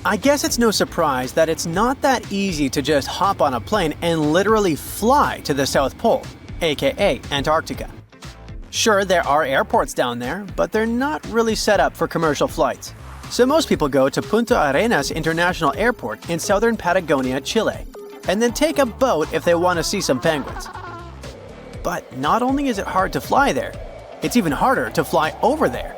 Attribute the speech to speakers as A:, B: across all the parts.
A: I guess it's no surprise that it's not that easy to just hop on a plane and literally fly to the South Pole, aka Antarctica. Sure, there are airports down there, but they're not really set up for commercial flights. So most people go to Punta Arenas International Airport in southern Patagonia, Chile, and then take a boat if they want to see some penguins. But not only is it hard to fly there, it's even harder to fly over there.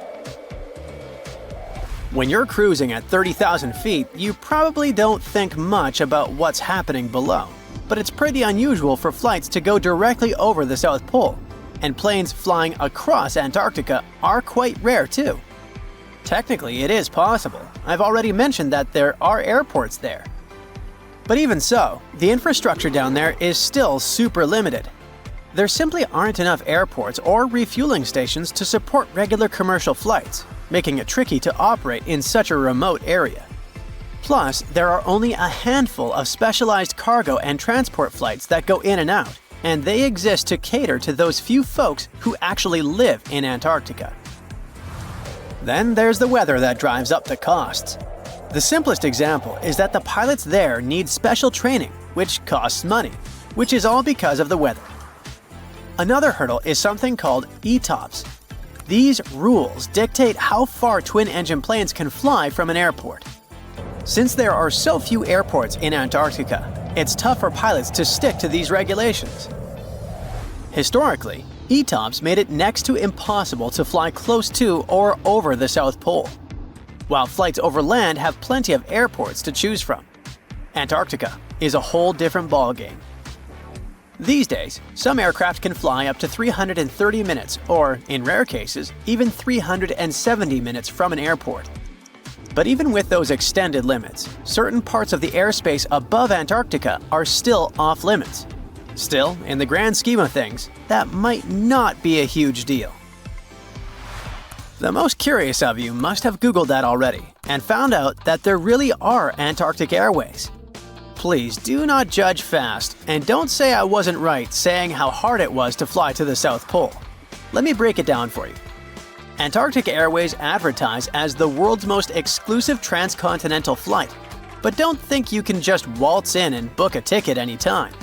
A: When you're cruising at 30,000 feet, you probably don't think much about what's happening below. But it's pretty unusual for flights to go directly over the South Pole, and planes flying across Antarctica are quite rare too. Technically, it is possible. I've already mentioned that there are airports there. But even so, the infrastructure down there is still super limited. There simply aren't enough airports or refueling stations to support regular commercial flights, making it tricky to operate in such a remote area. Plus, there are only a handful of specialized cargo and transport flights that go in and out, and they exist to cater to those few folks who actually live in Antarctica. Then there's the weather that drives up the costs. The simplest example is that the pilots there need special training, which costs money, which is all because of the weather. Another hurdle is something called ETOPS. These rules dictate how far twin-engine planes can fly from an airport. Since there are so few airports in Antarctica, it's tough for pilots to stick to these regulations. Historically, ETOPS made it next to impossible to fly close to or over the South Pole, while flights over land have plenty of airports to choose from. Antarctica is a whole different ballgame. These days, some aircraft can fly up to 330 minutes or, in rare cases, even 370 minutes from an airport. But even with those extended limits, certain parts of the airspace above Antarctica are still off-limits. Still, in the grand scheme of things, that might not be a huge deal. The most curious of you must have Googled that already and found out that there really are Antarctic airways. Please do not judge fast, and don't say I wasn't right saying how hard it was to fly to the South Pole. Let me break it down for you. Antarctic Airways advertise as the world's most exclusive transcontinental flight, but don't think you can just waltz in and book a ticket anytime.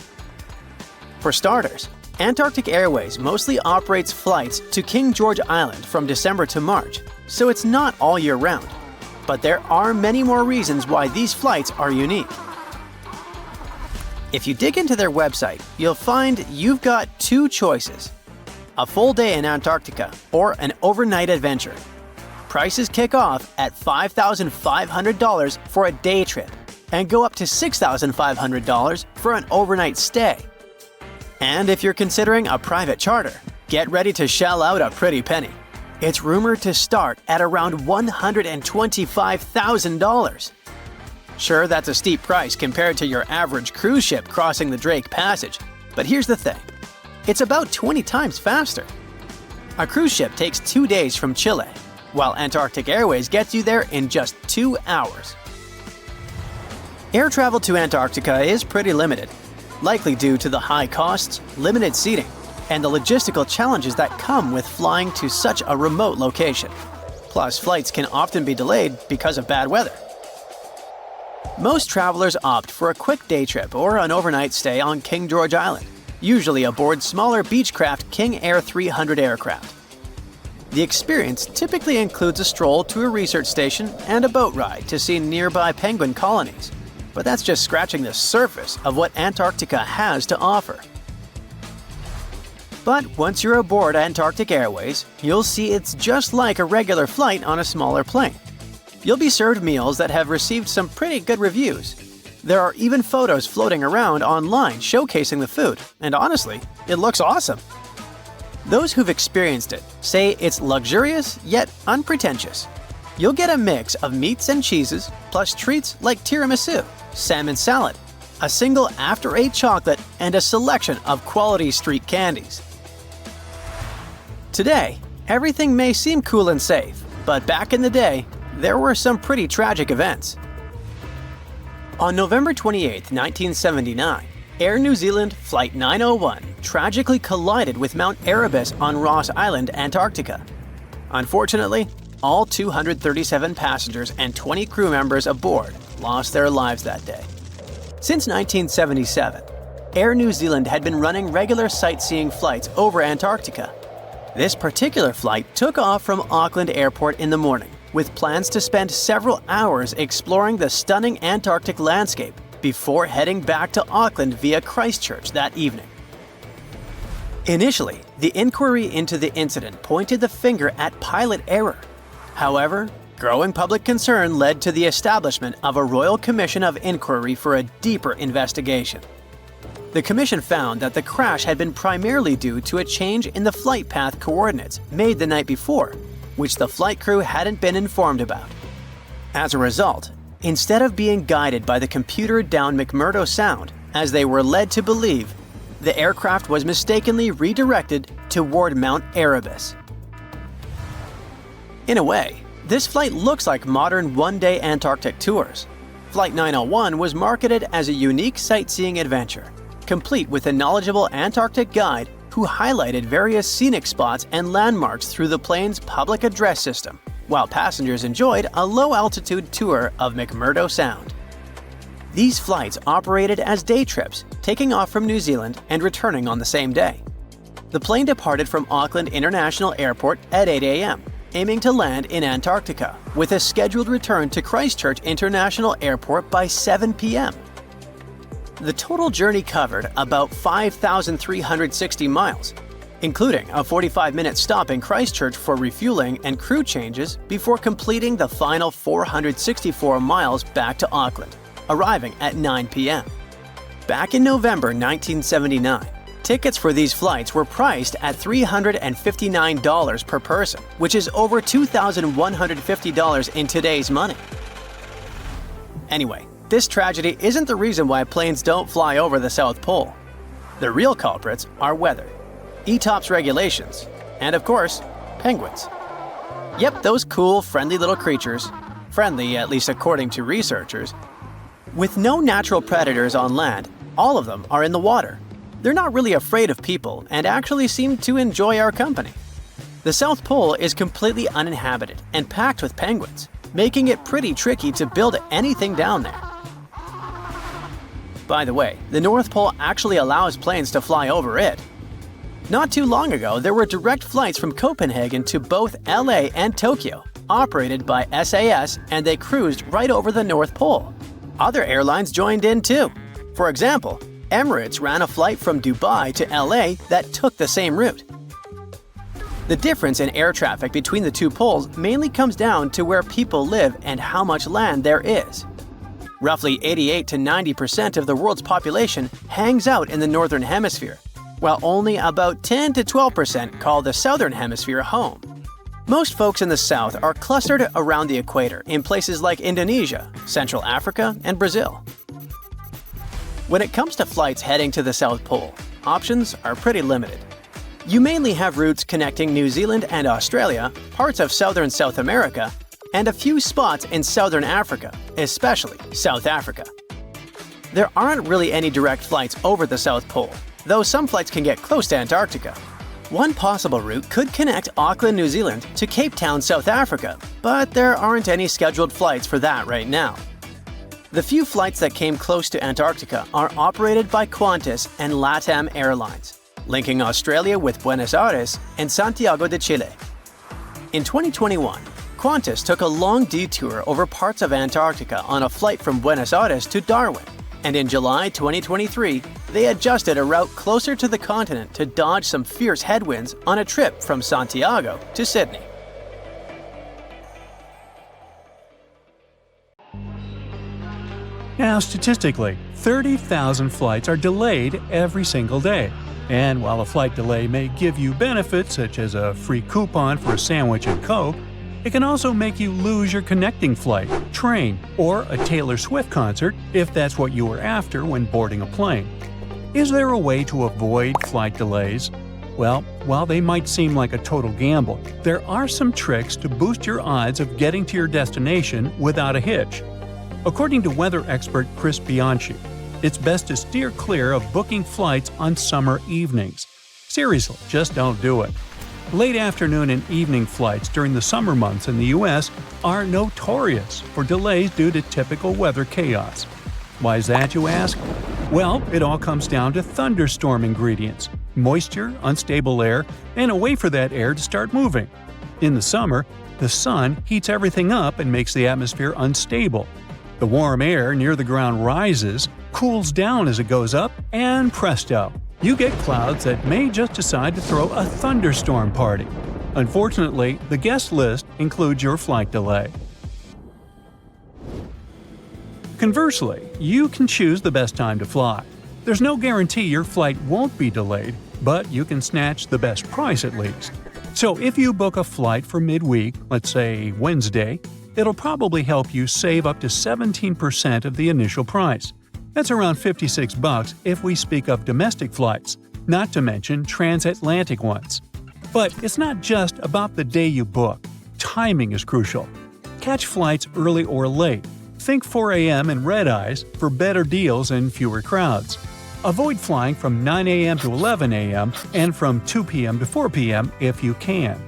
A: For starters, Antarctic Airways mostly operates flights to King George Island from December to March, so it's not all year round. But there are many more reasons why these flights are unique. If you dig into their website, you'll find you've got two choices: a full day in Antarctica or an overnight adventure. Prices kick off at $5,500 for a day trip and go up to $6,500 for an overnight stay. And if you're considering a private charter, get ready to shell out a pretty penny. It's rumored to start at around $125,000. Sure, that's a steep price compared to your average cruise ship crossing the Drake Passage, but here's the thing. It's about 20 times faster. A cruise ship takes 2 days from Chile, while Antarctic Airways gets you there in just 2 hours. Air travel to Antarctica is pretty limited, likely due to the high costs, limited seating, and the logistical challenges that come with flying to such a remote location. Plus, flights can often be delayed because of bad weather. Most travelers opt for a quick day trip or an overnight stay on King George Island, usually aboard smaller Beechcraft King Air 300 aircraft. The experience typically includes a stroll to a research station and a boat ride to see nearby penguin colonies, but that's just scratching the surface of what Antarctica has to offer. But once you're aboard Antarctic Airways, you'll see it's just like a regular flight on a smaller plane. You'll be served meals that have received some pretty good reviews. There are even photos floating around online showcasing the food, and honestly, it looks awesome. Those who've experienced it say it's luxurious yet unpretentious. You'll get a mix of meats and cheeses, plus treats like tiramisu, salmon salad, a single after-eight chocolate, and a selection of quality street candies. Today, everything may seem cool and safe, but back in the day, there were some pretty tragic events. On November 28, 1979, Air New Zealand Flight 901 tragically collided with Mount Erebus on Ross Island, Antarctica. Unfortunately, all 237 passengers and 20 crew members aboard lost their lives that day. Since 1977, Air New Zealand had been running regular sightseeing flights over Antarctica. This particular flight took off from Auckland Airport in the morning, with plans to spend several hours exploring the stunning Antarctic landscape before heading back to Auckland via Christchurch that evening. Initially, the inquiry into the incident pointed the finger at pilot error. However, growing public concern led to the establishment of a Royal Commission of Inquiry for a deeper investigation. The commission found that the crash had been primarily due to a change in the flight path coordinates made the night before, which the flight crew hadn't been informed about. As a result, instead of being guided by the computer down McMurdo Sound, as they were led to believe, the aircraft was mistakenly redirected toward Mount Erebus. In a way, this flight looks like modern one-day Antarctic tours. Flight 901 was marketed as a unique sightseeing adventure, complete with a knowledgeable Antarctic guide who highlighted various scenic spots and landmarks through the plane's public address system, while passengers enjoyed a low-altitude tour of McMurdo Sound. These flights operated as day trips, taking off from New Zealand and returning on the same day. The plane departed from Auckland International Airport at 8 a.m., aiming to land in Antarctica, with a scheduled return to Christchurch International Airport by 7 p.m. The total journey covered about 5,360 miles, including a 45-minute stop in Christchurch for refueling and crew changes before completing the final 464 miles back to Auckland, arriving at 9 p.m. Back in November 1979, tickets for these flights were priced at $359 per person, which is over $2,150 in today's money. Anyway, this tragedy isn't the reason why planes don't fly over the South Pole. The real culprits are weather, ETOPS regulations, and of course, penguins. Yep, those cool, friendly little creatures, friendly at least according to researchers. With no natural predators on land, all of them are in the water. They're not really afraid of people and actually seem to enjoy our company. The South Pole is completely uninhabited and packed with penguins, making it pretty tricky to build anything down there. By the way, the North Pole actually allows planes to fly over it. Not too long ago, there were direct flights from Copenhagen to both LA and Tokyo, operated by SAS, and they cruised right over the North Pole. Other airlines joined in too. For example, Emirates ran a flight from Dubai to LA that took the same route. The difference in air traffic between the two poles mainly comes down to where people live and how much land there is. Roughly 88 to 90% of the world's population hangs out in the Northern Hemisphere, while only about 10 to 12% call the Southern Hemisphere home. Most folks in the South are clustered around the equator in places like Indonesia, Central Africa, and Brazil. When it comes to flights heading to the South Pole, options are pretty limited. You mainly have routes connecting New Zealand and Australia, parts of southern South America, and a few spots in southern Africa, especially South Africa. There aren't really any direct flights over the South Pole, though some flights can get close to Antarctica. One possible route could connect Auckland, New Zealand to Cape Town, South Africa, but there aren't any scheduled flights for that right now. The few flights that came close to Antarctica are operated by Qantas and LATAM Airlines, linking Australia with Buenos Aires and Santiago de Chile. In 2021, Qantas took a long detour over parts of Antarctica on a flight from Buenos Aires to Darwin, and in July 2023, they adjusted a route closer to the continent to dodge some fierce headwinds on a trip from Santiago to Sydney.
B: Now, statistically, 30,000 flights are delayed every single day. And while a flight delay may give you benefits such as a free coupon for a sandwich and Coke, it can also make you lose your connecting flight, train, or a Taylor Swift concert if that's what you were after when boarding a plane. Is there a way to avoid flight delays? Well, while they might seem like a total gamble, there are some tricks to boost your odds of getting to your destination without a hitch. According to weather expert Chris Bianchi, it's best to steer clear of booking flights on summer evenings. Seriously, just don't do it. Late afternoon and evening flights during the summer months in the US are notorious for delays due to typical weather chaos. Why is that, you ask? Well, it all comes down to thunderstorm ingredients: moisture, unstable air, and a way for that air to start moving. In the summer, the sun heats everything up and makes the atmosphere unstable. The warm air near the ground rises, cools down as it goes up, and presto! You get clouds that may just decide to throw a thunderstorm party. Unfortunately, the guest list includes your flight delay. Conversely, you can choose the best time to fly. There's no guarantee your flight won't be delayed, but you can snatch the best price at least. So if you book a flight for midweek, let's say Wednesday, it'll probably help you save up to 17% of the initial price. That's around $56 if we speak of domestic flights, not to mention transatlantic ones. But it's not just about the day you book. Timing is crucial. Catch flights early or late. Think 4 a.m. and red eyes for better deals and fewer crowds. Avoid flying from 9 a.m. to 11 a.m. and from 2 p.m. to 4 p.m. if you can.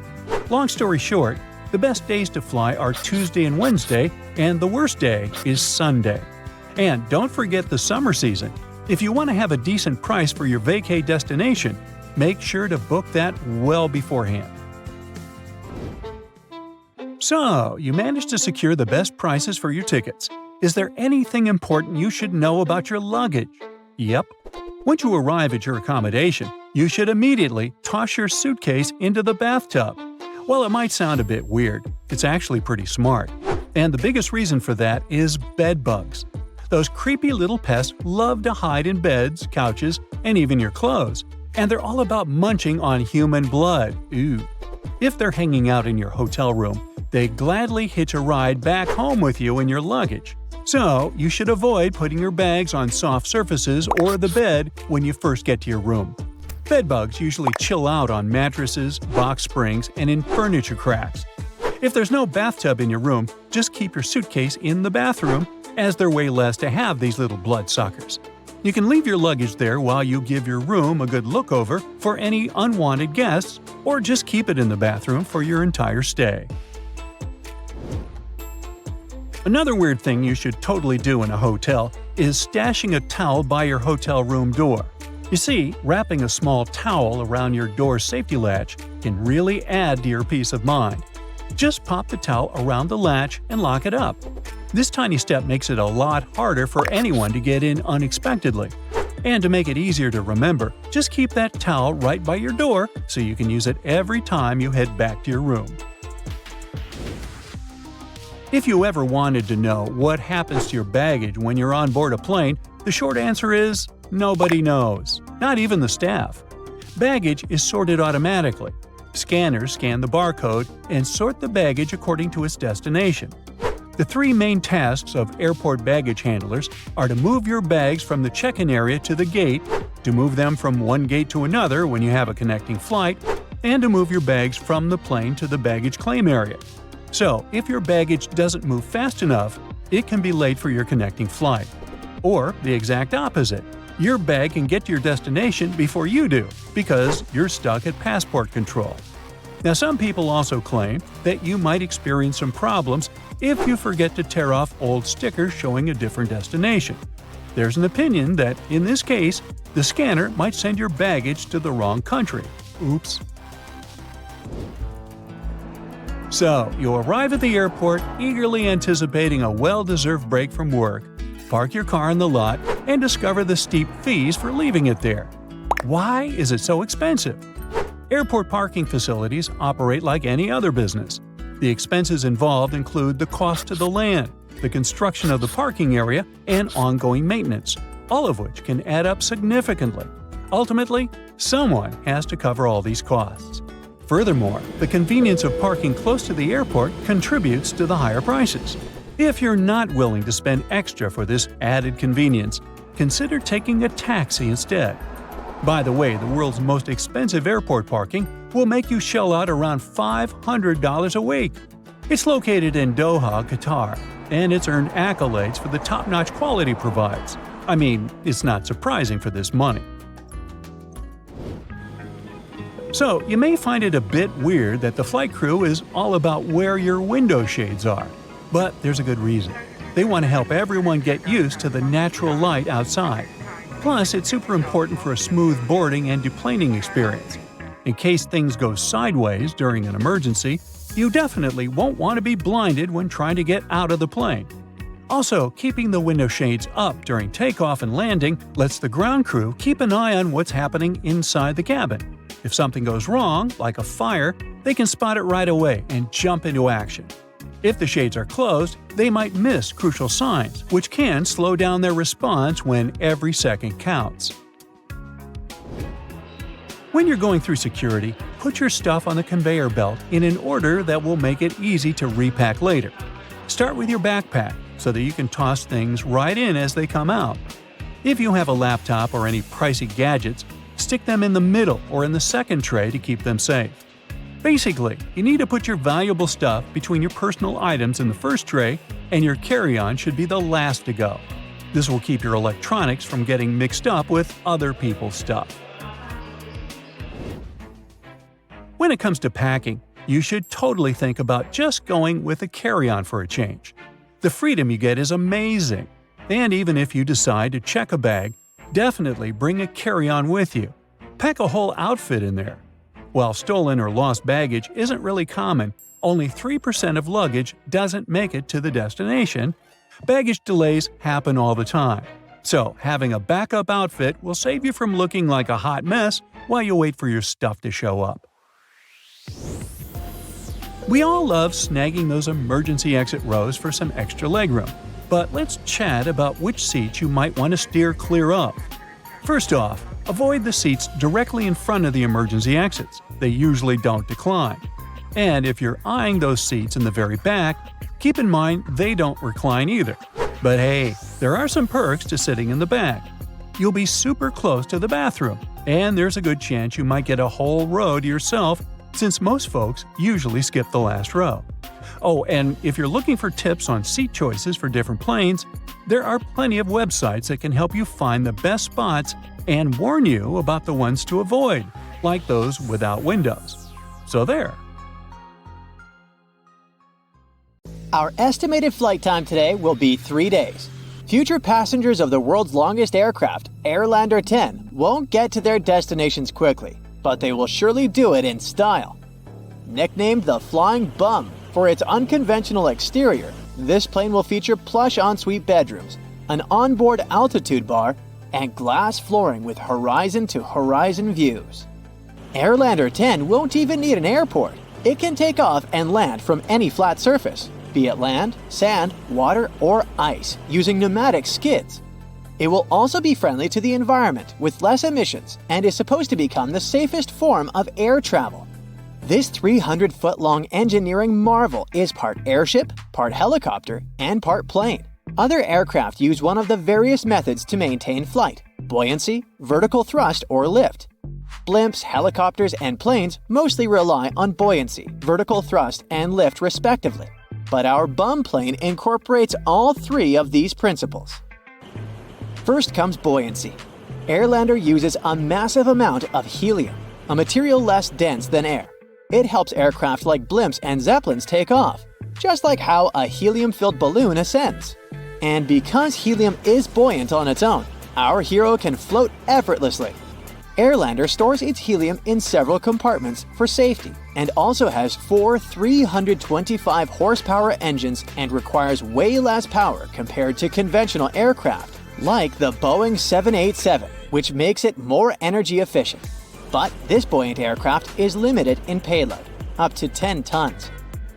B: Long story short, the best days to fly are Tuesday and Wednesday, and the worst day is Sunday. And don't forget the summer season. If you want to have a decent price for your vacay destination, make sure to book that well beforehand. So, you managed to secure the best prices for your tickets. Is there anything important you should know about your luggage? Yep. Once you arrive at your accommodation, you should immediately toss your suitcase into the bathtub. While it might sound a bit weird, it's actually pretty smart. And the biggest reason for that is bed bugs. Those creepy little pests love to hide in beds, couches, and even your clothes. And they're all about munching on human blood. Ooh. If they're hanging out in your hotel room, they gladly hitch a ride back home with you in your luggage. So, you should avoid putting your bags on soft surfaces or the bed when you first get to your room. Bedbugs usually chill out on mattresses, box springs, and in furniture cracks. If there's no bathtub in your room, just keep your suitcase in the bathroom, as they're way less to have these little bloodsuckers. You can leave your luggage there while you give your room a good look over for any unwanted guests, or just keep it in the bathroom for your entire stay. Another weird thing you should totally do in a hotel is stashing a towel by your hotel room door. You see, wrapping a small towel around your door's safety latch can really add to your peace of mind. Just pop the towel around the latch and lock it up. This tiny step makes it a lot harder for anyone to get in unexpectedly. And to make it easier to remember, just keep that towel right by your door so you can use it every time you head back to your room. If you ever wanted to know what happens to your baggage when you're on board a plane, the short answer is nobody knows, not even the staff. Baggage is sorted automatically. Scanners scan the barcode and sort the baggage according to its destination. The three main tasks of airport baggage handlers are to move your bags from the check-in area to the gate, to move them from one gate to another when you have a connecting flight, and to move your bags from the plane to the baggage claim area. So, if your baggage doesn't move fast enough, it can be late for your connecting flight. Or the exact opposite. Your bag can get to your destination before you do, because you're stuck at passport control. Now, some people also claim that you might experience some problems if you forget to tear off old stickers showing a different destination. There's an opinion that, in this case, the scanner might send your baggage to the wrong country. Oops. So, you arrive at the airport eagerly anticipating a well-deserved break from work, park your car in the lot, and discover the steep fees for leaving it there. Why is it so expensive? Airport parking facilities operate like any other business. The expenses involved include the cost to the land, the construction of the parking area, and ongoing maintenance, all of which can add up significantly. Ultimately, someone has to cover all these costs. Furthermore, the convenience of parking close to the airport contributes to the higher prices. If you're not willing to spend extra for this added convenience, consider taking a taxi instead. By the way, the world's most expensive airport parking will make you shell out around $500 a week. It's located in Doha, Qatar, and it's earned accolades for the top-notch quality it provides. I mean, it's not surprising for this money. So, you may find it a bit weird that the flight crew is all about where your window shades are. But there's a good reason. They want to help everyone get used to the natural light outside. Plus, it's super important for a smooth boarding and deplaning experience. In case things go sideways during an emergency, you definitely won't want to be blinded when trying to get out of the plane. Also, keeping the window shades up during takeoff and landing lets the ground crew keep an eye on what's happening inside the cabin. If something goes wrong, like a fire, they can spot it right away and jump into action. If the shades are closed, they might miss crucial signs, which can slow down their response when every second counts. When you're going through security, put your stuff on the conveyor belt in an order that will make it easy to repack later. Start with your backpack so that you can toss things right in as they come out. If you have a laptop or any pricey gadgets, stick them in the middle or in the second tray to keep them safe. Basically, you need to put your valuable stuff between your personal items in the first tray, and your carry-on should be the last to go. This will keep your electronics from getting mixed up with other people's stuff. When it comes to packing, you should totally think about just going with a carry-on for a change. The freedom you get is amazing. And even if you decide to check a bag, definitely bring a carry-on with you. Pack a whole outfit in there. While stolen or lost baggage isn't really common, only 3% of luggage doesn't make it to the destination. Baggage delays happen all the time. So, having a backup outfit will save you from looking like a hot mess while you wait for your stuff to show up. We all love snagging those emergency exit rows for some extra legroom, but let's chat about which seats you might want to steer clear of. First off, avoid the seats directly in front of the emergency exits. They usually don't decline. And if you're eyeing those seats in the very back, keep in mind they don't recline either. But hey, there are some perks to sitting in the back. You'll be super close to the bathroom, and there's a good chance you might get a whole row to yourself since most folks usually skip the last row. Oh, and if you're looking for tips on seat choices for different planes, there are plenty of websites that can help you find the best spots and warn you about the ones to avoid, like those without windows. So there.
A: Our estimated flight time today will be 3 days. Future passengers of the world's longest aircraft, Airlander 10, won't get to their destinations quickly, but they will surely do it in style. Nicknamed the Flying Bum for its unconventional exterior, this plane will feature plush ensuite bedrooms, an onboard altitude bar, and glass flooring with horizon-to-horizon views. Airlander 10 won't even need an airport. It can take off and land from any flat surface, be it land, sand, water, or ice, using pneumatic skids. It will also be friendly to the environment with less emissions and is supposed to become the safest form of air travel. This 300-foot-long engineering marvel is part airship, part helicopter, and part plane. Other aircraft use one of the various methods to maintain flight: buoyancy, vertical thrust, or lift. Blimps, helicopters, and planes mostly rely on buoyancy, vertical thrust, and lift respectively. But our bum plane incorporates all three of these principles. First comes buoyancy. Airlander uses a massive amount of helium, a material less dense than air. It helps aircraft like blimps and zeppelins take off, just like how a helium-filled balloon ascends. And because helium is buoyant on its own, our hero can float effortlessly. Airlander stores its helium in several compartments for safety and also has 4 325 horsepower engines and requires way less power compared to conventional aircraft, like the Boeing 787, which makes it more energy efficient. But this buoyant aircraft is limited in payload, up to 10 tons.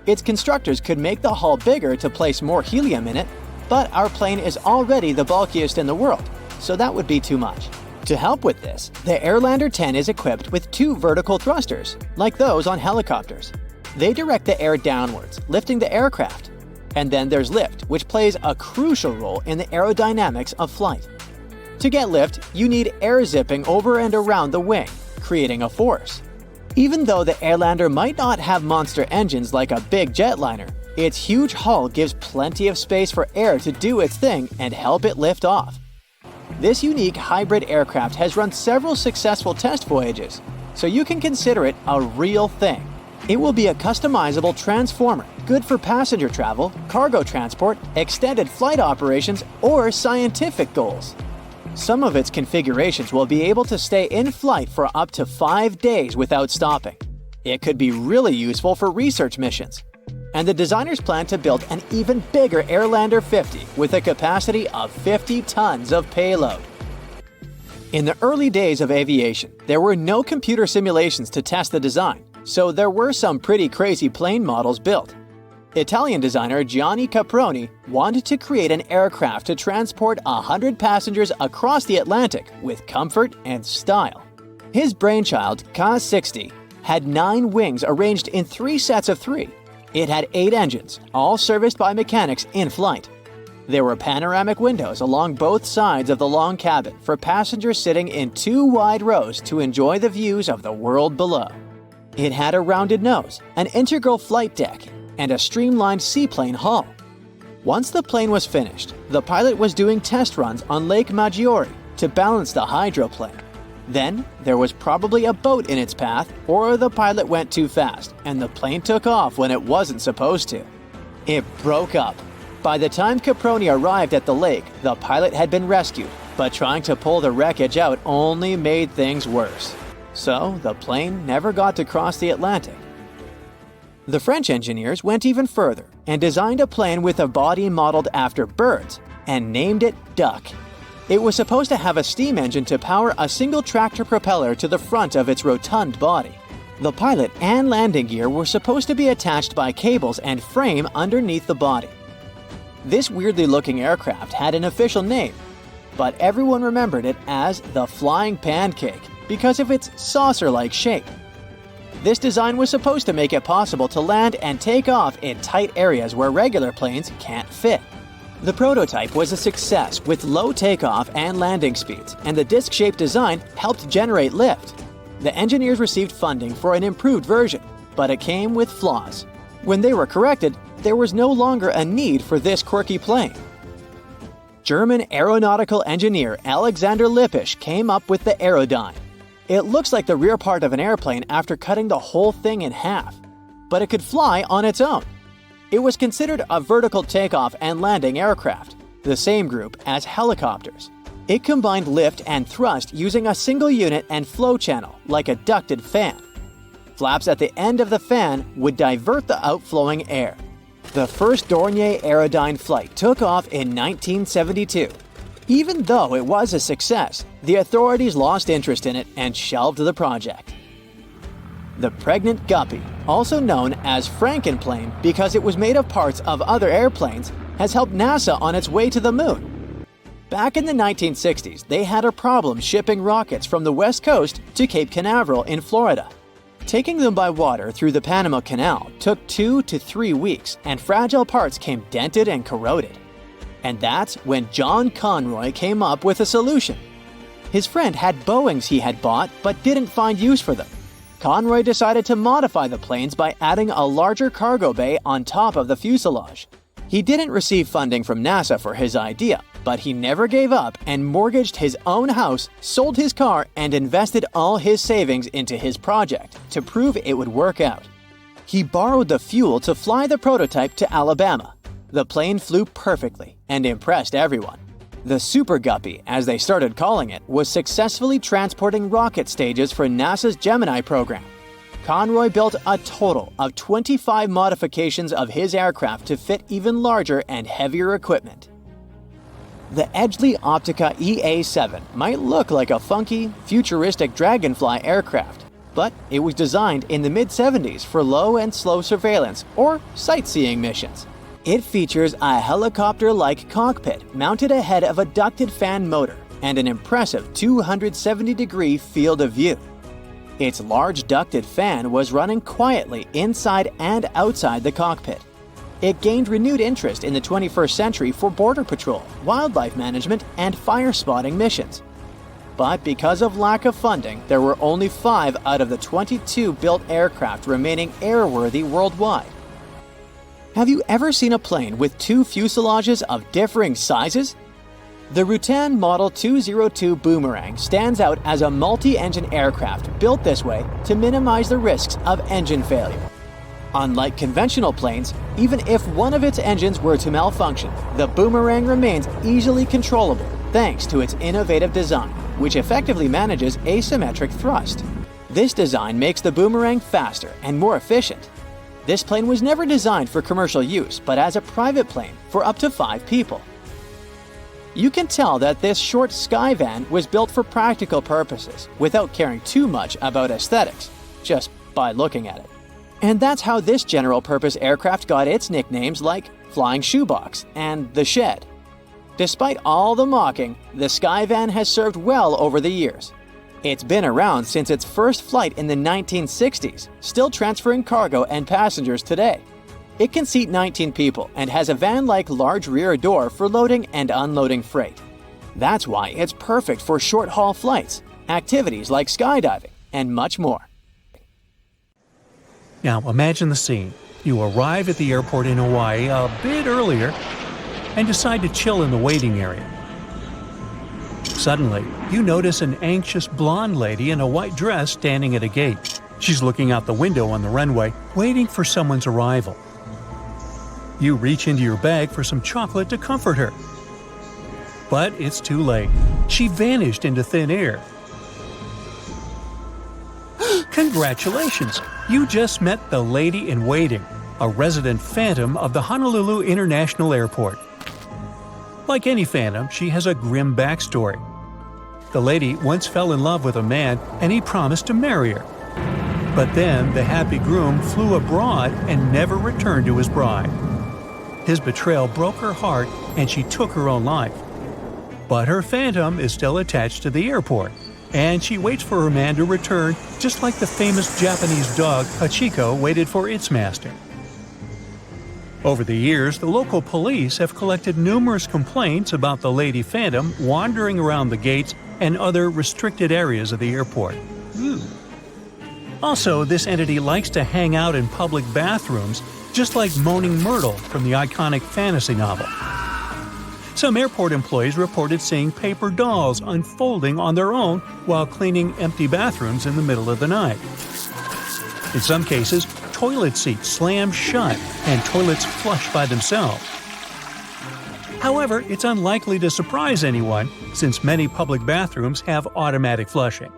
A: Its constructors could make the hull bigger to place more helium in it, but our plane is already the bulkiest in the world, so that would be too much. To help with this, the Airlander 10 is equipped with 2 vertical thrusters, like those on helicopters. They direct the air downwards, lifting the aircraft. And then there's lift, which plays a crucial role in the aerodynamics of flight. To get lift, you need air zipping over and around the wing, creating a force. Even though the Airlander might not have monster engines like a big jetliner, its huge hull gives plenty of space for air to do its thing and help it lift off. This unique hybrid aircraft has run several successful test voyages, so you can consider it a real thing. It will be a customizable transformer, good for passenger travel, cargo transport, extended flight operations, or scientific goals. Some of its configurations will be able to stay in flight for up to 5 days without stopping. It could be really useful for research missions. And the designers plan to build an even bigger Airlander 50 with a capacity of 50 tons of payload. In the early days of aviation, there were no computer simulations to test the design, so there were some pretty crazy plane models built. Italian designer Gianni Caproni wanted to create an aircraft to transport 100 passengers across the Atlantic with comfort and style. His brainchild, Ka-60, had 9 wings arranged in 3 sets of 3. It had 8 engines, all serviced by mechanics in flight. There were panoramic windows along both sides of the long cabin for passengers sitting in 2 wide rows to enjoy the views of the world below. It had a rounded nose, an integral flight deck, and a streamlined seaplane hull. Once the plane was finished, the pilot was doing test runs on Lake Maggiore to balance the hydroplane. Then, there was probably a boat in its path, or the pilot went too fast, and the plane took off when it wasn't supposed to. It broke up. By the time Caproni arrived at the lake, the pilot had been rescued, but trying to pull the wreckage out only made things worse. So, the plane never got to cross the Atlantic. The French engineers went even further and designed a plane with a body modeled after birds and named it Duck. It was supposed to have a steam engine to power a single tractor propeller to the front of its rotund body. The pilot and landing gear were supposed to be attached by cables and frame underneath the body. This weirdly looking aircraft had an official name, but everyone remembered it as the Flying Pancake because of its saucer-like shape. This design was supposed to make it possible to land and take off in tight areas where regular planes can't fit. The prototype was a success with low takeoff and landing speeds, and the disc-shaped design helped generate lift. The engineers received funding for an improved version, but it came with flaws. When they were corrected, there was no longer a need for this quirky plane. German aeronautical engineer Alexander Lippisch came up with the Aerodyne. It looks like the rear part of an airplane after cutting the whole thing in half, but it could fly on its own. It was considered a vertical takeoff and landing aircraft, the same group as helicopters. It combined lift and thrust using a single unit and flow channel, like a ducted fan. Flaps at the end of the fan would divert the outflowing air. The first Dornier Aerodyne flight took off in 1972. Even though it was a success, the authorities lost interest in it and shelved the project. The Pregnant Guppy, also known as Frankenplane because it was made of parts of other airplanes, has helped NASA on its way to the moon. Back in the 1960s, they had a problem shipping rockets from the West Coast to Cape Canaveral in Florida. Taking them by water through the Panama Canal took 2 to 3 weeks, and fragile parts came dented and corroded. And that's when John Conroy came up with a solution. His friend had Boeings he had bought but didn't find use for them. Conroy decided to modify the planes by adding a larger cargo bay on top of the fuselage. He didn't receive funding from NASA for his idea, but he never gave up and mortgaged his own house, sold his car, and invested all his savings into his project to prove it would work out. He borrowed the fuel to fly the prototype to Alabama. The plane flew perfectly and impressed everyone. The Super Guppy, as they started calling it, was successfully transporting rocket stages for NASA's Gemini program. Conroy built a total of 25 modifications of his aircraft to fit even larger and heavier equipment. The Edgeley Optica EA-7 might look like a funky, futuristic Dragonfly aircraft, but it was designed in the mid-70s for low and slow surveillance or sightseeing missions. It features a helicopter-like cockpit mounted ahead of a ducted fan motor and an impressive 270-degree field of view. Its large ducted fan was running quietly inside and outside the cockpit. It gained renewed interest in the 21st century for border patrol, wildlife management, and fire spotting missions. But because of lack of funding, there were only 5 out of the 22 built aircraft remaining airworthy worldwide. Have you ever seen a plane with 2 fuselages of differing sizes? The Rutan Model 202 Boomerang stands out as a multi-engine aircraft built this way to minimize the risks of engine failure. Unlike conventional planes, even if one of its engines were to malfunction, the Boomerang remains easily controllable thanks to its innovative design, which effectively manages asymmetric thrust. This design makes the Boomerang faster and more efficient. This plane was never designed for commercial use, but as a private plane for up to 5 people. You can tell that this short Skyvan was built for practical purposes without caring too much about aesthetics, just by looking at it. And that's how this general-purpose aircraft got its nicknames like Flying Shoebox and The Shed. Despite all the mocking, the Skyvan has served well over the years. It's been around since its first flight in the 1960s, still transferring cargo and passengers today. It can seat 19 people and has a van-like large rear door for loading and unloading freight. That's why it's perfect for short-haul flights, activities like skydiving, and much more.
B: Now imagine the scene. You arrive at the airport in Hawaii a bit earlier and decide to chill in the waiting area. Suddenly, you notice an anxious blonde lady in a white dress standing at a gate. She's looking out the window on the runway, waiting for someone's arrival. You reach into your bag for some chocolate to comfort her. But it's too late. She vanished into thin air. Congratulations! You just met the lady in waiting, a resident phantom of the Honolulu International Airport. Like any phantom, she has a grim backstory. The lady once fell in love with a man and he promised to marry her. But then the happy groom flew abroad and never returned to his bride. His betrayal broke her heart and she took her own life. But her phantom is still attached to the airport, and she waits for her man to return just like the famous Japanese dog Hachiko waited for its master. Over the years, the local police have collected numerous complaints about the Lady Phantom wandering around the gates and other restricted areas of the airport. Also, this entity likes to hang out in public bathrooms, just like Moaning Myrtle from the iconic fantasy novel. Some airport employees reported seeing paper dolls unfolding on their own while cleaning empty bathrooms in the middle of the night. In some cases, toilet seats slam shut and toilets flush by themselves. However, it's unlikely to surprise anyone since many public bathrooms have automatic flushing.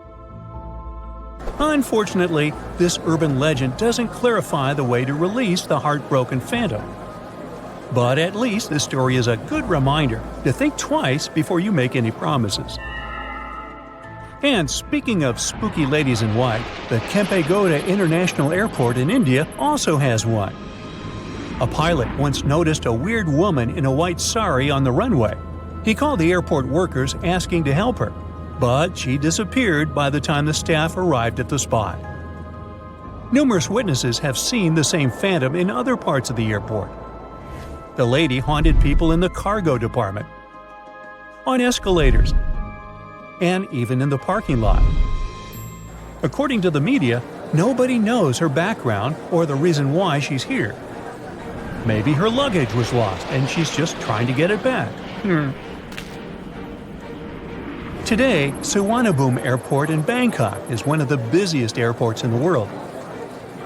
B: Unfortunately, this urban legend doesn't clarify the way to release the heartbroken phantom. But at least this story is a good reminder to think twice before you make any promises. And speaking of spooky ladies in white, the Kempegowda International Airport in India also has one. A pilot once noticed a weird woman in a white sari on the runway. He called the airport workers asking to help her, but she disappeared by the time the staff arrived at the spot. Numerous witnesses have seen the same phantom in other parts of the airport. The lady haunted people in the cargo department, on escalators, and even in the parking lot. According to the media, nobody knows her background or the reason why she's here. Maybe her luggage was lost and she's just trying to get it back. Today, Suvarnabhumi Airport in Bangkok is one of the busiest airports in the world.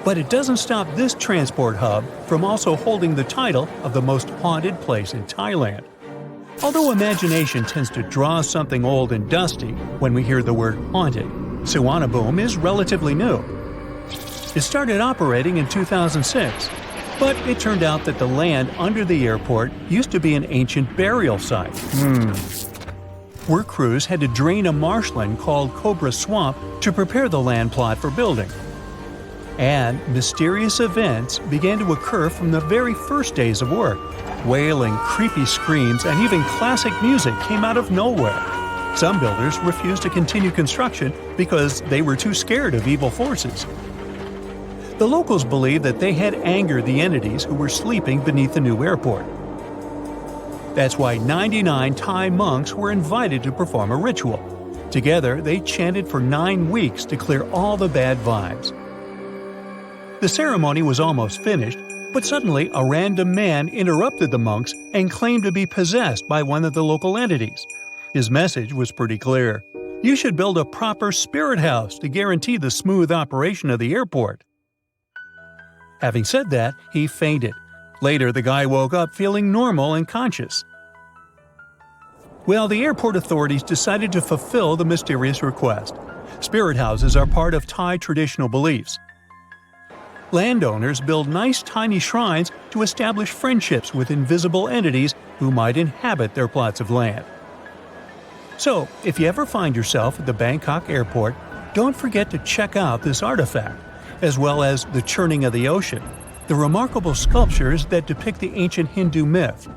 B: But it doesn't stop this transport hub from also holding the title of the most haunted place in Thailand. Although imagination tends to draw something old and dusty when we hear the word haunted, Suvarnabhumi is relatively new. It started operating in 2006, but it turned out that the land under the airport used to be an ancient burial site. Work crews had to drain a marshland called Cobra Swamp to prepare the land plot for building. And mysterious events began to occur from the very first days of work. Wailing, creepy screams, and even classic music came out of nowhere. Some builders refused to continue construction because they were too scared of evil forces. The locals believed that they had angered the entities who were sleeping beneath the new airport. That's why 99 Thai monks were invited to perform a ritual. Together, they chanted for 9 weeks to clear all the bad vibes. The ceremony was almost finished, But suddenly, a random man interrupted the monks and claimed to be possessed by one of the local entities. His message was pretty clear. You should build a proper spirit house to guarantee the smooth operation of the airport. Having said that, he fainted. Later, the guy woke up feeling normal and conscious. Well, the airport authorities decided to fulfill the mysterious request. Spirit houses are part of Thai traditional beliefs. Landowners build nice tiny shrines to establish friendships with invisible entities who might inhabit their plots of land. So, if you ever find yourself at the Bangkok airport, don't forget to check out this artifact, as well as the churning of the ocean, the remarkable sculptures that depict the ancient Hindu myth.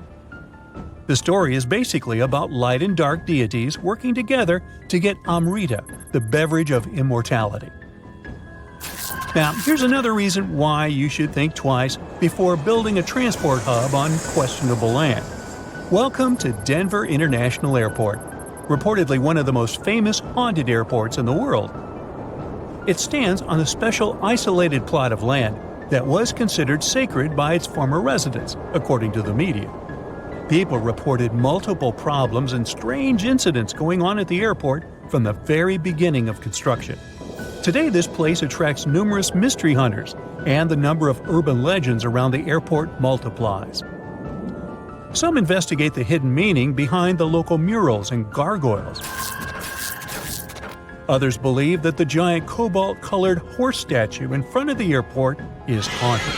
B: The story is basically about light and dark deities working together to get Amrita, the beverage of immortality. Now, here's another reason why you should think twice before building a transport hub on questionable land. Welcome to Denver International Airport, reportedly one of the most famous haunted airports in the world. It stands on a special isolated plot of land that was considered sacred by its former residents, according to the media. People reported multiple problems and strange incidents going on at the airport from the very beginning of construction. Today, this place attracts numerous mystery hunters, and the number of urban legends around the airport multiplies. Some investigate the hidden meaning behind the local murals and gargoyles. Others believe that the giant cobalt-colored horse statue in front of the airport is haunted.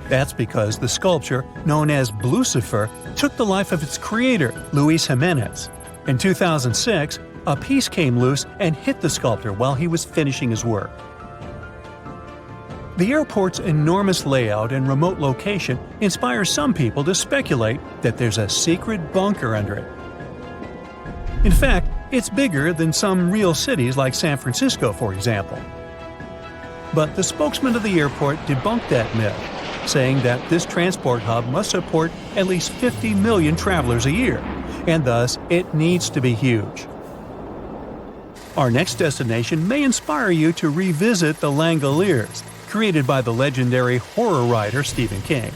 B: That's because the sculpture, known as Lucifer, took the life of its creator, Luis Jimenez. In 2006, a piece came loose and hit the sculptor while he was finishing his work. The airport's enormous layout and remote location inspires some people to speculate that there's a secret bunker under it. In fact, it's bigger than some real cities like San Francisco, for example. But the spokesman of the airport debunked that myth, saying that this transport hub must support at least 50 million travelers a year, and thus it needs to be huge. Our next destination may inspire you to revisit the Langoliers, created by the legendary horror writer Stephen King.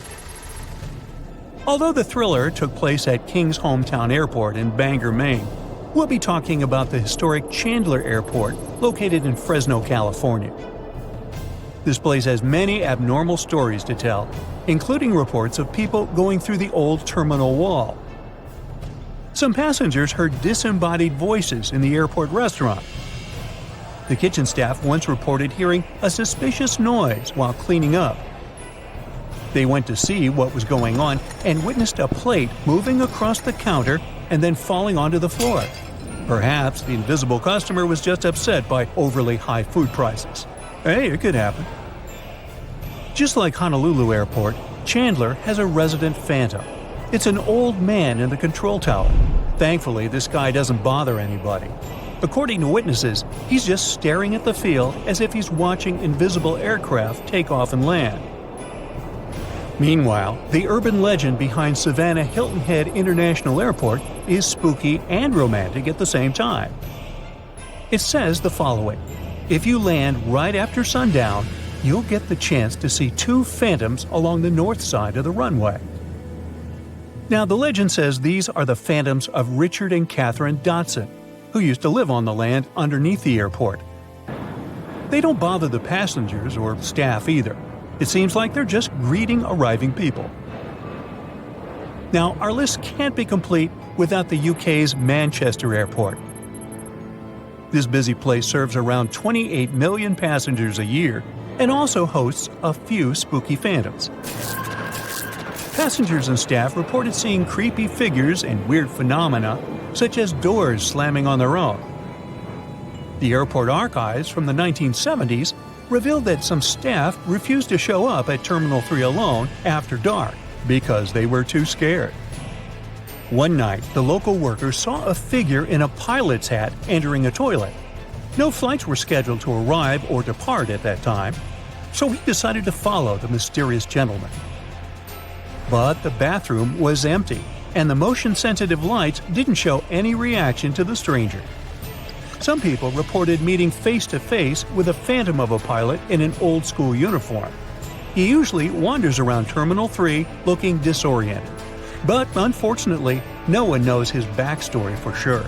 B: Although the thriller took place at King's hometown airport in Bangor, Maine, we'll be talking about the historic Chandler Airport, located in Fresno, California. This place has many abnormal stories to tell, including reports of people going through the old terminal wall. Some passengers heard disembodied voices in the airport restaurant. The kitchen staff once reported hearing a suspicious noise while cleaning up. They went to see what was going on and witnessed a plate moving across the counter and then falling onto the floor. Perhaps the invisible customer was just upset by overly high food prices. Hey, it could happen. Just like Honolulu Airport, Chandler has a resident phantom. It's an old man in the control tower. Thankfully, this guy doesn't bother anybody. According to witnesses, he's just staring at the field as if he's watching invisible aircraft take off and land. Meanwhile, the urban legend behind Savannah Hilton Head International Airport is spooky and romantic at the same time. It says the following: if you land right after sundown, you'll get the chance to see two phantoms along the north side of the runway. Now, the legend says these are the phantoms of Richard and Catherine Dotson, who used to live on the land underneath the airport. They don't bother the passengers or staff either. It seems like they're just greeting arriving people. Now, our list can't be complete without the UK's Manchester Airport. This busy place serves around 28 million passengers a year and also hosts a few spooky phantoms. Passengers and staff reported seeing creepy figures and weird phenomena, such as doors slamming on their own. The airport archives from the 1970s revealed that some staff refused to show up at Terminal 3 alone after dark because they were too scared. One night, the local workers saw a figure in a pilot's hat entering a toilet. No flights were scheduled to arrive or depart at that time, so he decided to follow the mysterious gentleman. But the bathroom was empty, and the motion-sensitive lights didn't show any reaction to the stranger. Some people reported meeting face-to-face with a phantom of a pilot in an old-school uniform. He usually wanders around Terminal 3 looking disoriented. But unfortunately, no one knows his backstory for sure.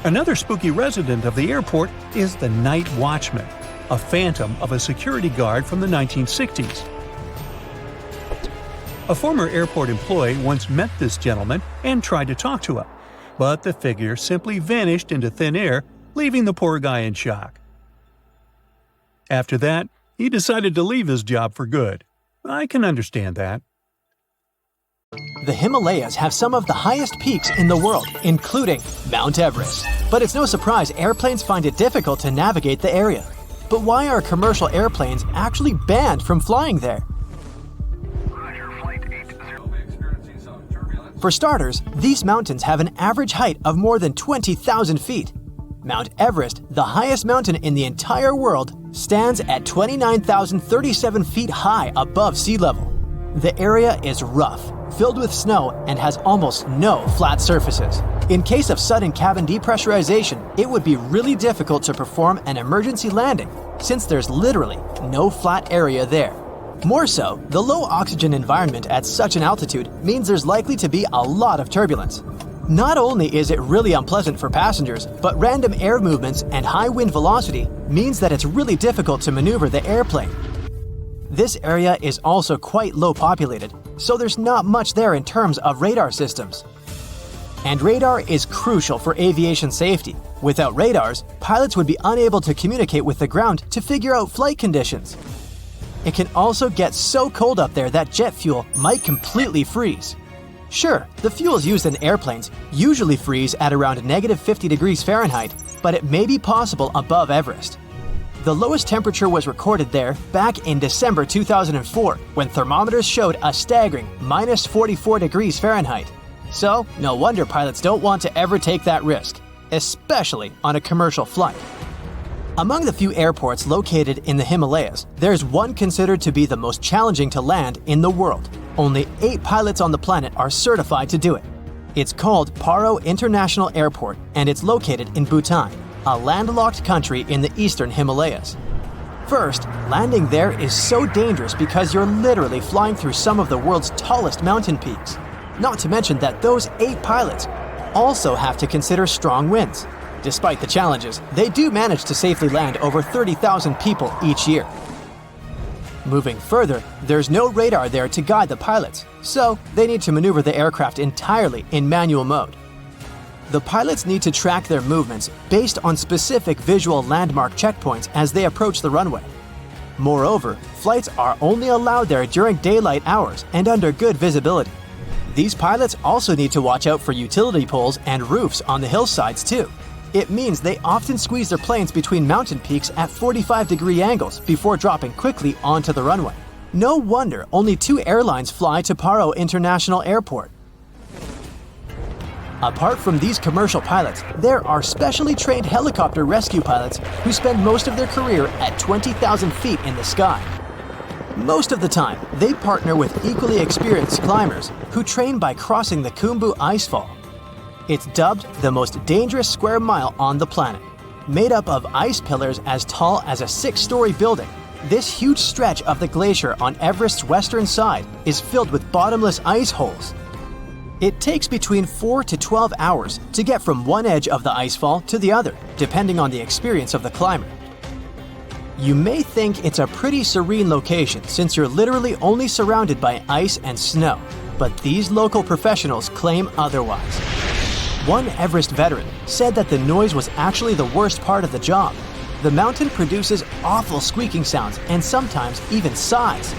B: Another spooky resident of the airport is the Night Watchman, a phantom of a security guard from the 1960s. A former airport employee once met this gentleman and tried to talk to him, but the figure simply vanished into thin air, leaving the poor guy in shock. After that, he decided to leave his job for good. I can understand that.
A: The Himalayas have some of the highest peaks in the world, including Mount Everest. But it's no surprise airplanes find it difficult to navigate the area. But why are commercial airplanes actually banned from flying there? For starters, these mountains have an average height of more than 20,000 feet. Mount Everest, the highest mountain in the entire world, stands at 29,037 feet high above sea level. The area is rough, filled with snow, and has almost no flat surfaces. In case of sudden cabin depressurization, it would be really difficult to perform an emergency landing, since there's literally no flat area there. More so, the low oxygen environment at such an altitude means there's likely to be a lot of turbulence. Not only is it really unpleasant for passengers, but random air movements and high wind velocity means that it's really difficult to maneuver the airplane. This area is also quite low populated, so there's not much there in terms of radar systems. And radar is crucial for aviation safety. Without radars, pilots would be unable to communicate with the ground to figure out flight conditions. It can also get so cold up there that jet fuel might completely freeze. Sure, the fuels used in airplanes usually freeze at around -50 degrees Fahrenheit, but it may be possible above Everest. The lowest temperature was recorded there back in December 2004, when thermometers showed a staggering -44 degrees Fahrenheit. So, no wonder pilots don't want to ever take that risk, especially on a commercial flight. Among the few airports located in the Himalayas, there's one considered to be the most challenging to land in the world. Only 8 pilots on the planet are certified to do it. It's called Paro International Airport, and it's located in Bhutan, a landlocked country in the eastern Himalayas. First, landing there is so dangerous because you're literally flying through some of the world's tallest mountain peaks. Not to mention that those 8 pilots also have to consider strong winds. Despite the challenges, they do manage to safely land over 30,000 people each year. Moving further, there's no radar there to guide the pilots, so they need to maneuver the aircraft entirely in manual mode. The pilots need to track their movements based on specific visual landmark checkpoints as they approach the runway. Moreover, flights are only allowed there during daylight hours and under good visibility. These pilots also need to watch out for utility poles and roofs on the hillsides too. It means they often squeeze their planes between mountain peaks at 45-degree angles before dropping quickly onto the runway. No wonder only 2 airlines fly to Paro International Airport. Apart from these commercial pilots, there are specially trained helicopter rescue pilots who spend most of their career at 20,000 feet in the sky. Most of the time, they partner with equally experienced climbers who train by crossing the Khumbu Icefall. It's dubbed the most dangerous square mile on the planet. Made up of ice pillars as tall as a 6-story building, this huge stretch of the glacier on Everest's western side is filled with bottomless ice holes. It takes between 4 to 12 hours to get from one edge of the icefall to the other, depending on the experience of the climber. You may think it's a pretty serene location since you're literally only surrounded by ice and snow, but these local professionals claim otherwise. One Everest veteran said that the noise was actually the worst part of the job. The mountain produces awful squeaking sounds and sometimes even sighs.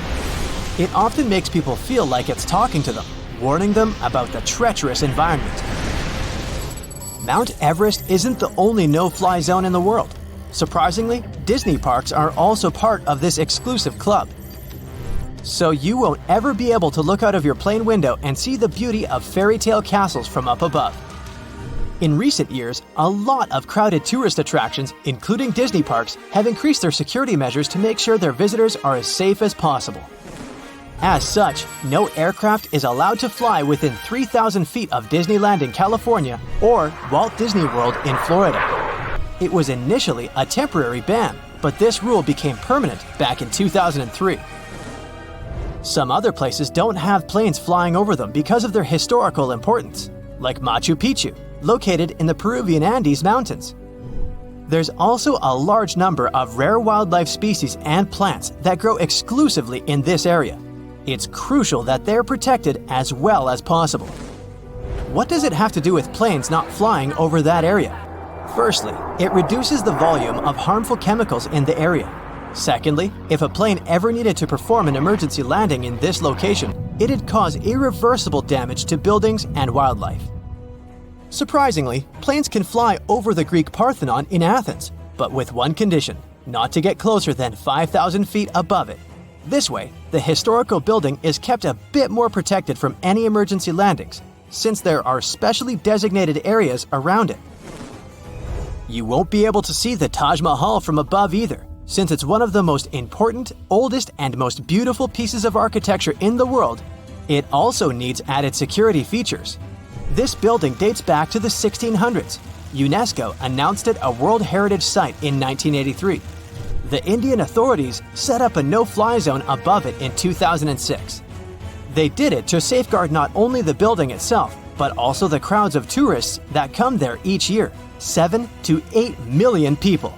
A: It often makes people feel like it's talking to them, warning them about the treacherous environment. Mount Everest isn't the only no-fly zone in the world. Surprisingly, Disney parks are also part of this exclusive club. So you won't ever be able to look out of your plane window and see the beauty of fairy tale castles from up above. In recent years, a lot of crowded tourist attractions, including Disney parks, have increased their security measures to make sure their visitors are as safe as possible. As such, no aircraft is allowed to fly within 3,000 feet of Disneyland in California or Walt Disney World in Florida. It was initially a temporary ban, but this rule became permanent back in 2003. Some other places don't have planes flying over them because of their historical importance, like Machu Picchu, located in the Peruvian Andes Mountains. There's also a large number of rare wildlife species and plants that grow exclusively in this area. It's crucial that they're protected as well as possible. What does it have to do with planes not flying over that area? Firstly, it reduces the volume of harmful chemicals in the area. Secondly, if a plane ever needed to perform an emergency landing in this location, it'd cause irreversible damage to buildings and wildlife. Surprisingly, planes can fly over the Greek Parthenon in Athens, but with one condition: not to get closer than 5,000 feet above it. This way, the historical building is kept a bit more protected from any emergency landings, since there are specially designated areas around it. You won't be able to see the Taj Mahal from above either, since it's one of the most important, oldest, and most beautiful pieces of architecture in the world. It also needs added security features. This building dates back to the 1600s. UNESCO announced it a World Heritage Site in 1983. The Indian authorities set up a no-fly zone above it in 2006. They did it to safeguard not only the building itself, but also the crowds of tourists that come there each year, 7 to 8 million people.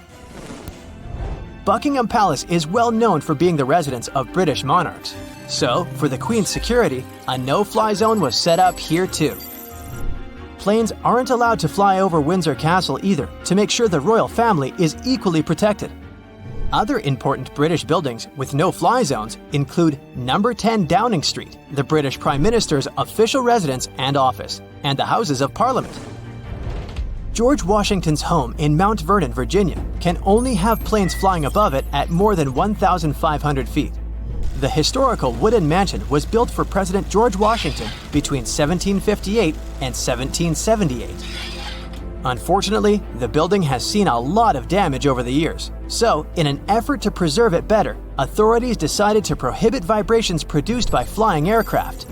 A: Buckingham Palace is well known for being the residence of British monarchs. So, for the Queen's security, a no-fly zone was set up here too. Planes aren't allowed to fly over Windsor Castle either, to make sure the royal family is equally protected. Other important British buildings with no-fly zones include Number 10 Downing Street, the British Prime Minister's official residence and office, and the Houses of Parliament. George Washington's home in Mount Vernon, Virginia, can only have planes flying above it at more than 1,500 feet. The historical wooden mansion was built for President George Washington between 1758 and 1778. Unfortunately, the building has seen a lot of damage over the years, so in an effort to preserve it better, authorities decided to prohibit vibrations produced by flying aircraft.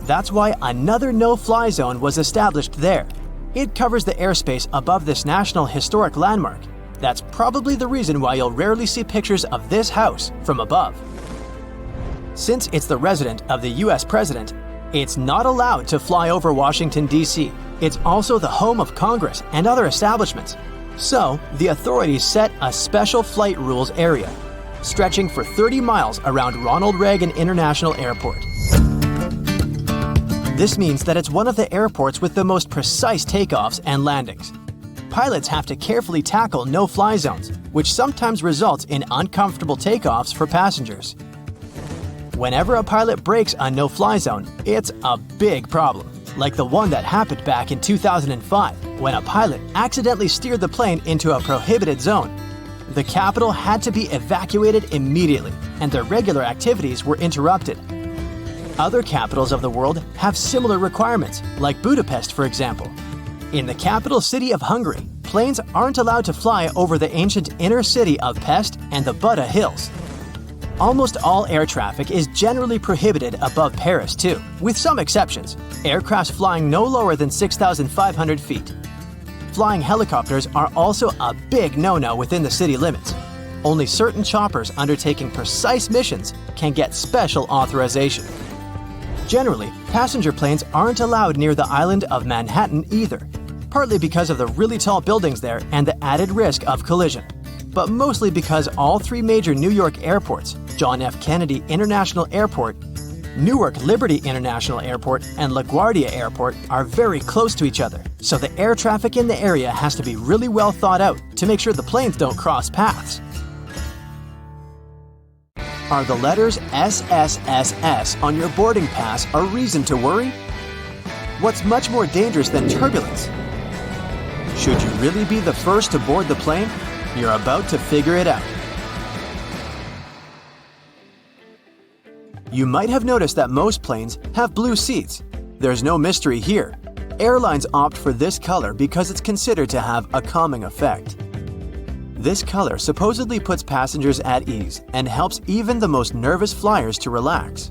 A: That's why another no-fly zone was established there. It covers the airspace above this National Historic Landmark. That's probably the reason why you'll rarely see pictures of this house from above. Since it's the residence of the US President, it's not allowed to fly over Washington, D.C. It's also the home of Congress and other establishments. So, the authorities set a special flight rules area, stretching for 30 miles around Ronald Reagan International Airport. This means that it's one of the airports with the most precise takeoffs and landings. Pilots have to carefully tackle no-fly zones, which sometimes results in uncomfortable takeoffs for passengers. Whenever a pilot breaks a no-fly zone, it's a big problem, like the one that happened back in 2005, when a pilot accidentally steered the plane into a prohibited zone. The capital had to be evacuated immediately, and their regular activities were interrupted. Other capitals of the world have similar requirements, like Budapest, for example. In the capital city of Hungary, planes aren't allowed to fly over the ancient inner city of Pest and the Buda Hills. Almost all air traffic is generally prohibited above Paris too, with some exceptions, aircrafts flying no lower than 6,500 feet. Flying helicopters are also a big no-no within the city limits. Only certain choppers undertaking precise missions can get special authorization. Generally, passenger planes aren't allowed near the island of Manhattan either, partly because of the really tall buildings there and the added risk of collision, but mostly because all three major New York airports, John F. Kennedy International Airport, Newark Liberty International Airport, and LaGuardia Airport are very close to each other, so the air traffic in the area has to be really well thought out to make sure the planes don't cross paths. Are the letters SSSS on your boarding pass a reason to worry? What's much more dangerous than turbulence? Should you really be the first to board the plane? You're about to figure it out. You might have noticed that most planes have blue seats. There's no mystery here. Airlines opt for this color because it's considered to have a calming effect. This color supposedly puts passengers at ease and helps even the most nervous flyers to relax.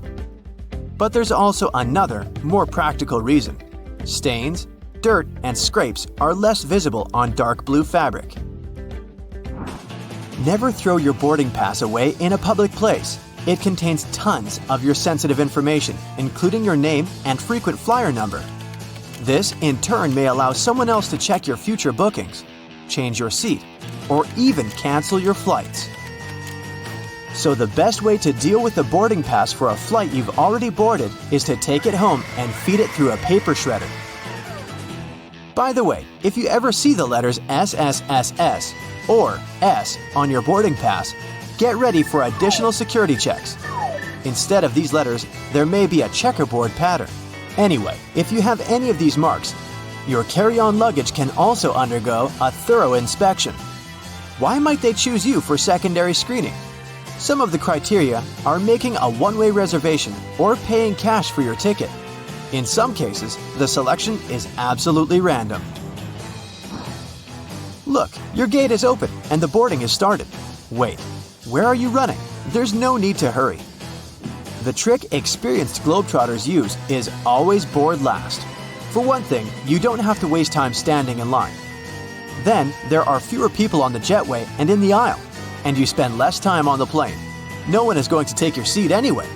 A: But there's also another, more practical reason. Stains, dirt, and scrapes are less visible on dark blue fabric. Never throw your boarding pass away in a public place. It contains tons of your sensitive information, including your name and frequent flyer number. This, in turn, may allow someone else to check your future bookings, change your seat, or even cancel your flights. So the best way to deal with the boarding pass for a flight you've already boarded is to take it home and feed it through a paper shredder. By the way, if you ever see the letters SSSS or S on your boarding pass, get ready for additional security checks. Instead of these letters, there may be a checkerboard pattern. Anyway, if you have any of these marks, your carry-on luggage can also undergo a thorough inspection. Why might they choose you for secondary screening? Some of the criteria are making a one-way reservation or paying cash for your ticket. In some cases, the selection is absolutely random. Look, your gate is open and the boarding is started. Wait, where are you running? There's no need to hurry. The trick experienced Globetrotters use is always board last. For one thing, you don't have to waste time standing in line. Then, there are fewer people on the jetway and in the aisle, and you spend less time on the plane. No one is going to take your seat anyway.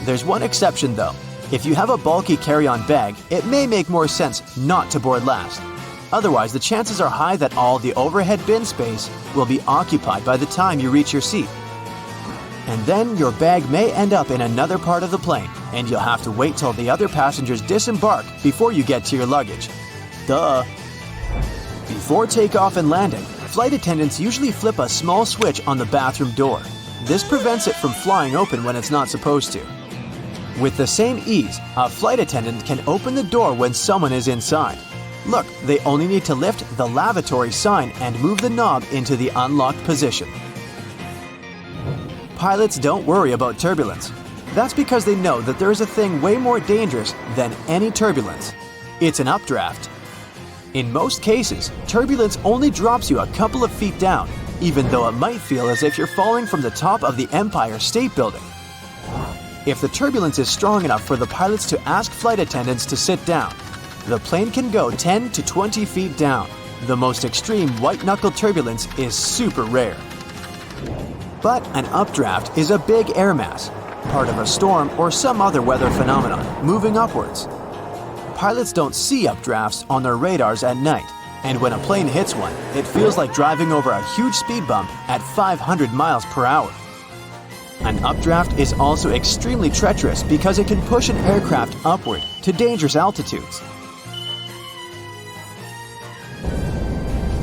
A: There's one exception though. If you have a bulky carry-on bag, it may make more sense not to board last. Otherwise, the chances are high that all the overhead bin space will be occupied by the time you reach your seat. And then your bag may end up in another part of the plane, and you'll have to wait till the other passengers disembark before you get to your luggage. Duh! Before takeoff and landing, flight attendants usually flip a small switch on the bathroom door. This prevents it from flying open when it's not supposed to. With the same ease, a flight attendant can open the door when someone is inside. Look, they only need to lift the lavatory sign and move the knob into the unlocked position. Pilots don't worry about turbulence. That's because they know that there is a thing way more dangerous than any turbulence. It's an updraft. In most cases, turbulence only drops you a couple of feet down, even though it might feel as if you're falling from the top of the Empire State Building. If the turbulence is strong enough for the pilots to ask flight attendants to sit down, the plane can go 10 to 20 feet down. The most extreme white-knuckle turbulence is super rare. But an updraft is a big air mass, part of a storm or some other weather phenomenon, moving upwards. Pilots don't see updrafts on their radars at night, and when a plane hits one, it feels like driving over a huge speed bump at 500 miles per hour. An updraft is also extremely treacherous because it can push an aircraft upward to dangerous altitudes.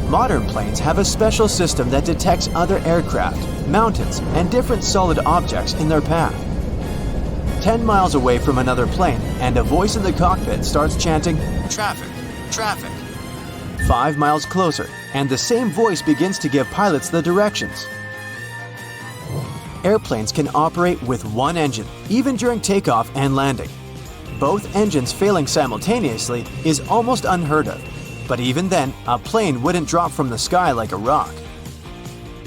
A: Modern planes have a special system that detects other aircraft, mountains, and different solid objects in their path. 10 miles away from another plane, and a voice in the cockpit starts chanting, "Traffic, traffic." 5 miles closer, and the same voice begins to give pilots the directions. Airplanes can operate with one engine, even during takeoff and landing. Both engines failing simultaneously is almost unheard of. But even then, a plane wouldn't drop from the sky like a rock.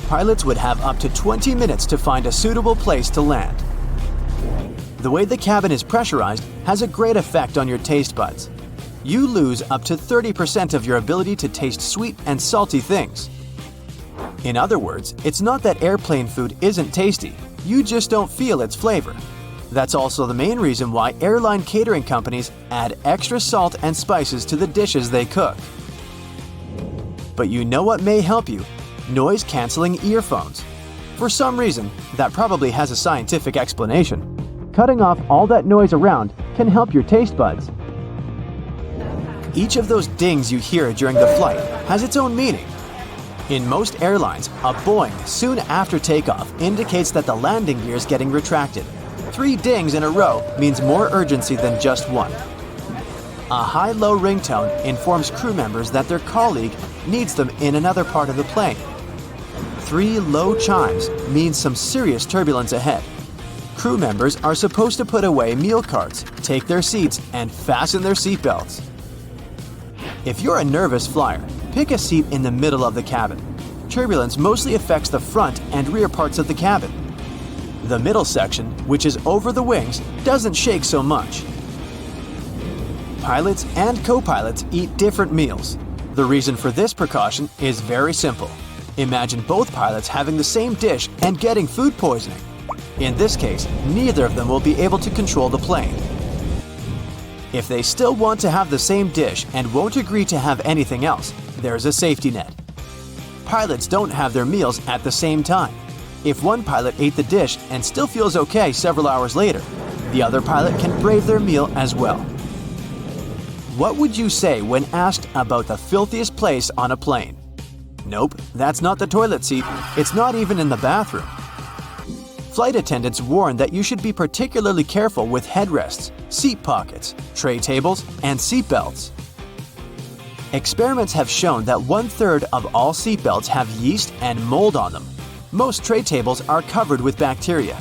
A: Pilots would have up to 20 minutes to find a suitable place to land. The way the cabin is pressurized has a great effect on your taste buds. You lose up to 30% of your ability to taste sweet and salty things. In other words, it's not that airplane food isn't tasty, you just don't feel its flavor. That's also the main reason why airline catering companies add extra salt and spices to the dishes they cook. But you know what may help you? Noise-canceling earphones. For some reason, that probably has a scientific explanation. Cutting off all that noise around can help your taste buds. Each of those dings you hear during the flight has its own meaning. In most airlines, a boing soon after takeoff indicates that the landing gear is getting retracted. 3 dings in a row means more urgency than just one. A high-low ringtone informs crew members that their colleague needs them in another part of the plane. 3 low chimes means some serious turbulence ahead. Crew members are supposed to put away meal carts, take their seats, and fasten their seatbelts. If you're a nervous flyer, pick a seat in the middle of the cabin. Turbulence mostly affects the front and rear parts of the cabin. The middle section, which is over the wings, doesn't shake so much. Pilots and co-pilots eat different meals. The reason for this precaution is very simple. Imagine both pilots having the same dish and getting food poisoning. In this case, neither of them will be able to control the plane. If they still want to have the same dish and won't agree to have anything else, there's a safety net. Pilots don't have their meals at the same time. If one pilot ate the dish and still feels okay several hours later, the other pilot can brave their meal as well. What would you say when asked about the filthiest place on a plane? Nope, that's not the toilet seat. It's not even in the bathroom. Flight attendants warn that you should be particularly careful with headrests, seat pockets, tray tables, and seat belts. Experiments have shown that 1/3 of all seat belts have yeast and mold on them. Most tray tables are covered with bacteria.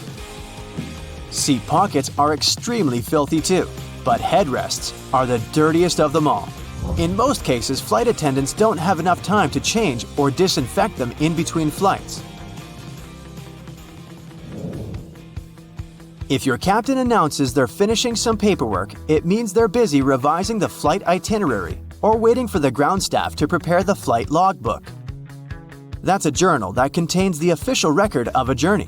A: Seat pockets are extremely filthy too, but headrests are the dirtiest of them all. In most cases, flight attendants don't have enough time to change or disinfect them in between flights. If your captain announces they're finishing some paperwork, it means they're busy revising the flight itinerary or waiting for the ground staff to prepare the flight logbook. That's a journal that contains the official record of a journey.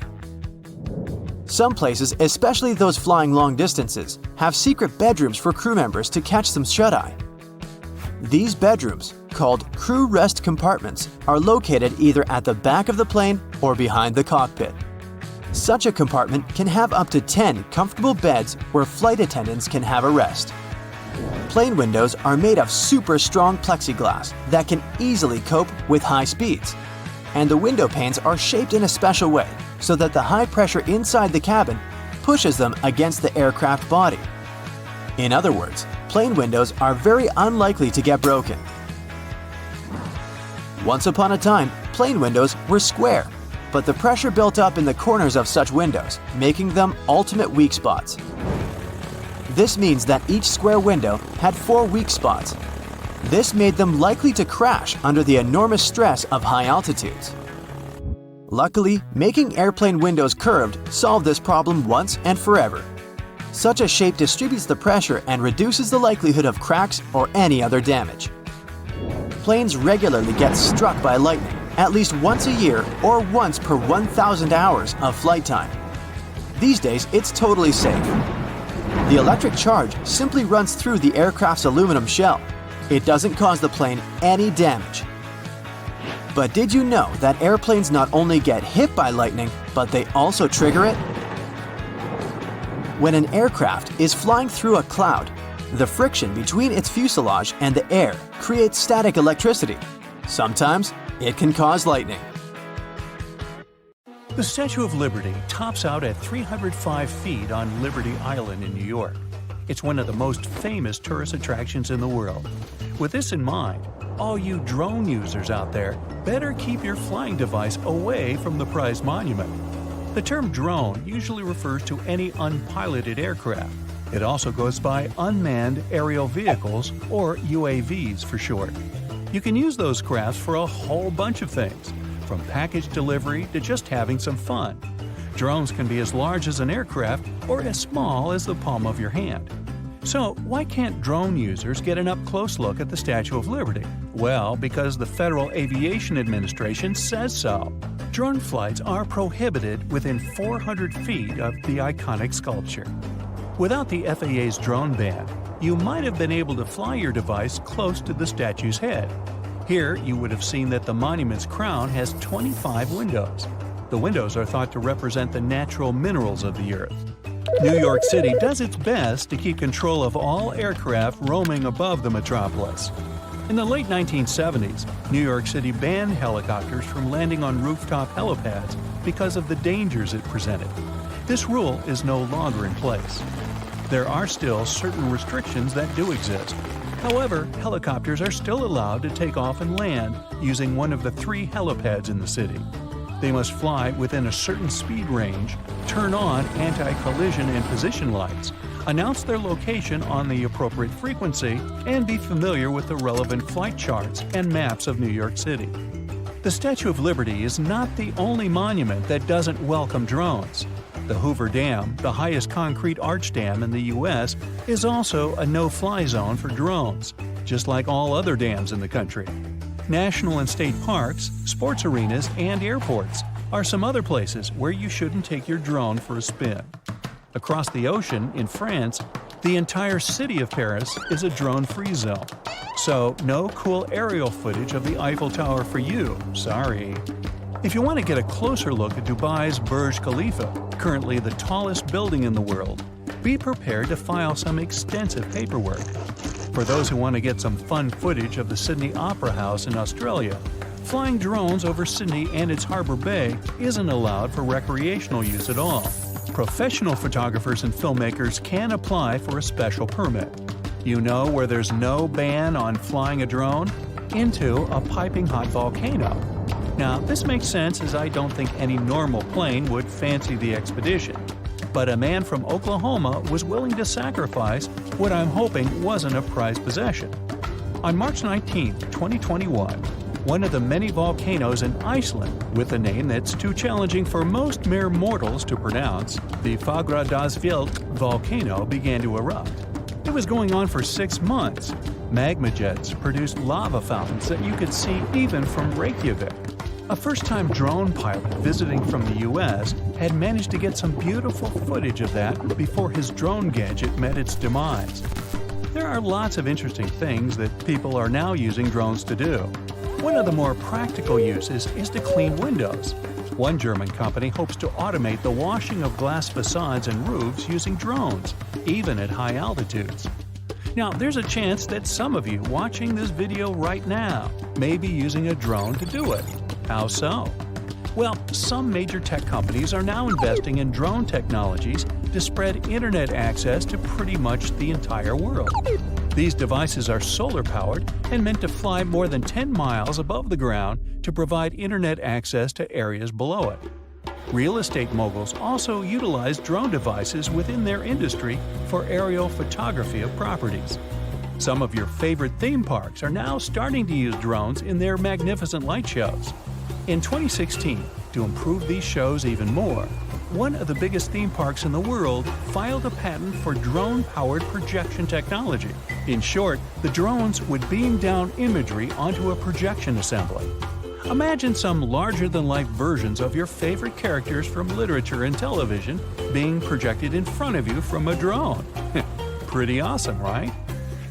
A: Some places, especially those flying long distances, have secret bedrooms for crew members to catch some shut-eye. These bedrooms, called crew rest compartments, are located either at the back of the plane or behind the cockpit. Such a compartment can have up to 10 comfortable beds where flight attendants can have a rest. Plane windows are made of super strong plexiglass that can easily cope with high speeds. And the window panes are shaped in a special way so that the high pressure inside the cabin pushes them against the aircraft body. In other words, plane windows are very unlikely to get broken. Once upon a time, plane windows were square, but the pressure built up in the corners of such windows, making them ultimate weak spots. This means that each square window had 4 weak spots. This made them likely to crash under the enormous stress of high altitudes. Luckily, making airplane windows curved solved this problem once and forever. Such a shape distributes the pressure and reduces the likelihood of cracks or any other damage. Planes regularly get struck by lightning, at least once a year or once per 1,000 hours of flight time. These days, it's totally safe. The electric charge simply runs through the aircraft's aluminum shell. It doesn't cause the plane any damage. But did you know that airplanes not only get hit by lightning, but they also trigger it? When an aircraft is flying through a cloud, the friction between its fuselage and the air creates static electricity. Sometimes it can cause lightning.
B: The Statue of Liberty tops out at 305 feet on Liberty Island in New York. It's one of the most famous tourist attractions in the world. With this in mind, all you drone users out there better keep your flying device away from the prized monument. The term drone usually refers to any unpiloted aircraft. It also goes by unmanned aerial vehicles, or UAVs for short. You can use those crafts for a whole bunch of things, from package delivery to just having some fun. Drones can be as large as an aircraft or as small as the palm of your hand. So why can't drone users get an up-close look at the Statue of Liberty? Well, because the Federal Aviation Administration says so. Drone flights are prohibited within 400 feet of the iconic sculpture. Without the FAA's drone ban, you might have been able to fly your device close to the statue's head. Here, you would have seen that the monument's crown has 25 windows. The windows are thought to represent the natural minerals of the Earth. New York City does its best to keep control of all aircraft roaming above the metropolis. In the late 1970s, New York City banned helicopters from landing on rooftop helipads because of the dangers it presented. This rule is no longer in place. There are still certain restrictions that do exist. However, helicopters are still allowed to take off and land using one of the 3 helipads in the city. They must fly within a certain speed range, turn on anti-collision and position lights, announce their location on the appropriate frequency, and be familiar with the relevant flight charts and maps of New York City. The Statue of Liberty is not the only monument that doesn't welcome drones. The Hoover Dam, the highest concrete arch dam in the U.S., is also a no-fly zone for drones, just like all other dams in the country. National and state parks, sports arenas, and airports are some other places where you shouldn't take your drone for a spin. Across the ocean, in France, the entire city of Paris is a drone-free zone. So, no cool aerial footage of the Eiffel Tower for you, sorry. If you want to get a closer look at Dubai's Burj Khalifa, currently the tallest building in the world, be prepared to file some extensive paperwork. For those who want to get some fun footage of the Sydney Opera House in Australia, flying drones over Sydney and its Harbour Bay isn't allowed for recreational use at all. Professional photographers and filmmakers can apply for a special permit. You know where there's no ban on flying a drone? Into a piping hot volcano. Now, this makes sense as I don't think any normal plane would fancy the expedition. But a man from Oklahoma was willing to sacrifice what I'm hoping wasn't a prized possession. On March 19, 2021, one of the many volcanoes in Iceland, with a name that's too challenging for most mere mortals to pronounce, the Fagradalsfjall volcano began to erupt. It was going on for 6 months. Magma jets produced lava fountains that you could see even from Reykjavik. A first-time drone pilot visiting from the U.S. had managed to get some beautiful footage of that before his drone gadget met its demise. There are lots of interesting things that people are now using drones to do. One of the more practical uses is to clean windows. One German company hopes to automate the washing of glass facades and roofs using drones, even at high altitudes. Now, there's a chance that some of you watching this video right now may be using a drone to do it. How so? Well, some major tech companies are now investing in drone technologies to spread internet access to pretty much the entire world. These devices are solar-powered and meant to fly more than 10 miles above the ground to provide internet access to areas below it. Real estate moguls also utilize drone devices within their industry for aerial photography of properties. Some of your favorite theme parks are now starting to use drones in their magnificent light shows. In 2016, to improve these shows even more, one of the biggest theme parks in the world filed a patent for drone-powered projection technology. In short, the drones would beam down imagery onto a projection assembly. Imagine some larger-than-life versions of your favorite characters from literature and television being projected in front of you from a drone. Pretty awesome, right?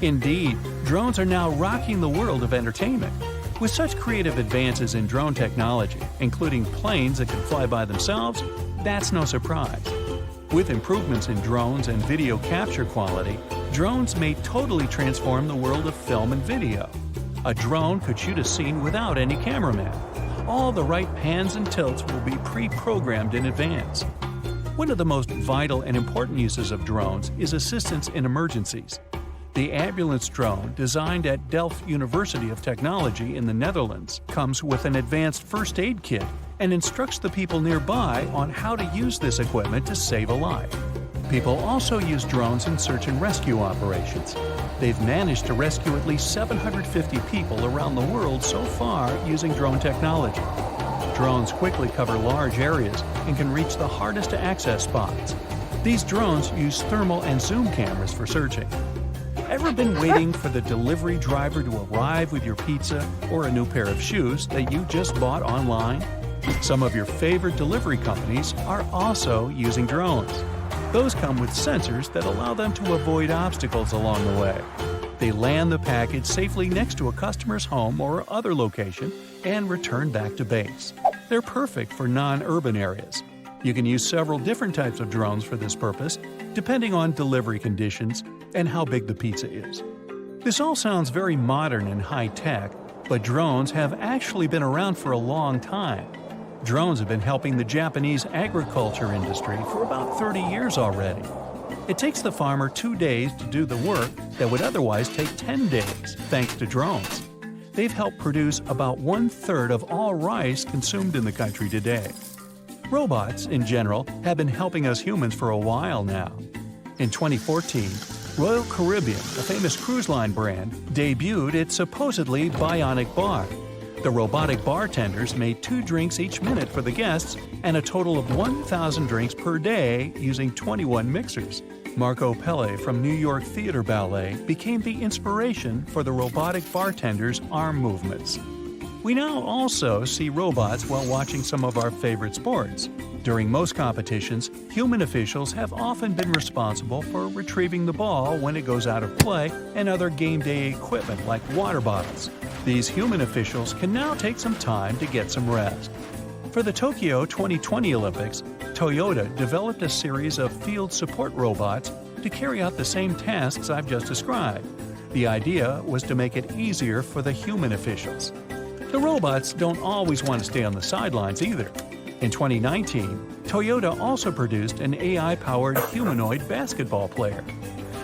B: Indeed, drones are now rocking the world of entertainment. With such creative advances in drone technology, including planes that can fly by themselves, that's no surprise. With improvements in drones and video capture quality, drones may totally transform the world of film and video. A drone could shoot a scene without any cameraman. All the right pans and tilts will be pre-programmed in advance. One of the most vital and important uses of drones is assistance in emergencies. The ambulance drone, designed at Delft University of Technology in the Netherlands, comes with an advanced first aid kit and instructs the people nearby on how to use this equipment to save a life. People also use drones in search and rescue operations. They've managed to rescue at least 750 people around the world so far using drone technology. Drones quickly cover large areas and can reach the hardest to access spots. These drones use thermal and zoom cameras for searching. Ever been waiting for the delivery driver to arrive with your pizza or a new pair of shoes that you just bought online? Some of your favorite delivery companies are also using drones. Those come with sensors that allow them to avoid obstacles along the way. They land the package safely next to a customer's home or other location and return back to base. They're perfect for non-urban areas. You can use several different types of drones for this purpose, depending on delivery conditions and how big the pizza is. This all sounds very modern and high-tech, but drones have actually been around for a long time. Drones have been helping the Japanese agriculture industry for about 30 years already. It takes the farmer 2 days to do the work that would otherwise take 10 days, thanks to drones. They've helped produce about 1/3 of all rice consumed in the country today. Robots, in general, have been helping us humans for a while now. In 2014, Royal Caribbean, a famous cruise line brand, debuted its supposedly bionic bar. The robotic bartenders made 2 drinks each minute for the guests and a total of 1,000 drinks per day using 21 mixers. Marco Pelle from New York Theater Ballet became the inspiration for the robotic bartender's arm movements. We now also see robots while watching some of our favorite sports. During most competitions, human officials have often been responsible for retrieving the ball when it goes out of play and other game day equipment like water bottles. These human officials can now take some time to get some rest. For the Tokyo 2020 Olympics, Toyota developed a series of field support robots to carry out the same tasks I've just described. The idea was to make it easier for the human officials. The robots don't always want to stay on the sidelines either. In 2019, Toyota also produced an AI-powered humanoid basketball player.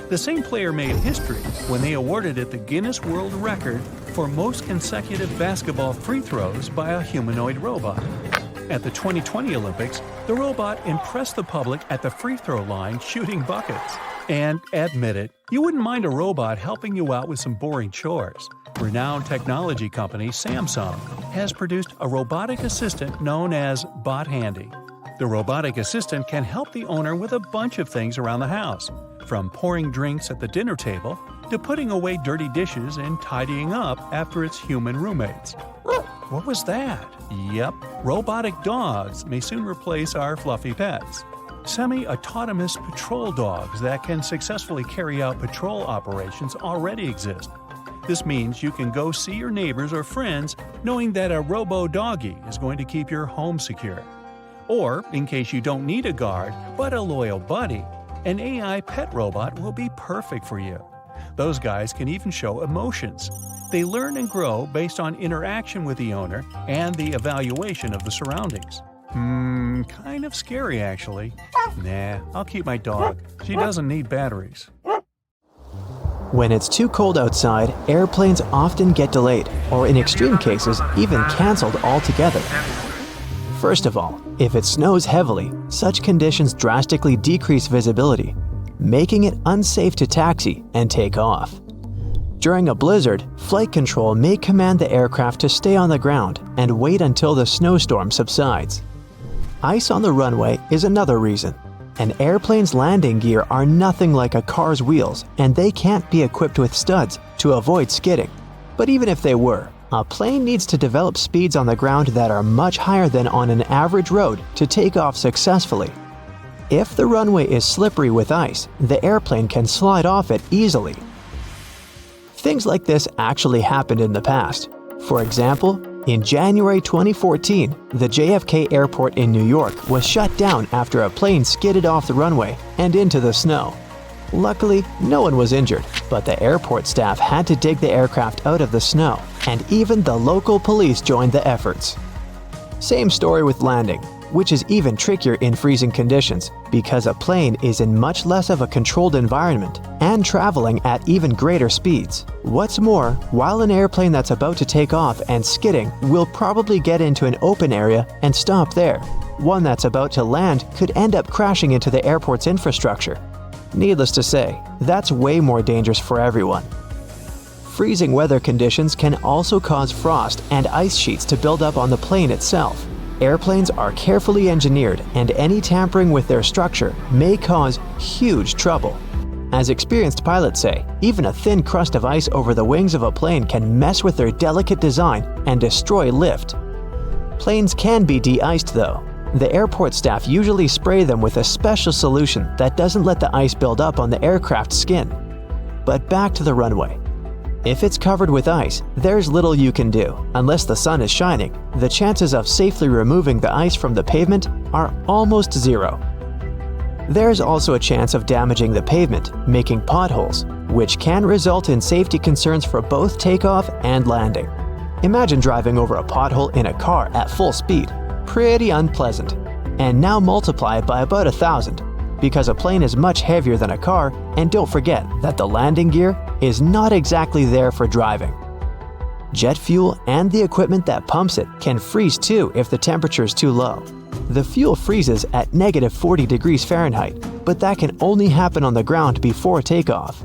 B: The same player made history when they awarded it the Guinness World Record for most consecutive basketball free throws by a humanoid robot. At the 2020 Olympics, the robot impressed the public at the free throw line shooting buckets. And admit it, you wouldn't mind a robot helping you out with some boring chores. Renowned technology company Samsung has produced a robotic assistant known as Bot Handy. The robotic assistant can help the owner with a bunch of things around the house, from pouring drinks at the dinner table to putting away dirty dishes and tidying up after its human roommates. What was that? Yep, robotic dogs may soon replace our fluffy pets. Semi-autonomous patrol dogs that can successfully carry out patrol operations already exist. This means you can go see your neighbors or friends knowing that a robo-doggy is going to keep your home secure. Or, in case you don't need a guard but a loyal buddy, an AI pet robot will be perfect for you. Those guys can even show emotions. They learn and grow based on interaction with the owner and the evaluation of the surroundings. Kind of scary actually. Nah, I'll keep my dog. She doesn't need batteries.
A: When it's too cold outside, airplanes often get delayed, or in extreme cases, even cancelled altogether. First of all, if it snows heavily, such conditions drastically decrease visibility, making it unsafe to taxi and take off. During a blizzard, flight control may command the aircraft to stay on the ground and wait until the snowstorm subsides. Ice on the runway is another reason. An airplane's landing gear are nothing like a car's wheels, and they can't be equipped with studs to avoid skidding. But even if they were, a plane needs to develop speeds on the ground that are much higher than on an average road to take off successfully. If the runway is slippery with ice, the airplane can slide off it easily. Things like this actually happened in the past. For example, in January 2014, the JFK airport in New York was shut down after a plane skidded off the runway and into the snow. Luckily, no one was injured, but the airport staff had to dig the aircraft out of the snow, and even the local police joined the efforts. Same story with landing, which is even trickier in freezing conditions because a plane is in much less of a controlled environment and traveling at even greater speeds. What's more, while an airplane that's about to take off and skidding will probably get into an open area and stop there, one that's about to land could end up crashing into the airport's infrastructure. Needless to say, that's way more dangerous for everyone. Freezing weather conditions can also cause frost and ice sheets to build up on the plane itself. Airplanes are carefully engineered, and any tampering with their structure may cause huge trouble. As experienced pilots say, even a thin crust of ice over the wings of a plane can mess with their delicate design and destroy lift. Planes can be de-iced though. The airport staff usually spray them with a special solution that doesn't let the ice build up on the aircraft's skin. But back to the runway. If it's covered with ice, there's little you can do. Unless the sun is shining, the chances of safely removing the ice from the pavement are almost zero. There's also a chance of damaging the pavement, making potholes, which can result in safety concerns for both takeoff and landing. Imagine driving over a pothole in a car at full speed. Pretty unpleasant. And now multiply it by about 1,000, because a plane is much heavier than a car, and don't forget that the landing gear is not exactly there for driving. Jet fuel and the equipment that pumps it can freeze too if the temperature is too low. The fuel freezes at -40 degrees Fahrenheit, but that can only happen on the ground before takeoff.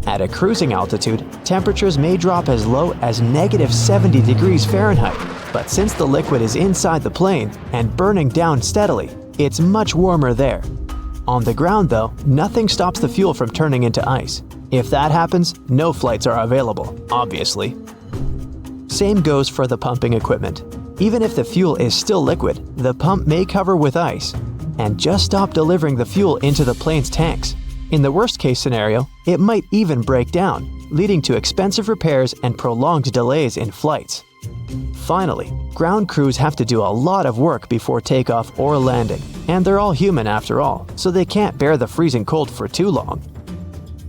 A: At a cruising altitude, temperatures may drop as low as -70 degrees Fahrenheit, but since the liquid is inside the plane and burning down steadily, it's much warmer there. On the ground though, nothing stops the fuel from turning into ice. If that happens, no flights are available, obviously. Same goes for the pumping equipment. Even if the fuel is still liquid, the pump may cover with ice and just stop delivering the fuel into the plane's tanks. In the worst-case scenario, it might even break down, leading to expensive repairs and prolonged delays in flights. Finally, ground crews have to do a lot of work before takeoff or landing, and they're all human after all, so they can't bear the freezing cold for too long.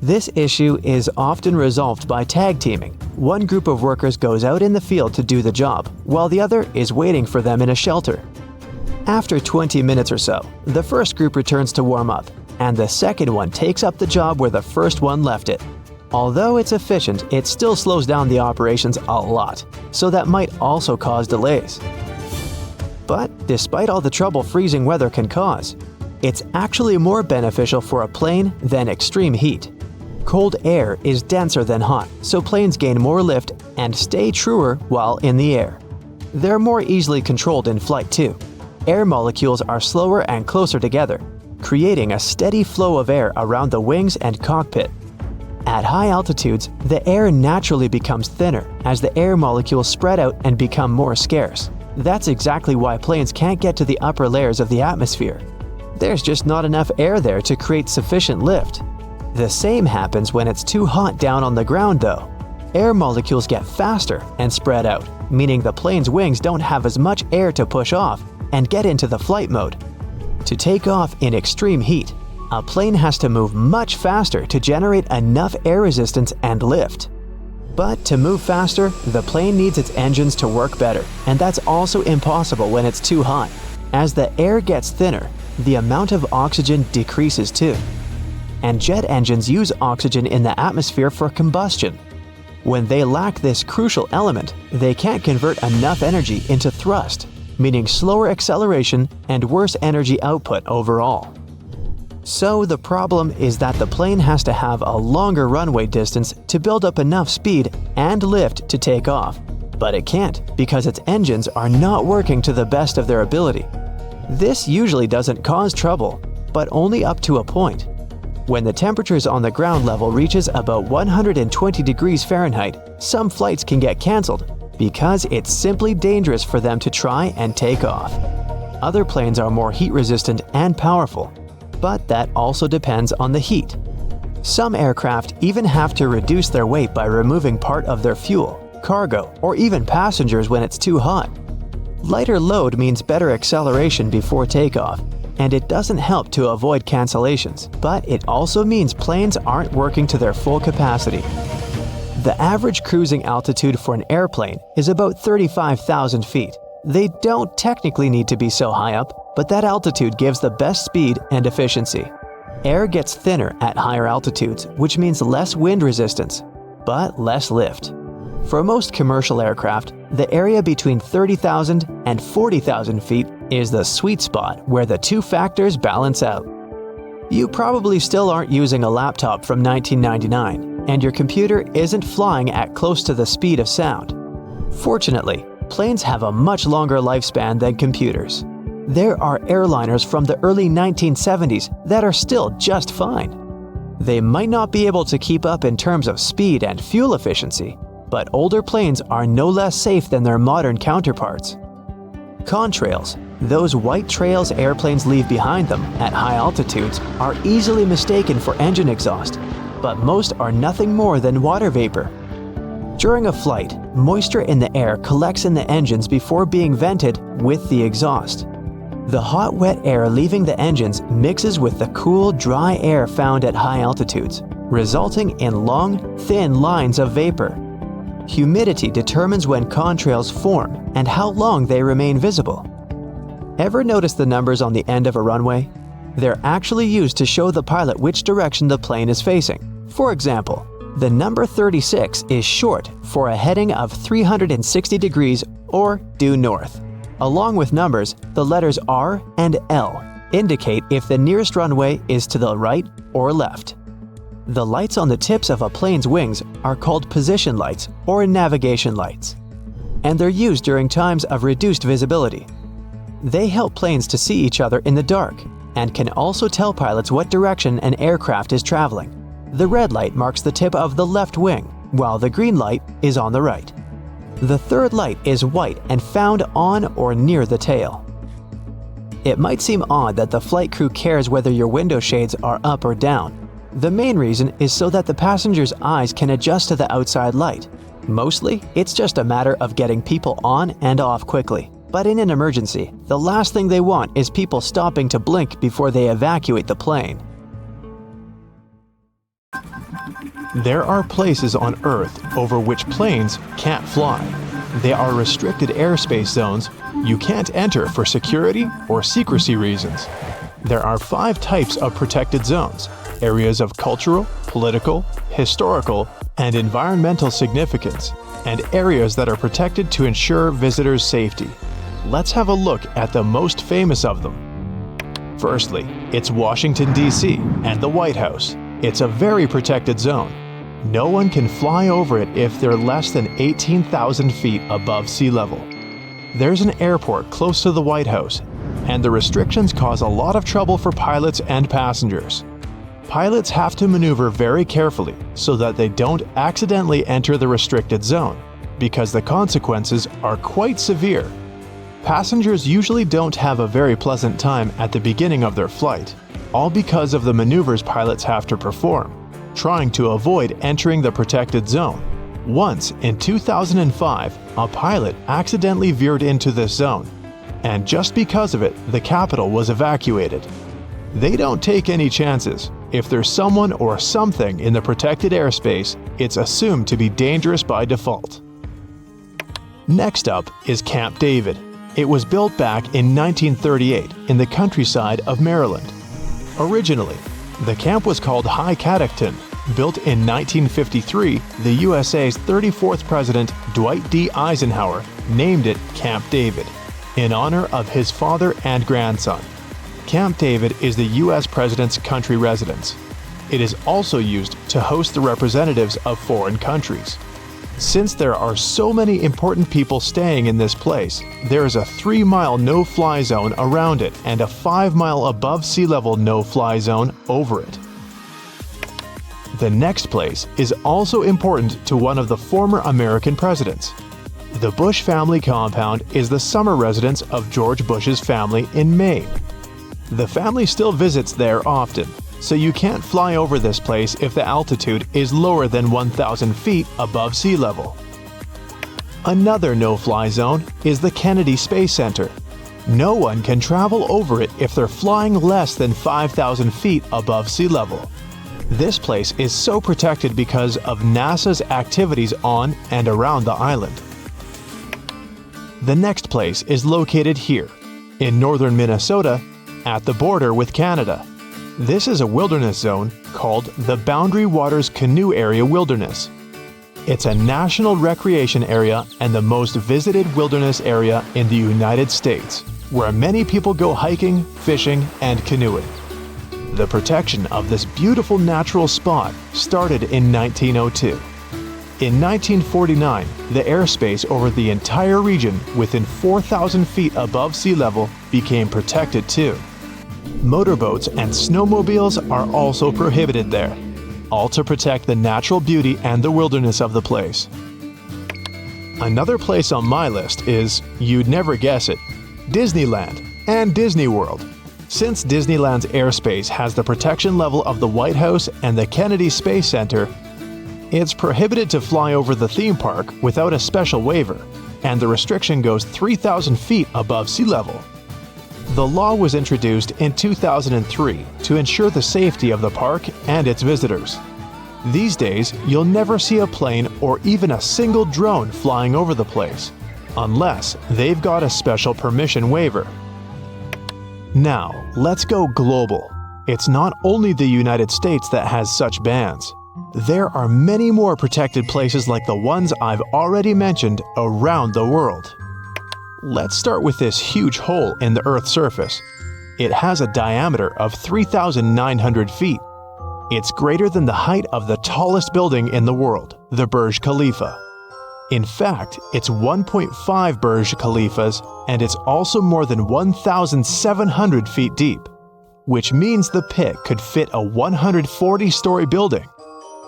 A: This issue is often resolved by tag teaming. One group of workers goes out in the field to do the job, while the other is waiting for them in a shelter. After 20 minutes or so, the first group returns to warm up, and the second one takes up the job where the first one left it. Although it's efficient, it still slows down the operations a lot, so that might also cause delays. But despite all the trouble freezing weather can cause, it's actually more beneficial for a plane than extreme heat. Cold air is denser than hot, so planes gain more lift and stay truer while in the air. They're more easily controlled in flight too. Air molecules are slower and closer together, creating a steady flow of air around the wings and cockpit. At high altitudes, the air naturally becomes thinner as the air molecules spread out and become more scarce. That's exactly why planes can't get to the upper layers of the atmosphere. There's just not enough air there to create sufficient lift. The same happens when it's too hot down on the ground though. Air molecules get faster and spread out, meaning the plane's wings don't have as much air to push off and get into the flight mode. To take off in extreme heat, a plane has to move much faster to generate enough air resistance and lift. But to move faster, the plane needs its engines to work better, and that's also impossible when it's too hot. As the air gets thinner, the amount of oxygen decreases too. And jet engines use oxygen in the atmosphere for combustion. When they lack this crucial element, they can't convert enough energy into thrust, meaning slower acceleration and worse energy output overall. So the problem is that the plane has to have a longer runway distance to build up enough speed and lift to take off, but it can't because its engines are not working to the best of their ability. This usually doesn't cause trouble, but only up to a point. When the temperatures on the ground level reaches about 120 degrees Fahrenheit, some flights can get cancelled because it's simply dangerous for them to try and take off. Other planes are more heat-resistant and powerful, but that also depends on the heat. Some aircraft even have to reduce their weight by removing part of their fuel, cargo, or even passengers when it's too hot. Lighter load means better acceleration before takeoff, and it doesn't help to avoid cancellations, but it also means planes aren't working to their full capacity. The average cruising altitude for an airplane is about 35,000 feet. They don't technically need to be so high up, but that altitude gives the best speed and efficiency. Air gets thinner at higher altitudes, which means less wind resistance, but less lift. For most commercial aircraft, the area between 30,000 and 40,000 feet is the sweet spot where the two factors balance out. You probably still aren't using a laptop from 1999, and your computer isn't flying at close to the speed of sound. Fortunately, planes have a much longer lifespan than computers. There are airliners from the early 1970s that are still just fine. They might not be able to keep up in terms of speed and fuel efficiency, but older planes are no less safe than their modern counterparts. Contrails, those white trails airplanes leave behind them at high altitudes, are easily mistaken for engine exhaust, but most are nothing more than water vapor. During a flight, moisture in the air collects in the engines before being vented with the exhaust. The hot, wet air leaving the engines mixes with the cool, dry air found at high altitudes, resulting in long, thin lines of vapor. Humidity determines when contrails form and how long they remain visible. Ever notice the numbers on the end of a runway? They're actually used to show the pilot which direction the plane is facing. For example, the number 36 is short for a heading of 360 degrees or due north. Along with numbers, the letters R and L indicate if the nearest runway is to the right or left. The lights on the tips of a plane's wings are called position lights or navigation lights, and they're used during times of reduced visibility. They help planes to see each other in the dark and can also tell pilots what direction an aircraft is traveling. The red light marks the tip of the left wing, while the green light is on the right. The third light is white and found on or near the tail. It might seem odd that the flight crew cares whether your window shades are up or down. The main reason is so that the passenger's eyes can adjust to the outside light. Mostly, it's just a matter of getting people on and off quickly. But in an emergency, the last thing they want is people stopping to blink before they evacuate the plane. There are places on Earth over which planes can't fly. They are restricted airspace zones you can't enter for security or secrecy reasons. There are 5 types of protected zones: areas of cultural, political, historical, and environmental significance, and areas that are protected to ensure visitors' safety. Let's have a look at the most famous of them. Firstly, it's Washington, D.C. and the White House. It's a very protected zone. No one can fly over it if they're less than 18,000 feet above sea level. There's an airport close to the White House, and the restrictions cause a lot of trouble for pilots and passengers. Pilots have to maneuver very carefully so that they don't accidentally enter the restricted zone, because the consequences are quite severe. Passengers usually don't have a very pleasant time at the beginning of their flight, all because of the maneuvers pilots have to perform, trying to avoid entering the protected zone. Once, in 2005, a pilot accidentally veered into this zone, and just because of it, the capital was evacuated. They don't take any chances. If there's someone or something in the protected airspace, it's assumed to be dangerous by default. Next up is Camp David. It was built back in 1938 in the countryside of Maryland. Originally, the camp was called High Catoctin. Built in 1953, the USA's 34th President, Dwight D. Eisenhower, named it Camp David, in honor of his father and grandson. Camp David is the U.S. President's country residence. It is also used to host the representatives of foreign countries. Since there are so many important people staying in this place, there is a 3-mile no-fly zone around it and a 5-mile above sea level no-fly zone over it. The next place is also important to one of the former American presidents. The Bush family compound is the summer residence of George Bush's family in Maine. The family still visits there often, so you can't fly over this place if the altitude is lower than 1,000 feet above sea level. Another no-fly zone is the Kennedy Space Center. No one can travel over it if they're flying less than 5,000 feet above sea level. This place is so protected because of NASA's activities on and around the island. The next place is located here, in northern Minnesota, at the border with Canada. This is a wilderness zone called the Boundary Waters Canoe Area Wilderness. It's a national recreation area and the most visited wilderness area in the United States, where many people go hiking, fishing, and canoeing. The protection of this beautiful natural spot started in 1902. In 1949, the airspace over the entire region within 4,000 feet above sea level became protected too. Motorboats and snowmobiles are also prohibited there, all to protect the natural beauty and the wilderness of the place. Another place on my list is, you'd never guess it, Disneyland and Disney World. Since Disneyland's airspace has the protection level of the White House and the Kennedy Space Center, it's prohibited to fly over the theme park without a special waiver, and the restriction goes 3,000 feet above sea level. The law was introduced in 2003 to ensure the safety of the park and its visitors. These days, you'll never see a plane or even a single drone flying over the place, unless they've got a special permission waiver. Now, let's go global. It's not only the United States that has such bans. There are many more protected places like the ones I've already mentioned around the world. Let's start with this huge hole in the Earth's surface. It has a diameter of 3,900 feet. It's greater than the height of the tallest building in the world, the Burj Khalifa. In fact, it's 1.5 Burj Khalifas, and it's also more than 1,700 feet deep, which means the pit could fit a 140-story building.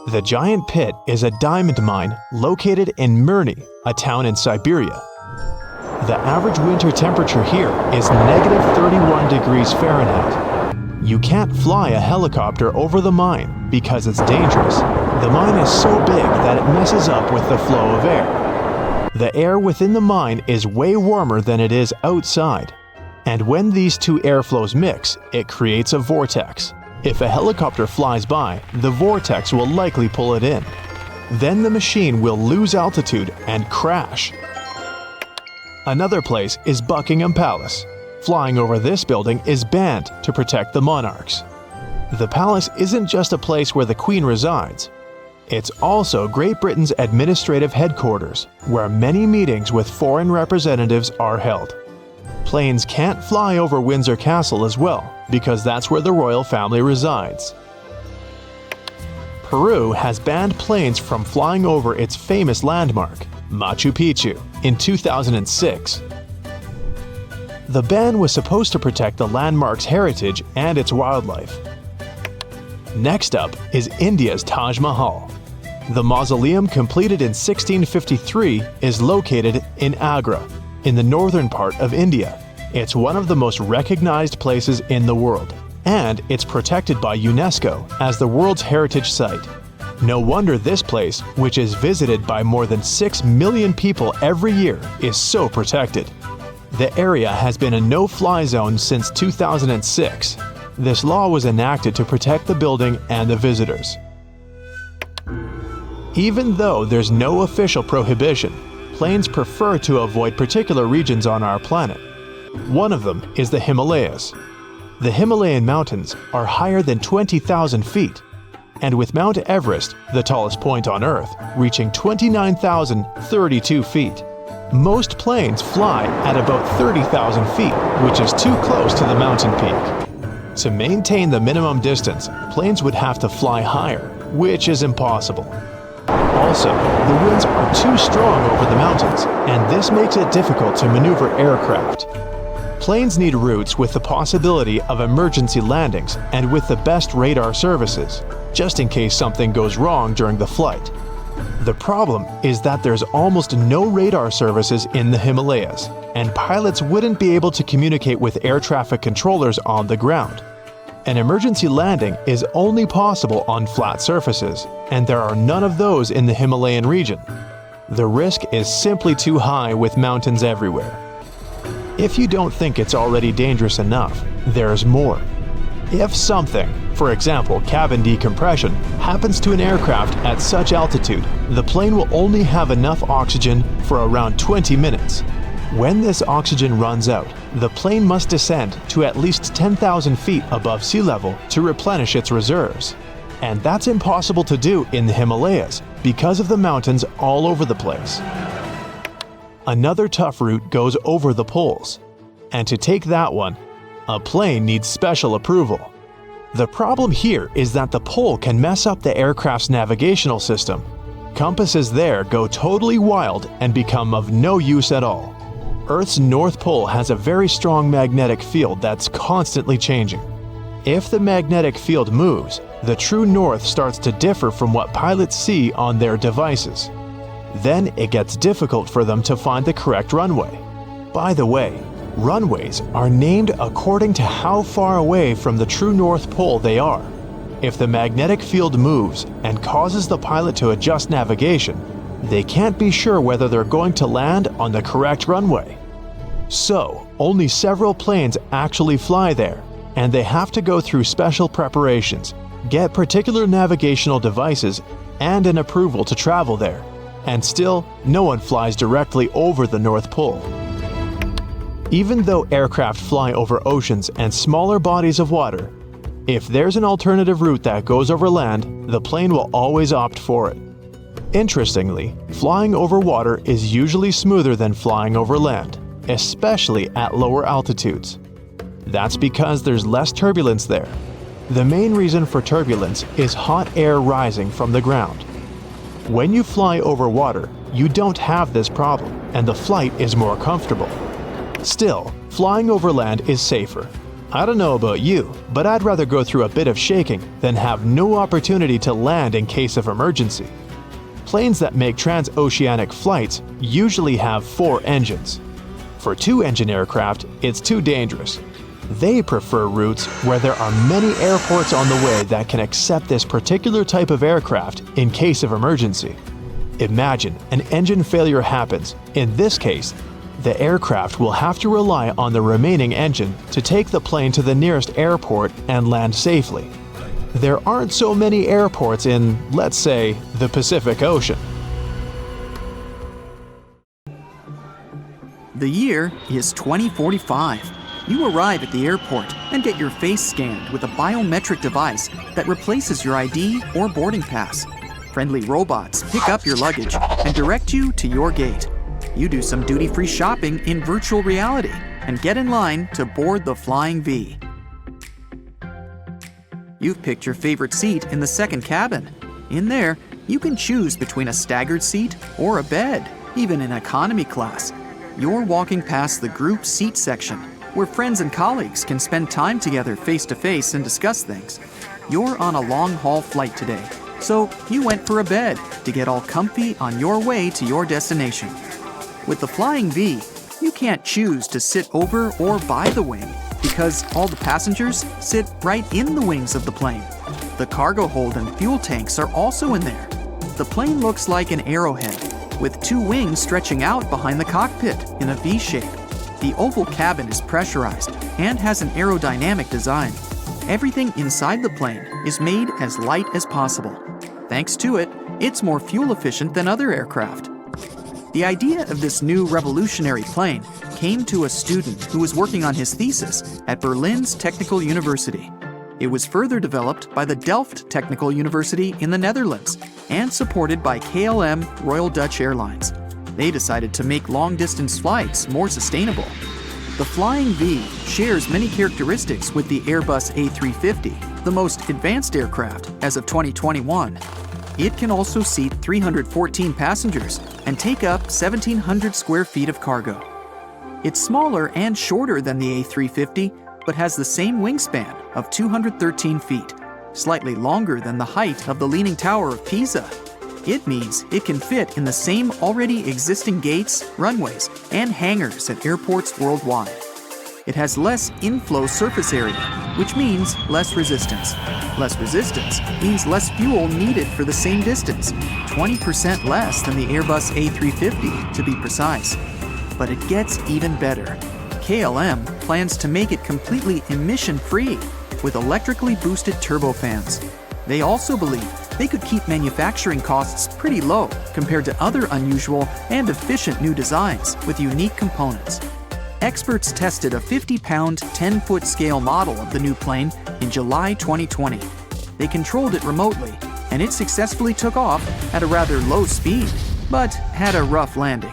C: The giant pit is a diamond mine located in Mirny, a town in Siberia. The average winter temperature here is -31 degrees Fahrenheit. You can't fly a helicopter over the mine because it's dangerous. The mine is so big that it messes up with the flow of air. The air within the mine is way warmer than it is outside. And when these two airflows mix, it creates a vortex. If a helicopter flies by, the vortex will likely pull it in. Then the machine will lose altitude and crash. Another place is Buckingham Palace. Flying over this building is banned to protect the monarchs. The palace isn't just a place where the Queen resides. It's also Great Britain's administrative headquarters, where many meetings with foreign representatives are held. Planes can't fly over Windsor Castle as well, because that's where the royal family resides. Peru has banned planes from flying over its famous landmark, Machu Picchu, in 2006. The ban was supposed to protect the landmark's heritage and its wildlife. Next up is India's Taj Mahal. The mausoleum, completed in 1653, is located in Agra, in the northern part of India. It's one of the most recognized places in the world, and it's protected by UNESCO as the World's Heritage Site. No wonder this place, which is visited by more than 6 million people every year, is so protected. The area has been a no-fly zone since 2006. This law was enacted to protect the building and the visitors. Even though there's no official prohibition, planes prefer to avoid particular regions on our planet. One of them is the Himalayas. The Himalayan mountains are higher than 20,000 feet, and with Mount Everest, the tallest point on Earth, reaching 29,032 feet. Most planes fly at about 30,000 feet, which is too close to the mountain peak. To maintain the minimum distance, planes would have to fly higher, which is impossible. Also, the winds are too strong over the mountains, and this makes it difficult to maneuver aircraft. Planes need routes with the possibility of emergency landings and with the best radar services, just in case something goes wrong during the flight. The problem is that there's almost no radar services in the Himalayas, and pilots wouldn't be able to communicate with air traffic controllers on the ground. An emergency landing is only possible on flat surfaces, and there are none of those in the Himalayan region. The risk is simply too high with mountains everywhere. If you don't think it's already dangerous enough, there's more. If something, for example cabin decompression, happens to an aircraft at such altitude, the plane will only have enough oxygen for around 20 minutes. When this oxygen runs out, the plane must descend to at least 10,000 feet above sea level to replenish its reserves. And that's impossible to do in the Himalayas because of the mountains all over the place. Another tough route goes over the poles. And to take that one, a plane needs special approval. The problem here is that the pole can mess up the aircraft's navigational system. Compasses there go totally wild and become of no use at all. Earth's North Pole has a very strong magnetic field that's constantly changing. If the magnetic field moves, the true north starts to differ from what pilots see on their devices. Then it gets difficult for them to find the correct runway. By the way, runways are named according to how far away from the true North Pole they are. If the magnetic field moves and causes the pilot to adjust navigation, they can't be sure whether they're going to land on the correct runway. So, only several planes actually fly there, and they have to go through special preparations, get particular navigational devices, and an approval to travel there. And still, no one flies directly over the North Pole. Even though aircraft fly over oceans and smaller bodies of water, if there's an alternative route that goes over land, the plane will always opt for it. Interestingly, flying over water is usually smoother than flying over land, especially at lower altitudes. That's because there's less turbulence there. The main reason for turbulence is hot air rising from the ground. When you fly over water, you don't have this problem, and the flight is more comfortable. Still, flying over land is safer. I don't know about you, but I'd rather go through a bit of shaking than have no opportunity to land in case of emergency. Planes that make transoceanic flights usually have 4 engines. For 2-engine aircraft, it's too dangerous. They prefer routes where there are many airports on the way that can accept this particular type of aircraft in case of emergency. Imagine an engine failure happens. In this case, the aircraft will have to rely on the remaining engine to take the plane to the nearest airport and land safely. There aren't so many airports in, let's say, the Pacific Ocean.
D: The year is 2045. You arrive at the airport and get your face scanned with a biometric device that replaces your ID or boarding pass. Friendly robots pick up your luggage and direct you to your gate. You do some duty-free shopping in virtual reality and get in line to board the Flying V. You've picked your favorite seat in the second cabin. In there, you can choose between a staggered seat or a bed, even in economy class. You're walking past the group seat section, where friends and colleagues can spend time together face-to-face and discuss things. You're on a long-haul flight today, so you went for a bed to get all comfy on your way to your destination. With the Flying V, you can't choose to sit over or by the wing because all the passengers sit right in the wings of the plane. The cargo hold and fuel tanks are also in there. The plane looks like an arrowhead, with 2 wings stretching out behind the cockpit in a V shape. The oval cabin is pressurized and has an aerodynamic design. Everything inside the plane is made as light as possible. Thanks to it, it's more fuel efficient than other aircraft. The idea of this new revolutionary plane came to a student who was working on his thesis at Berlin's Technical University. It was further developed by the Delft Technical University in the Netherlands and supported by KLM Royal Dutch Airlines. They decided to make long-distance flights more sustainable. The Flying V shares many characteristics with the Airbus A350, the most advanced aircraft as of 2021. It can also seat 314 passengers and take up 1,700 square feet of cargo. It's smaller and shorter than the A350, but has the same wingspan of 213 feet, slightly longer than the height of the Leaning Tower of Pisa. It means it can fit in the same already existing gates, runways, and hangars at airports worldwide. It has less inflow surface area, which means less resistance. Less resistance means less fuel needed for the same distance, 20% less than the Airbus A350 to be precise. But it gets even better. KLM plans to make it completely emission-free with electrically boosted turbofans. They also believe they could keep manufacturing costs pretty low compared to other unusual and efficient new designs with unique components. Experts tested a 50-pound, 10-foot scale model of the new plane in July 2020. They controlled it remotely, and it successfully took off at a rather low speed, but had a rough landing.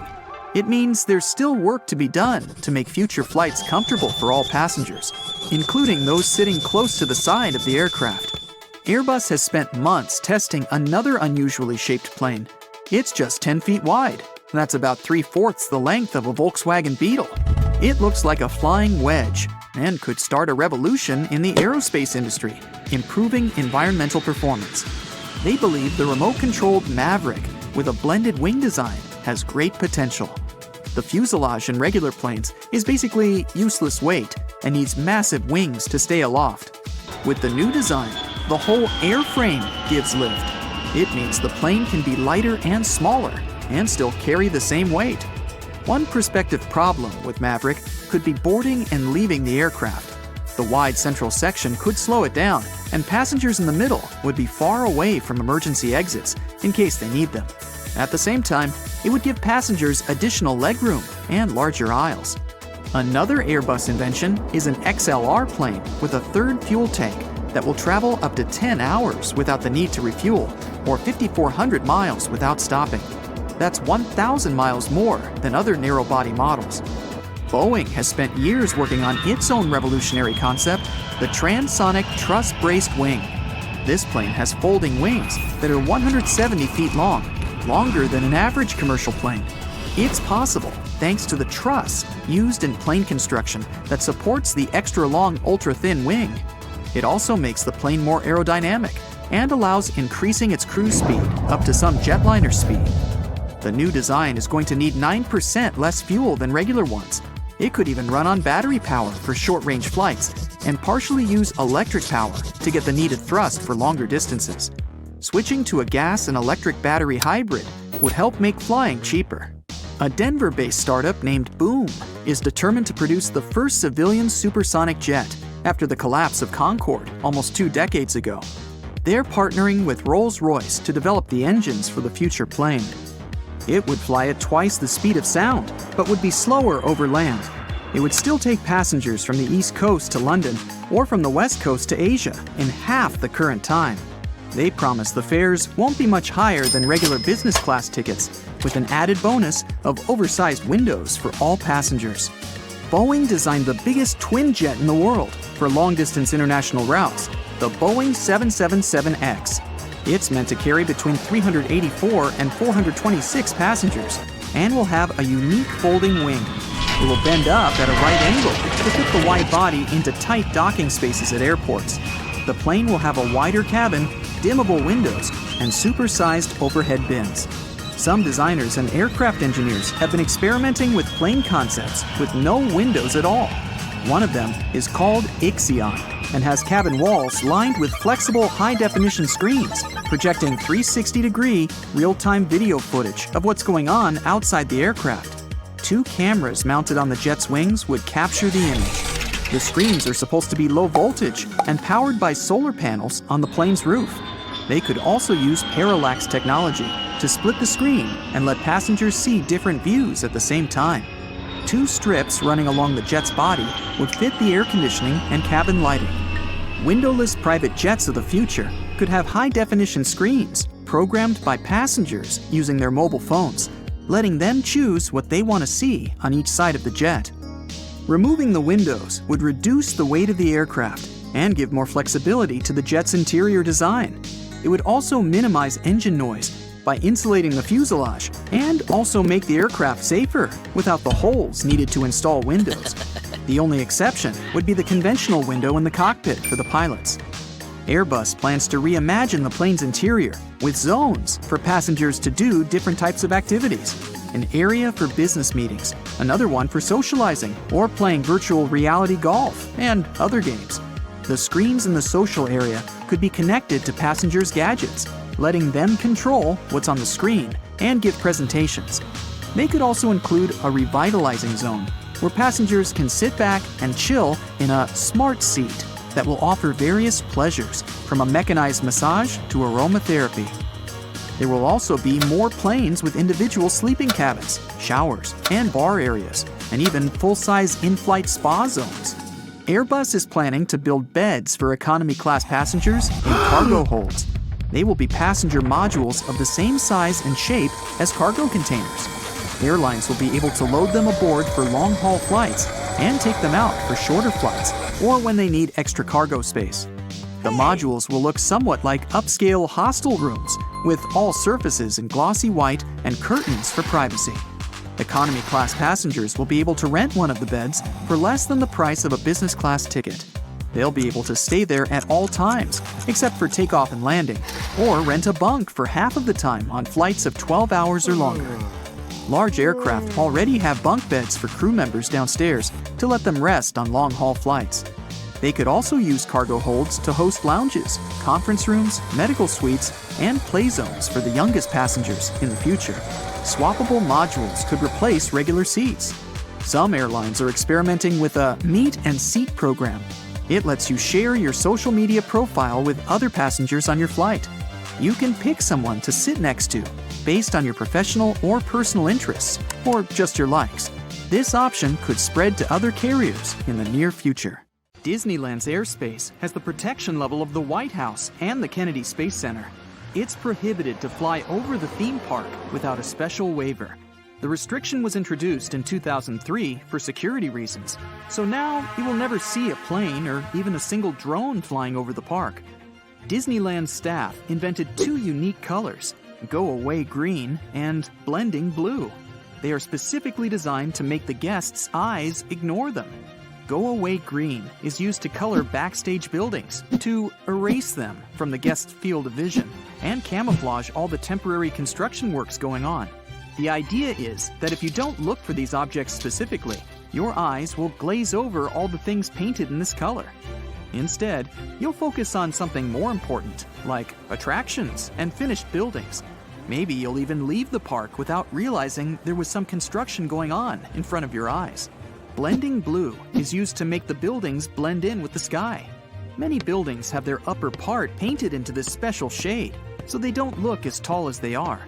D: It means there's still work to be done to make future flights comfortable for all passengers, including those sitting close to the side of the aircraft. Airbus has spent months testing another unusually shaped plane. It's just 10 feet wide. That's about 3/4 the length of a Volkswagen Beetle. It looks like a flying wedge and could start a revolution in the aerospace industry, improving environmental performance. They believe the remote-controlled Maverick with a blended wing design has great potential. The fuselage in regular planes is basically useless weight and needs massive wings to stay aloft. With the new design, the whole airframe gives lift. It means the plane can be lighter and smaller and still carry the same weight. One prospective problem with Maverick could be boarding and leaving the aircraft. The wide central section could slow it down, and passengers in the middle would be far away from emergency exits in case they need them. At the same time, it would give passengers additional legroom and larger aisles. Another Airbus invention is an XLR plane with a third fuel tank that will travel up to 10 hours without the need to refuel, or 5,400 miles without stopping. That's 1,000 miles more than other narrow-body models. Boeing has spent years working on its own revolutionary concept, the transonic truss-braced wing. This plane has folding wings that are 170 feet long, longer than an average commercial plane. It's possible thanks to the truss used in plane construction that supports the extra-long, ultra-thin wing. It also makes the plane more aerodynamic and allows increasing its cruise speed up to some jetliner speed. The new design is going to need 9% less fuel than regular ones. It could even run on battery power for short-range flights and partially use electric power to get the needed thrust for longer distances. Switching to a gas and electric battery hybrid would help make flying cheaper. A Denver-based startup named Boom is determined to produce the first civilian supersonic jet after the collapse of Concorde almost 2 decades ago. They're partnering with Rolls-Royce to develop the engines for the future plane. It would fly at twice the speed of sound, but would be slower over land. It would still take passengers from the East Coast to London or from the West Coast to Asia in half the current time. They promise the fares won't be much higher than regular business class tickets, with an added bonus of oversized windows for all passengers. Boeing designed the biggest twin jet in the world for long-distance international routes, the Boeing 777X. It's meant to carry between 384 and 426 passengers and will have a unique folding wing. It will bend up at a right angle to fit the wide body into tight docking spaces at airports. The plane will have a wider cabin, dimmable windows, and supersized overhead bins. Some designers and aircraft engineers have been experimenting with plane concepts with no windows at all. One of them is called Ixion and has cabin walls lined with flexible high-definition screens, projecting 360-degree real-time video footage of what's going on outside the aircraft. 2 cameras mounted on the jet's wings would capture the image. The screens are supposed to be low voltage and powered by solar panels on the plane's roof. They could also use parallax technology to split the screen and let passengers see different views at the same time. 2 strips running along the jet's body would fit the air conditioning and cabin lighting. Windowless private jets of the future could have high-definition screens programmed by passengers using their mobile phones, letting them choose what they want to see on each side of the jet. Removing the windows would reduce the weight of the aircraft and give more flexibility to the jet's interior design. It would also minimize engine noise by insulating the fuselage and also make the aircraft safer without the holes needed to install windows. The only exception would be the conventional window in the cockpit for the pilots. Airbus plans to reimagine the plane's interior with zones for passengers to do different types of activities. An area for business meetings, another one for socializing or playing virtual reality golf and other games. The screens in the social area could be connected to passengers' gadgets, letting them control what's on the screen and give presentations. They could also include a revitalizing zone where passengers can sit back and chill in a smart seat that will offer various pleasures, from a mechanized massage to aromatherapy. There will also be more planes with individual sleeping cabins, showers, and bar areas, and even full-size in-flight spa zones. Airbus is planning to build beds for economy class passengers in cargo holds. They will be passenger modules of the same size and shape as cargo containers. Airlines will be able to load them aboard for long-haul flights and take them out for shorter flights or when they need extra cargo space. The modules will look somewhat like upscale hostel rooms, with all surfaces in glossy white and curtains for privacy. Economy class passengers will be able to rent one of the beds for less than the price of a business class ticket. They'll be able to stay there at all times, except for takeoff and landing, or rent a bunk for half of the time on flights of 12 hours or longer. Large aircraft already have bunk beds for crew members downstairs to let them rest on long-haul flights. They could also use cargo holds to host lounges, conference rooms, medical suites, and play zones for the youngest passengers in the future. Swappable modules could replace regular seats. Some airlines are experimenting with a meet and seat program. It lets you share your social media profile with other passengers on your flight. You can pick someone to sit next to based on your professional or personal interests, or just your likes. This option could spread to other carriers in the near future. Disneyland's airspace has the protection level of the White House and the Kennedy Space Center. It's prohibited to fly over the theme park without a special waiver. The restriction was introduced in 2003 for security reasons, so now you will never see a plane or even a single drone flying over the park. Disneyland's staff invented 2 unique colors, Go Away Green and Blending Blue. They are specifically designed to make the guests' eyes ignore them. Go Away Green is used to color backstage buildings, to erase them from the guest's field of vision, and camouflage all the temporary construction works going on. The idea is that if you don't look for these objects specifically, your eyes will glaze over all the things painted in this color. Instead, you'll focus on something more important, like attractions and finished buildings. Maybe you'll even leave the park without realizing there was some construction going on in front of your eyes. Blending blue is used to make the buildings blend in with the sky. Many buildings have their upper part painted into this special shade, so they don't look as tall as they are.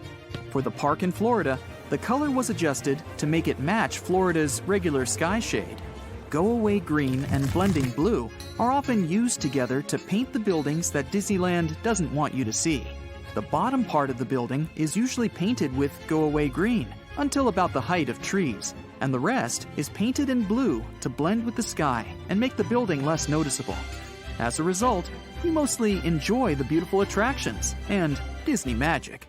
D: For the park in Florida, the color was adjusted to make it match Florida's regular sky shade. Go Away Green and Blending Blue are often used together to paint the buildings that Disneyland doesn't want you to see. The bottom part of the building is usually painted with Go Away Green until about the height of trees, and the rest is painted in blue to blend with the sky and make the building less noticeable. As a result, you mostly enjoy the beautiful attractions and Disney magic.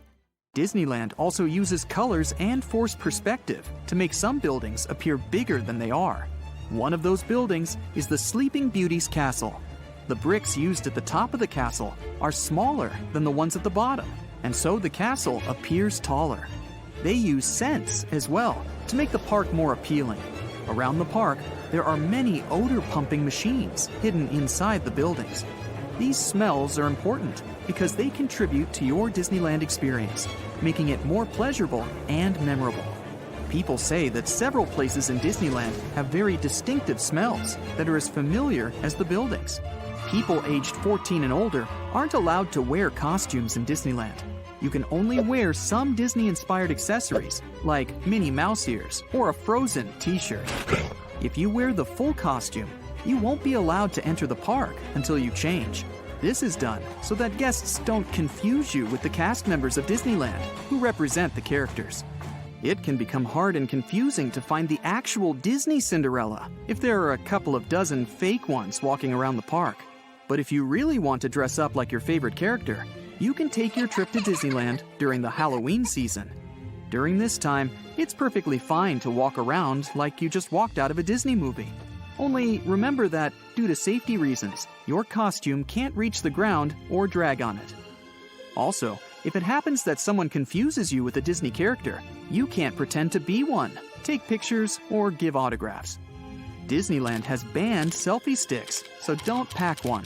D: Disneyland also uses colors and forced perspective to make some buildings appear bigger than they are. One of those buildings is the Sleeping Beauty's castle. The bricks used at the top of the castle are smaller than the ones at the bottom, and so the castle appears taller. They use scents as well to make the park more appealing. Around the park, there are many odor-pumping machines hidden inside the buildings. These smells are important because they contribute to your Disneyland experience, making it more pleasurable and memorable. People say that several places in Disneyland have very distinctive smells that are as familiar as the buildings. People aged 14 and older aren't allowed to wear costumes in Disneyland. You can only wear some Disney-inspired accessories, like Minnie Mouse ears or a Frozen t-shirt. If you wear the full costume, you won't be allowed to enter the park until you change. This is done so that guests don't confuse you with the cast members of Disneyland who represent the characters. It can become hard and confusing to find the actual Disney Cinderella if there are a couple of dozen fake ones walking around the park. But if you really want to dress up like your favorite character, you can take your trip to Disneyland during the Halloween season. During this time, it's perfectly fine to walk around like you just walked out of a Disney movie. Only remember that, due to safety reasons, your costume can't reach the ground or drag on it. Also, if it happens that someone confuses you with a Disney character, you can't pretend to be one, take pictures, or give autographs. Disneyland has banned selfie sticks, so don't pack one.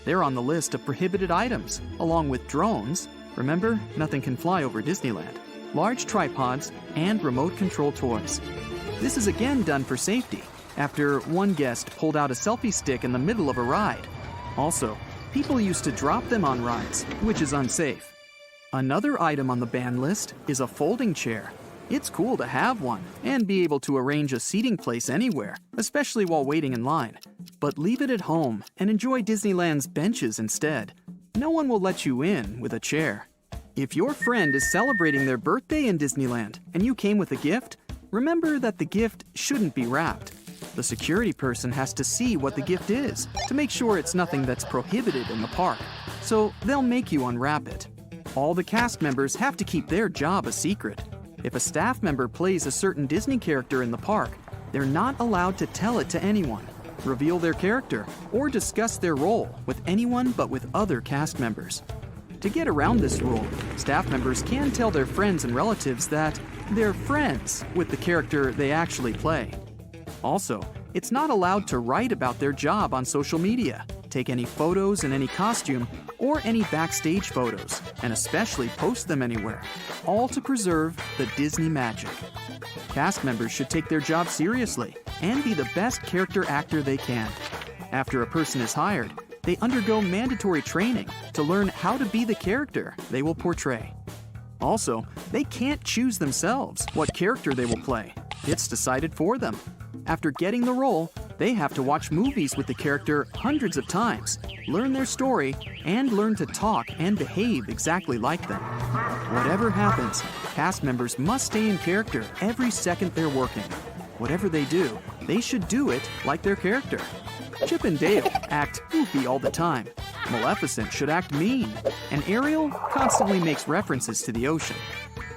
D: They're on the list of prohibited items, along with drones. Remember, nothing can fly over Disneyland. Large tripods, and remote control toys. This is again done for safety, after one guest pulled out a selfie stick in the middle of a ride. Also, people used to drop them on rides, which is unsafe. Another item on the ban list is a folding chair. It's cool to have one and be able to arrange a seating place anywhere, especially while waiting in line. But leave it at home and enjoy Disneyland's benches instead. No one will let you in with a chair. If your friend is celebrating their birthday in Disneyland and you came with a gift, remember that the gift shouldn't be wrapped. The security person has to see what the gift is to make sure it's nothing that's prohibited in the park, so they'll make you unwrap it. All the cast members have to keep their job a secret. If a staff member plays a certain Disney character in the park, they're not allowed to tell it to anyone, reveal their character, or discuss their role with anyone but with other cast members. To get around this rule, staff members can tell their friends and relatives that they're friends with the character they actually play. Also, it's not allowed to write about their job on social media, take any photos in any costume, or any backstage photos, and especially post them anywhere, all to preserve the Disney magic. Cast members should take their job seriously and be the best character actor they can. After a person is hired, they undergo mandatory training to learn how to be the character they will portray. Also, they can't choose themselves what character they will play. It's decided for them. After getting the role, they have to watch movies with the character hundreds of times, learn their story, and learn to talk and behave exactly like them. Whatever happens, cast members must stay in character every second they're working. Whatever they do, they should do it like their character. Chip and Dale act goofy all the time. Maleficent should act mean, and Ariel constantly makes references to the ocean.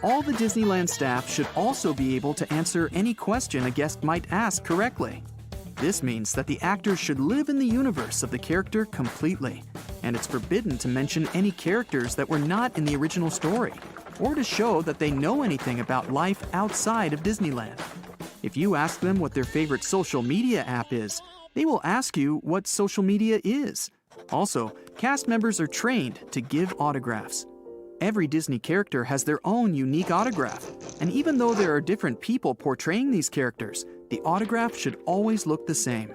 D: All the Disneyland staff should also be able to answer any question a guest might ask correctly. This means that the actors should live in the universe of the character completely, and it's forbidden to mention any characters that were not in the original story, or to show that they know anything about life outside of Disneyland. If you ask them what their favorite social media app is, they will ask you what social media is. Also, cast members are trained to give autographs. Every Disney character has their own unique autograph, and even though there are different people portraying these characters, the autograph should always look the same.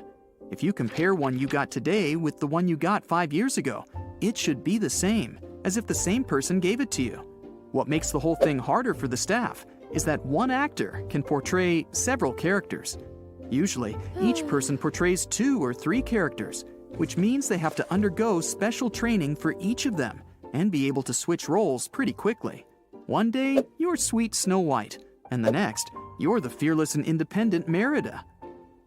D: If you compare one you got today with the one you got 5 years ago, it should be the same, as if the same person gave it to you. What makes the whole thing harder for the staff is that one actor can portray several characters. Usually, each person portrays 2 or 3 characters, which means they have to undergo special training for each of them and be able to switch roles pretty quickly. One day, you're sweet Snow White, and the next, you're the fearless and independent Merida.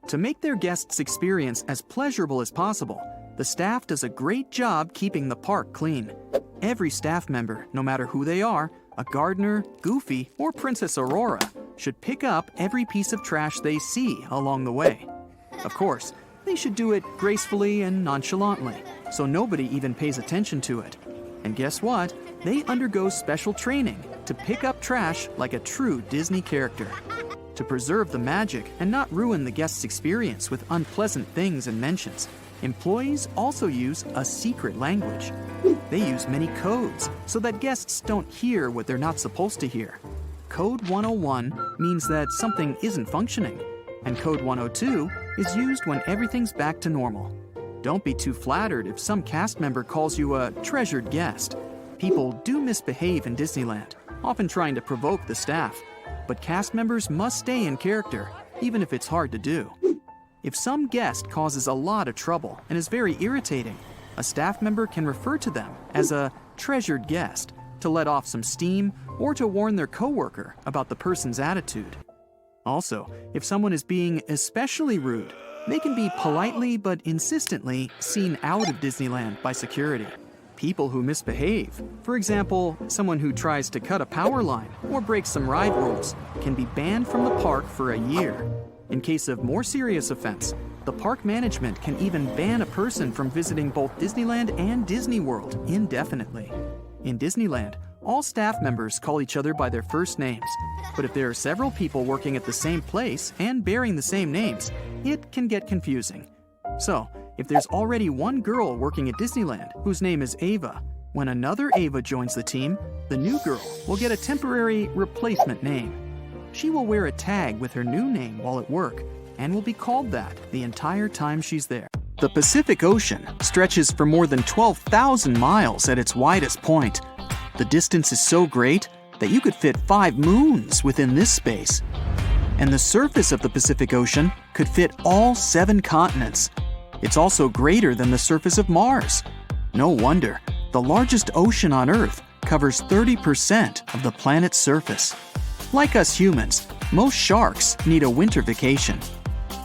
D: To make their guests' experience as pleasurable as possible, the staff does a great job keeping the park clean. Every staff member, no matter who they are, a gardener, Goofy, or Princess Aurora, should pick up every piece of trash they see along the way. Of course, they should do it gracefully and nonchalantly, so nobody even pays attention to it. And guess what? They undergo special training to pick up trash like a true Disney character. To preserve the magic and not ruin the guest's experience with unpleasant things and mentions, employees also use a secret language. They use many codes so that guests don't hear what they're not supposed to hear. Code 101 means that something isn't functioning, and Code 102 is used when everything's back to normal. Don't be too flattered if some cast member calls you a treasured guest. People do misbehave in Disneyland, often trying to provoke the staff, but cast members must stay in character, even if it's hard to do. If some guest causes a lot of trouble and is very irritating, a staff member can refer to them as a treasured guest to let off some steam or to warn their coworker about the person's attitude. Also, if someone is being especially rude, they can be politely but insistently seen out of Disneyland by security. People who misbehave, for example, someone who tries to cut a power line or breaks some ride rules, can be banned from the park for a year. In case of more serious offense, the park management can even ban a person from visiting both Disneyland and Disney World indefinitely. In Disneyland, all staff members call each other by their first names, but if there are several people working at the same place and bearing the same names, it can get confusing. So, if there's already one girl working at Disneyland whose name is Ava, when another Ava joins the team, the new girl will get a temporary replacement name. She will wear a tag with her new name while at work and will be called that the entire time she's there. The Pacific Ocean stretches for more than 12,000 miles at its widest point. The distance is so great that you could fit 5 moons within this space. And the surface of the Pacific Ocean could fit all 7 continents. It's also greater than the surface of Mars. No wonder, the largest ocean on Earth covers 30% of the planet's surface. Like us humans, most sharks need a winter vacation.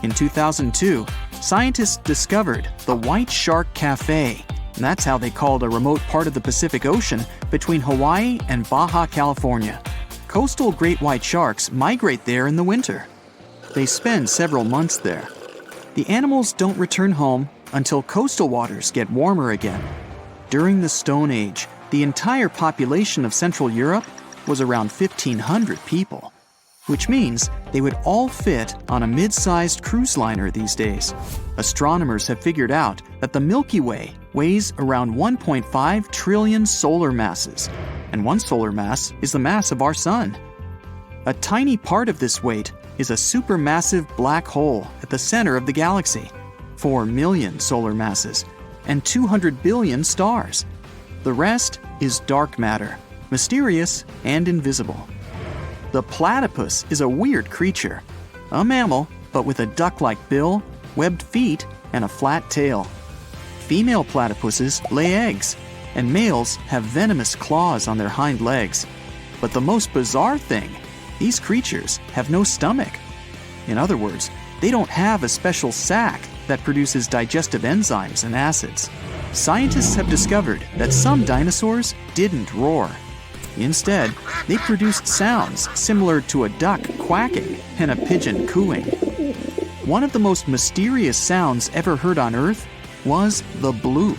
D: In 2002, scientists discovered the White Shark Cafe. That's how they called a remote part of the Pacific Ocean between Hawaii and Baja California. Coastal great white sharks migrate there in the winter. They spend several months there. The animals don't return home until coastal waters get warmer again. During the Stone Age, the entire population of Central Europe was around 1,500 people, which means they would all fit on a mid-sized cruise liner these days. Astronomers have figured out that the Milky Way weighs around 1.5 trillion solar masses, and one solar mass is the mass of our Sun. A tiny part of this weight is a supermassive black hole at the center of the galaxy, 4 million solar masses, and 200 billion stars. The rest is dark matter, mysterious and invisible. The platypus is a weird creature, a mammal, but with a duck-like bill, webbed feet, and a flat tail. Female platypuses lay eggs, and males have venomous claws on their hind legs. But the most bizarre thing, these creatures have no stomach. In other words, they don't have a special sac that produces digestive enzymes and acids. Scientists have discovered that some dinosaurs didn't roar. Instead, they produced sounds similar to a duck quacking and a pigeon cooing. One of the most mysterious sounds ever heard on Earth was the bloop.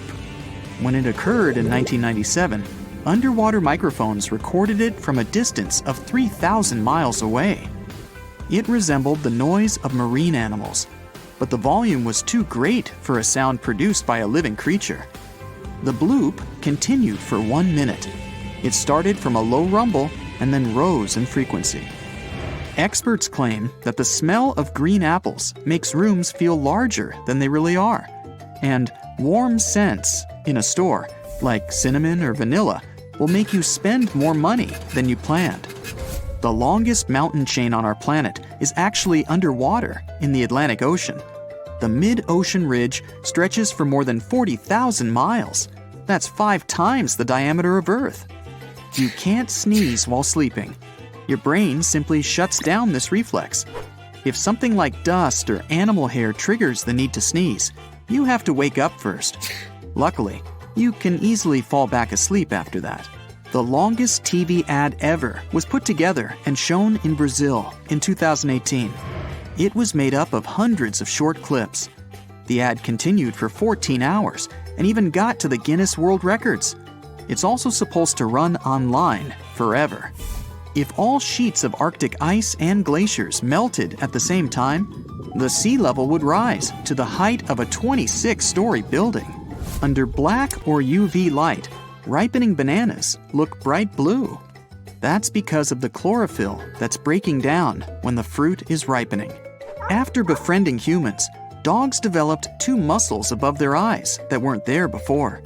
D: When it occurred in 1997, underwater microphones recorded it from a distance of 3,000 miles away. It resembled the noise of marine animals, but the volume was too great for a sound produced by a living creature. The bloop continued for 1 minute. It started from a low rumble and then rose in frequency. Experts claim that the smell of green apples makes rooms feel larger than they really are, and warm scents in a store, like cinnamon or vanilla, will make you spend more money than you planned. The longest mountain chain on our planet is actually underwater in the Atlantic Ocean. The mid-ocean ridge stretches for more than 40,000 miles. That's 5 times the diameter of Earth. You can't sneeze while sleeping. Your brain simply shuts down this reflex. If something like dust or animal hair triggers the need to sneeze, you have to wake up first. Luckily, you can easily fall back asleep after that. The longest TV ad ever was put together and shown in Brazil in 2018. It was made up of hundreds of short clips. The ad continued for 14 hours and even got to the Guinness World Records. It's also supposed to run online forever. If all sheets of Arctic ice and glaciers melted at the same time, the sea level would rise to the height of a 26-story building. Under black or UV light, ripening bananas look bright blue. That's because of the chlorophyll that's breaking down when the fruit is ripening. After befriending humans, dogs developed 2 muscles above their eyes that weren't there before.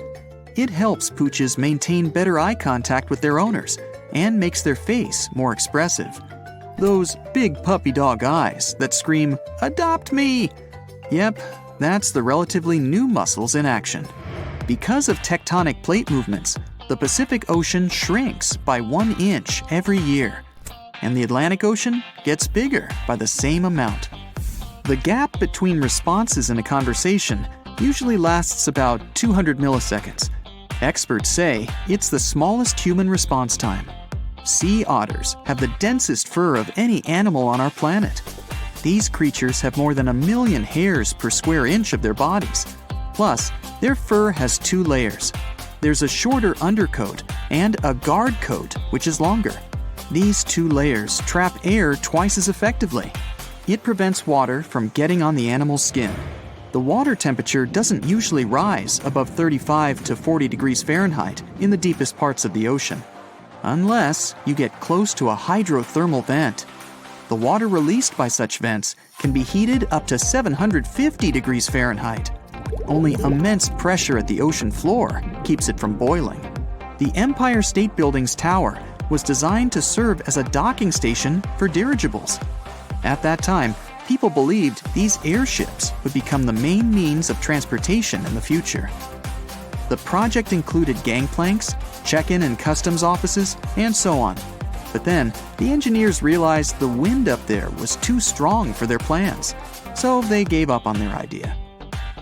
D: It helps pooches maintain better eye contact with their owners and makes their face more expressive. Those big puppy dog eyes that scream, "Adopt me!" Yep, that's the relatively new muscles in action. Because of tectonic plate movements, the Pacific Ocean shrinks by 1 inch every year, and the Atlantic Ocean gets bigger by the same amount. The gap between responses in a conversation usually lasts about 200 milliseconds. Experts say it's the smallest human response time. Sea otters have the densest fur of any animal on our planet. These creatures have more than 1 million hairs per square inch of their bodies. Plus, their fur has 2 layers. There's a shorter undercoat and a guard coat, which is longer. These 2 layers trap air twice as effectively. It prevents water from getting on the animal's skin. The water temperature doesn't usually rise above 35 to 40 degrees Fahrenheit in the deepest parts of the ocean, unless you get close to a hydrothermal vent. The water released by such vents can be heated up to 750 degrees Fahrenheit. Only immense pressure at the ocean floor keeps it from boiling. The Empire State Building's tower was designed to serve as a docking station for dirigibles. At that time, people believed these airships would become the main means of transportation in the future. The project included gangplanks, check-in and customs offices, and so on. But then, the engineers realized the wind up there was too strong for their plans, so they gave up on their idea.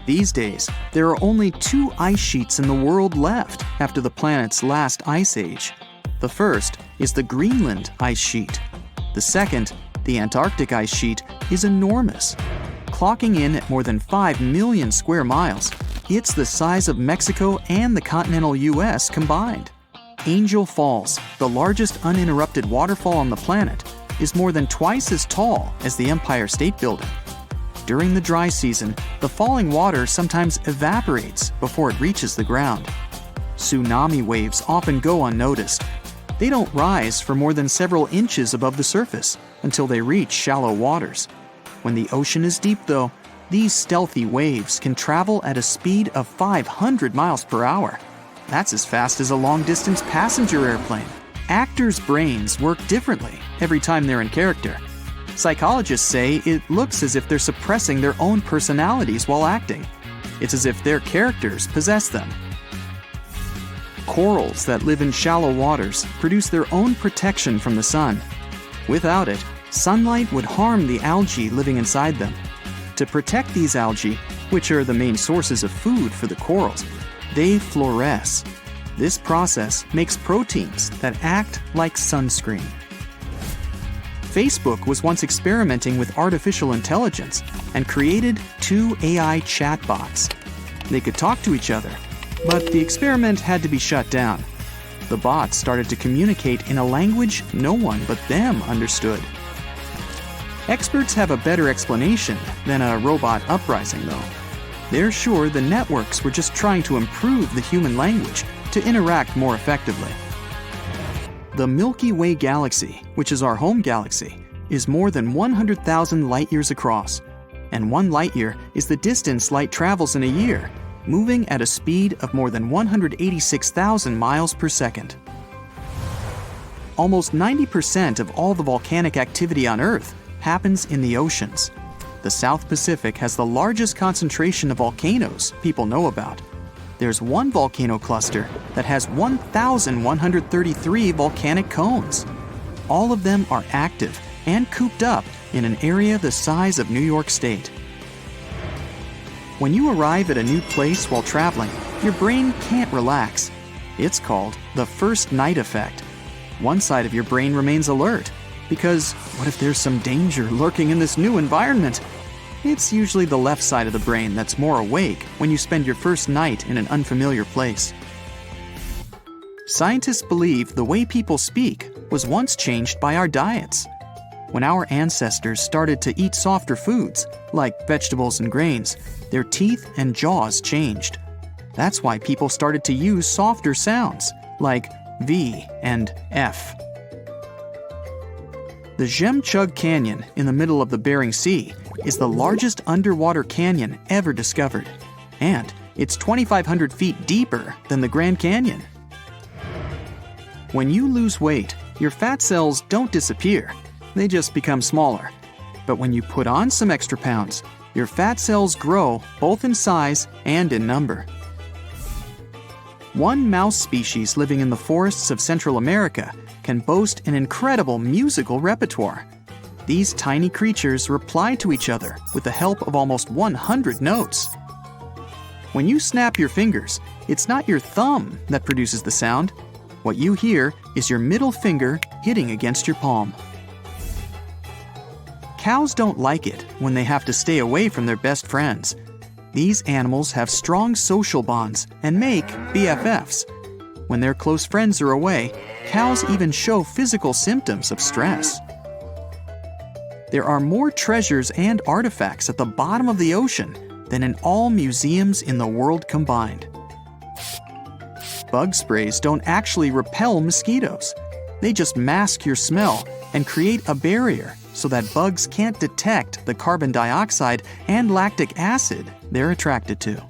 D: These days, there are only 2 ice sheets in the world left after the planet's last ice age. The first is the Greenland ice sheet. The second, the Antarctic ice sheet, is enormous. Clocking in at more than 5 million square miles, it's the size of Mexico and the continental US combined. Angel Falls, the largest uninterrupted waterfall on the planet, is more than twice as tall as the Empire State Building. During the dry season, the falling water sometimes evaporates before it reaches the ground. Tsunami waves often go unnoticed. They don't rise for more than several inches above the surface until they reach shallow waters. When the ocean is deep, though, these stealthy waves can travel at a speed of 500 miles per hour. That's as fast as a long-distance passenger airplane. Actors' brains work differently every time they're in character. Psychologists say it looks as if they're suppressing their own personalities while acting. It's as if their characters possess them. Corals that live in shallow waters produce their own protection from the sun. Without it, sunlight would harm the algae living inside them. To protect these algae, which are the main sources of food for the corals, they fluoresce. This process makes proteins that act like sunscreen. Facebook was once experimenting with artificial intelligence and created 2 AI chatbots. They could talk to each other, but the experiment had to be shut down. The bots started to communicate in a language no one but them understood. Experts have a better explanation than a robot uprising, though. They're sure the networks were just trying to improve the human language to interact more effectively. The Milky Way galaxy, which is our home galaxy, is more than 100,000 light-years across, and 1 light-year is the distance light travels in a year, moving at a speed of more than 186,000 miles per second. Almost 90% of all the volcanic activity on Earth happens in the oceans. The South Pacific has the largest concentration of volcanoes people know about. There's one volcano cluster that has 1,133 volcanic cones. All of them are active and cooped up in an area the size of New York State. When you arrive at a new place while traveling, your brain can't relax. It's called the first night effect. One side of your brain remains alert, because what if there's some danger lurking in this new environment? It's usually the left side of the brain that's more awake when you spend your first night in an unfamiliar place. Scientists believe the way people speak was once changed by our diets. When our ancestors started to eat softer foods, like vegetables and grains, their teeth and jaws changed. That's why people started to use softer sounds, like V and F. The Jemchug Canyon in the middle of the Bering Sea is the largest underwater canyon ever discovered, and it's 2,500 feet deeper than the Grand Canyon. When you lose weight, your fat cells don't disappear, they just become smaller. But when you put on some extra pounds, your fat cells grow both in size and in number. One mouse species living in the forests of Central America can boast an incredible musical repertoire. These tiny creatures reply to each other with the help of almost 100 notes. When you snap your fingers, it's not your thumb that produces the sound. What you hear is your middle finger hitting against your palm. Cows don't like it when they have to stay away from their best friends. These animals have strong social bonds and make BFFs. When their close friends are away, cows even show physical symptoms of stress. There are more treasures and artifacts at the bottom of the ocean than in all museums in the world combined. Bug sprays don't actually repel mosquitoes. They just mask your smell and create a barrier so that bugs can't detect the carbon dioxide and lactic acid they're attracted to.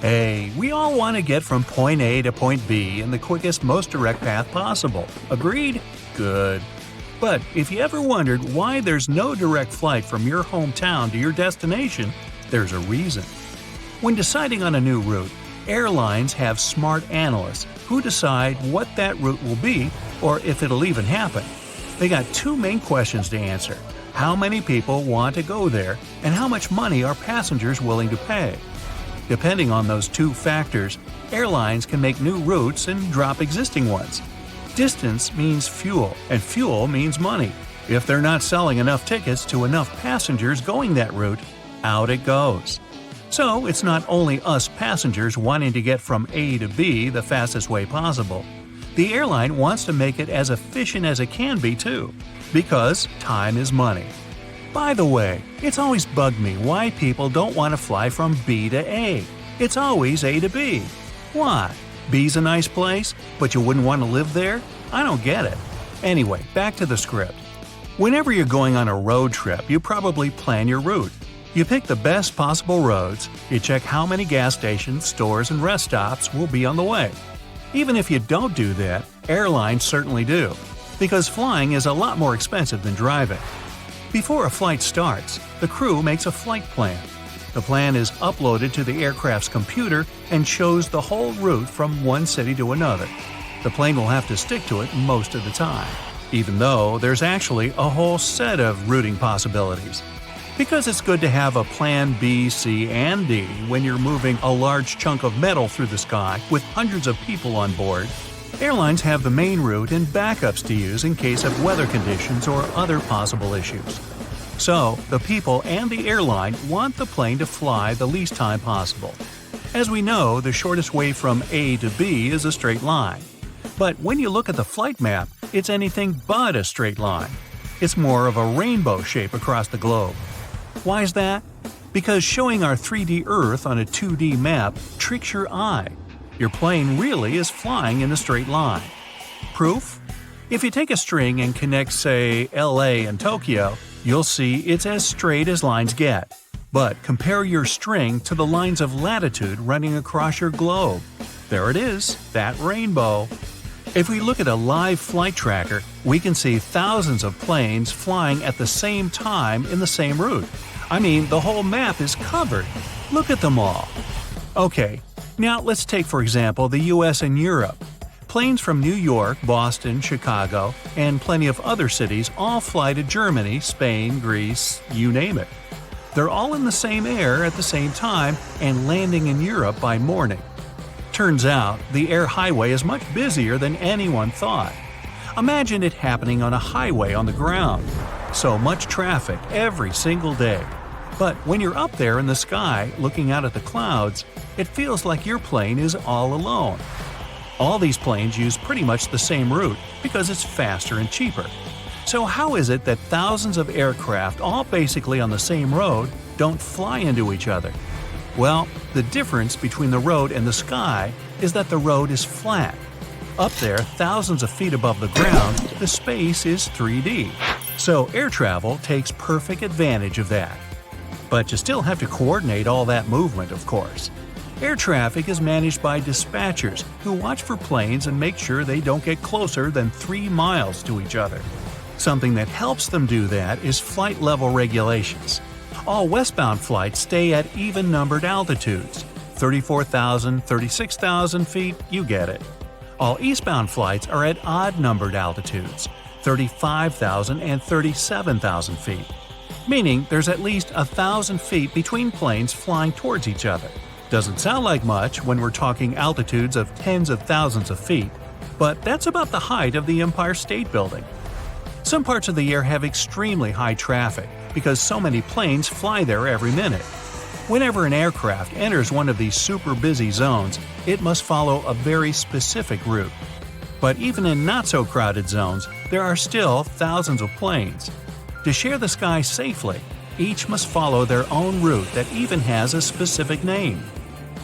B: Hey, we all want to get from point A to point B in the quickest, most direct path possible. Agreed? Good. But if you ever wondered why there's no direct flight from your hometown to your destination, there's a reason. When deciding on a new route, airlines have smart analysts who decide what that route will be or if it'll even happen. They got 2 main questions to answer: how many people want to go there, and how much money are passengers willing to pay? Depending on those 2 factors, airlines can make new routes and drop existing ones. Distance means fuel, and fuel means money. If they're not selling enough tickets to enough passengers going that route, out it goes. So it's not only us passengers wanting to get from A to B the fastest way possible. The airline wants to make it as efficient as it can be too, because time is money. By the way, it's always bugged me why people don't want to fly from B to A. It's always A to B. Why? B's a nice place, but you wouldn't want to live there? I don't get it. Anyway, back to the script. Whenever you're going on a road trip, you probably plan your route. You pick the best possible roads, you check how many gas stations, stores, and rest stops will be on the way. Even if you don't do that, airlines certainly do, because flying is a lot more expensive than driving. Before a flight starts, the crew makes a flight plan. The plan is uploaded to the aircraft's computer and shows the whole route from one city to another. The plane will have to stick to it most of the time, even though there's actually a whole set of routing possibilities. Because it's good to have a plan B, C, and D when you're moving a large chunk of metal through the sky with hundreds of people on board, airlines have the main route and backups to use in case of weather conditions or other possible issues. So, the people and the airline want the plane to fly the least time possible. As we know, the shortest way from A to B is a straight line. But when you look at the flight map, it's anything but a straight line. It's more of a rainbow shape across the globe. Why is that? Because showing our 3D Earth on a 2D map tricks your eye. Your plane really is flying in a straight line. Proof? If you take a string and connect, say, LA and Tokyo, you'll see it's as straight as lines get. But compare your string to the lines of latitude running across your globe. There it is, that rainbow. If we look at a live flight tracker, we can see thousands of planes flying at the same time in the same route. I mean, the whole map is covered. Look at them all. Okay, now let's take for example the US and Europe. Planes from New York, Boston, Chicago, and plenty of other cities all fly to Germany, Spain, Greece, you name it. They're all in the same air at the same time and landing in Europe by morning. Turns out, the air highway is much busier than anyone thought. Imagine it happening on a highway on the ground. So much traffic every single day. But when you're up there in the sky looking out at the clouds, it feels like your plane is all alone. All these planes use pretty much the same route because it's faster and cheaper. So how is it that thousands of aircraft, all basically on the same road, don't fly into each other? Well, the difference between the road and the sky is that the road is flat. Up there, thousands of feet above the ground, the space is 3D. So air travel takes perfect advantage of that. But you still have to coordinate all that movement, of course. Air traffic is managed by dispatchers who watch for planes and make sure they don't get closer than 3 miles to each other. Something that helps them do that is flight level regulations. All westbound flights stay at even-numbered altitudes. 34,000, 36,000 feet, you get it. All eastbound flights are at odd-numbered altitudes. 35,000 and 37,000 feet. Meaning there's at least 1,000 feet between planes flying towards each other. Doesn't sound like much when we're talking altitudes of tens of thousands of feet, but that's about the height of the Empire State Building. Some parts of the air have extremely high traffic because so many planes fly there every minute. Whenever an aircraft enters one of these super busy zones, it must follow a very specific route. But even in not-so-crowded zones, there are still thousands of planes. To share the sky safely, each must follow their own route that even has a specific name.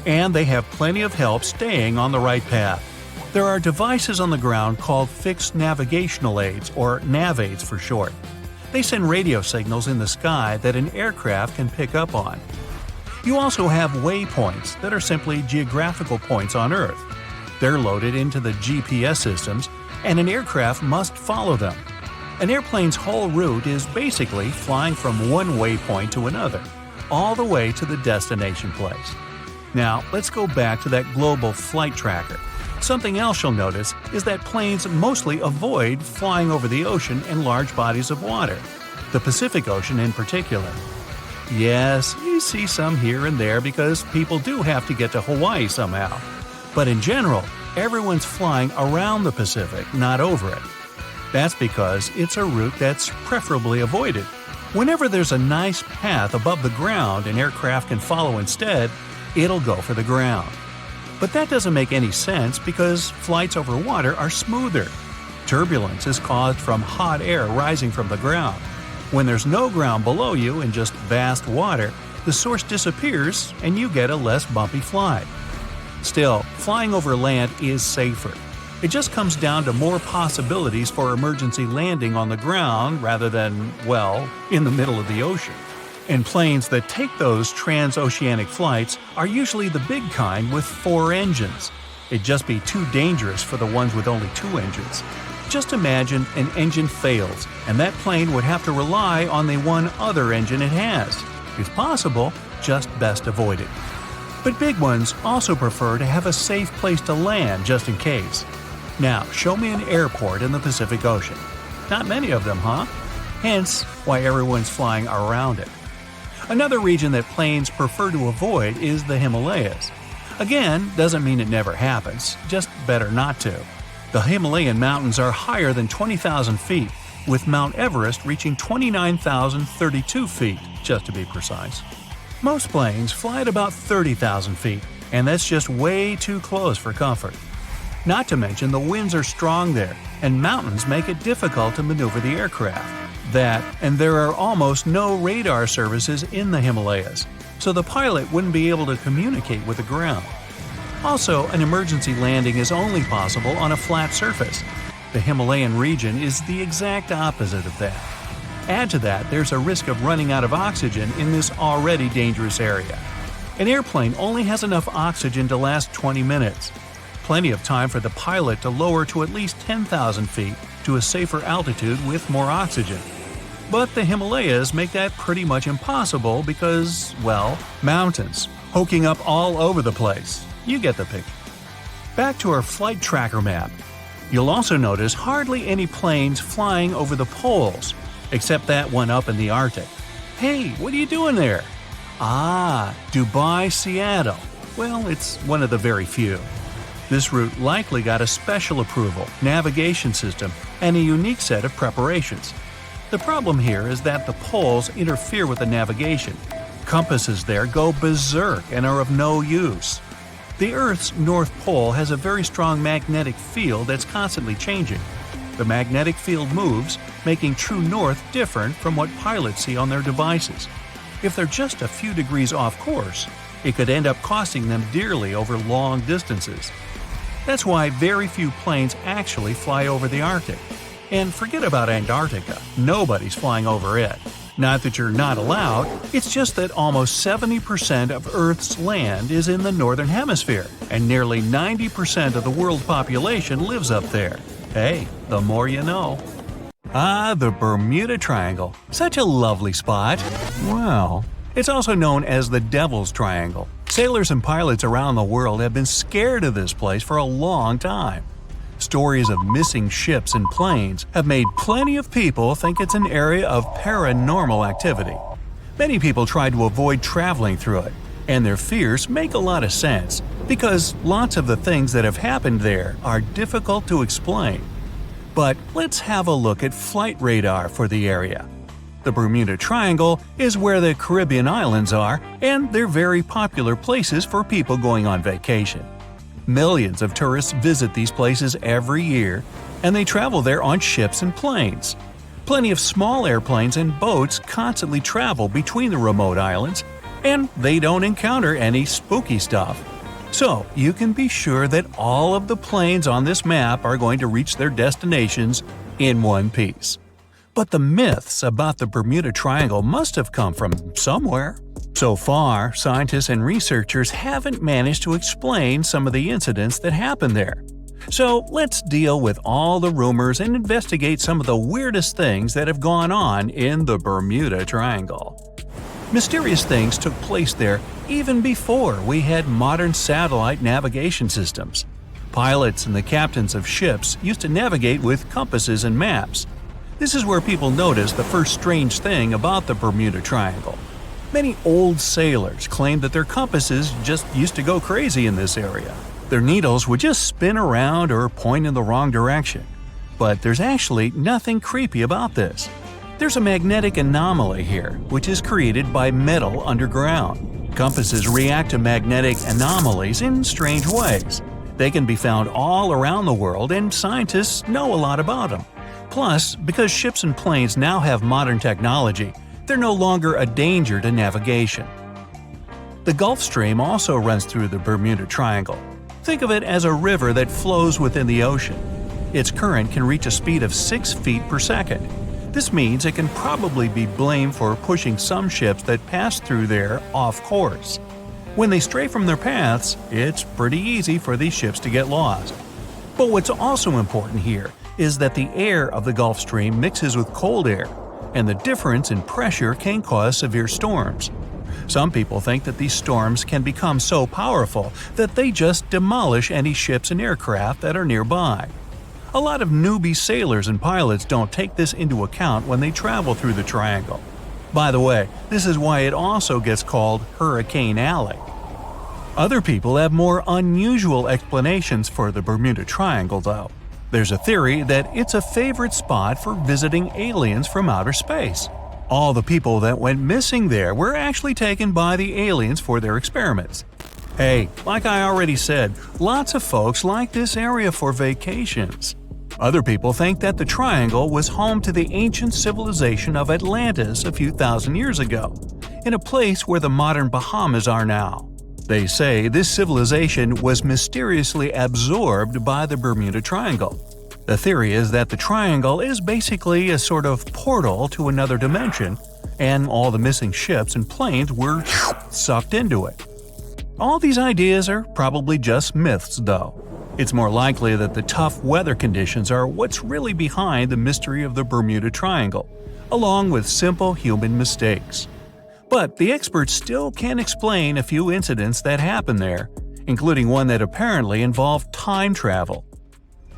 B: And they have plenty of help staying on the right path. There are devices on the ground called fixed navigational aids, or nav aids for short. They send radio signals in the sky that an aircraft can pick up on. You also have waypoints that are simply geographical points on Earth. They're loaded into the GPS systems, and an aircraft must follow them. An airplane's whole route is basically flying from one waypoint to another, all the way to the destination place. Now, let's go back to that global flight tracker. Something else you'll notice is that planes mostly avoid flying over the ocean and large bodies of water, the Pacific Ocean in particular. Yes, you see some here and there because people do have to get to Hawaii somehow. But in general, everyone's flying around the Pacific, not over it. That's because it's a route that's preferably avoided. Whenever there's a nice path above the ground an aircraft can follow instead, it'll go for the ground. But that doesn't make any sense because flights over water are smoother. Turbulence is caused from hot air rising from the ground. When there's no ground below you and just vast water, the source disappears and you get a less bumpy flight. Still, flying over land is safer. It just comes down to more possibilities for emergency landing on the ground rather than, well, in the middle of the ocean. And planes that take those transoceanic flights are usually the big kind with 4 engines. It'd just be too dangerous for the ones with only 2 engines. Just imagine an engine fails, and that plane would have to rely on the one other engine it has. If possible, just best avoid it. But big ones also prefer to have a safe place to land just in case. Now, show me an airport in the Pacific Ocean. Not many of them, huh? Hence, why everyone's flying around it. Another region that planes prefer to avoid is the Himalayas. Again, doesn't mean it never happens, just better not to. The Himalayan mountains are higher than 20,000 feet, with Mount Everest reaching 29,032 feet, just to be precise. Most planes fly at about 30,000 feet, and that's just way too close for comfort. Not to mention the winds are strong there, and mountains make it difficult to maneuver the aircraft. That, and there are almost no radar services in the Himalayas, so the pilot wouldn't be able to communicate with the ground. Also, an emergency landing is only possible on a flat surface. The Himalayan region is the exact opposite of that. Add to that, there's a risk of running out of oxygen in this already dangerous area. An airplane only has enough oxygen to last 20 minutes. Plenty of time for the pilot to lower to at least 10,000 feet to a safer altitude with more oxygen. But the Himalayas make that pretty much impossible because, well, mountains, poking up all over the place. You get the picture. Back to our flight tracker map. You'll also notice hardly any planes flying over the poles, except that one up in the Arctic. Hey, what are you doing there? Ah, Dubai, Seattle. Well, it's one of the very few. This route likely got a special approval, navigation system, and a unique set of preparations. The problem here is that the poles interfere with the navigation. Compasses there go berserk and are of no use. The Earth's North Pole has a very strong magnetic field that's constantly changing. The magnetic field moves, making true north different from what pilots see on their devices. If they're just a few degrees off course, it could end up costing them dearly over long distances. That's why very few planes actually fly over the Arctic. And forget about Antarctica, nobody's flying over it. Not that you're not allowed, it's just that almost 70% of Earth's land is in the Northern Hemisphere, and nearly 90% of the world population lives up there. Hey, the more you know. Ah, the Bermuda Triangle. Such a lovely spot. Well, it's also known as the Devil's Triangle. Sailors and pilots around the world have been scared of this place for a long time. Stories of missing ships and planes have made plenty of people think it's an area of paranormal activity. Many people try to avoid traveling through it, and their fears make a lot of sense, because lots of the things that have happened there are difficult to explain. But let's have a look at flight radar for the area. The Bermuda Triangle is where the Caribbean islands are, and they're very popular places for people going on vacation. Millions of tourists visit these places every year, and they travel there on ships and planes. Plenty of small airplanes and boats constantly travel between the remote islands, and they don't encounter any spooky stuff. So you can be sure that all of the planes on this map are going to reach their destinations in one piece. But the myths about the Bermuda Triangle must have come from somewhere. So far, scientists and researchers haven't managed to explain some of the incidents that happened there. So let's deal with all the rumors and investigate some of the weirdest things that have gone on in the Bermuda Triangle. Mysterious things took place there even before we had modern satellite navigation systems. Pilots and the captains of ships used to navigate with compasses and maps. This is where people noticed the first strange thing about the Bermuda Triangle. Many old sailors claimed that their compasses just used to go crazy in this area. Their needles would just spin around or point in the wrong direction. But there's actually nothing creepy about this. There's a magnetic anomaly here, which is created by metal underground. Compasses react to magnetic anomalies in strange ways. They can be found all around the world, and scientists know a lot about them. Plus, because ships and planes now have modern technology, they're no longer a danger to navigation. The Gulf Stream also runs through the Bermuda Triangle. Think of it as a river that flows within the ocean. Its current can reach a speed of 6 feet per second. This means it can probably be blamed for pushing some ships that pass through there off course. When they stray from their paths, it's pretty easy for these ships to get lost. But what's also important here is that the air of the Gulf Stream mixes with cold air, and the difference in pressure can cause severe storms. Some people think that these storms can become so powerful that they just demolish any ships and aircraft that are nearby. A lot of newbie sailors and pilots don't take this into account when they travel through the triangle. By the way, this is why it also gets called Hurricane Alley. Other people have more unusual explanations for the Bermuda Triangle, though. There's a theory that it's a favorite spot for visiting aliens from outer space. All the people that went missing there were actually taken by the aliens for their experiments. Hey, like I already said, lots of folks like this area for vacations. Other people think that the triangle was home to the ancient civilization of Atlantis a few thousand years ago, in a place where the modern Bahamas are now. They say this civilization was mysteriously absorbed by the Bermuda Triangle. The theory is that the triangle is basically a sort of portal to another dimension, and all the missing ships and planes were sucked into it. All these ideas are probably just myths, though. It's more likely that the tough weather conditions are what's really behind the mystery of the Bermuda Triangle, along with simple human mistakes. But the experts still can't explain a few incidents that happened there, including one that apparently involved time travel.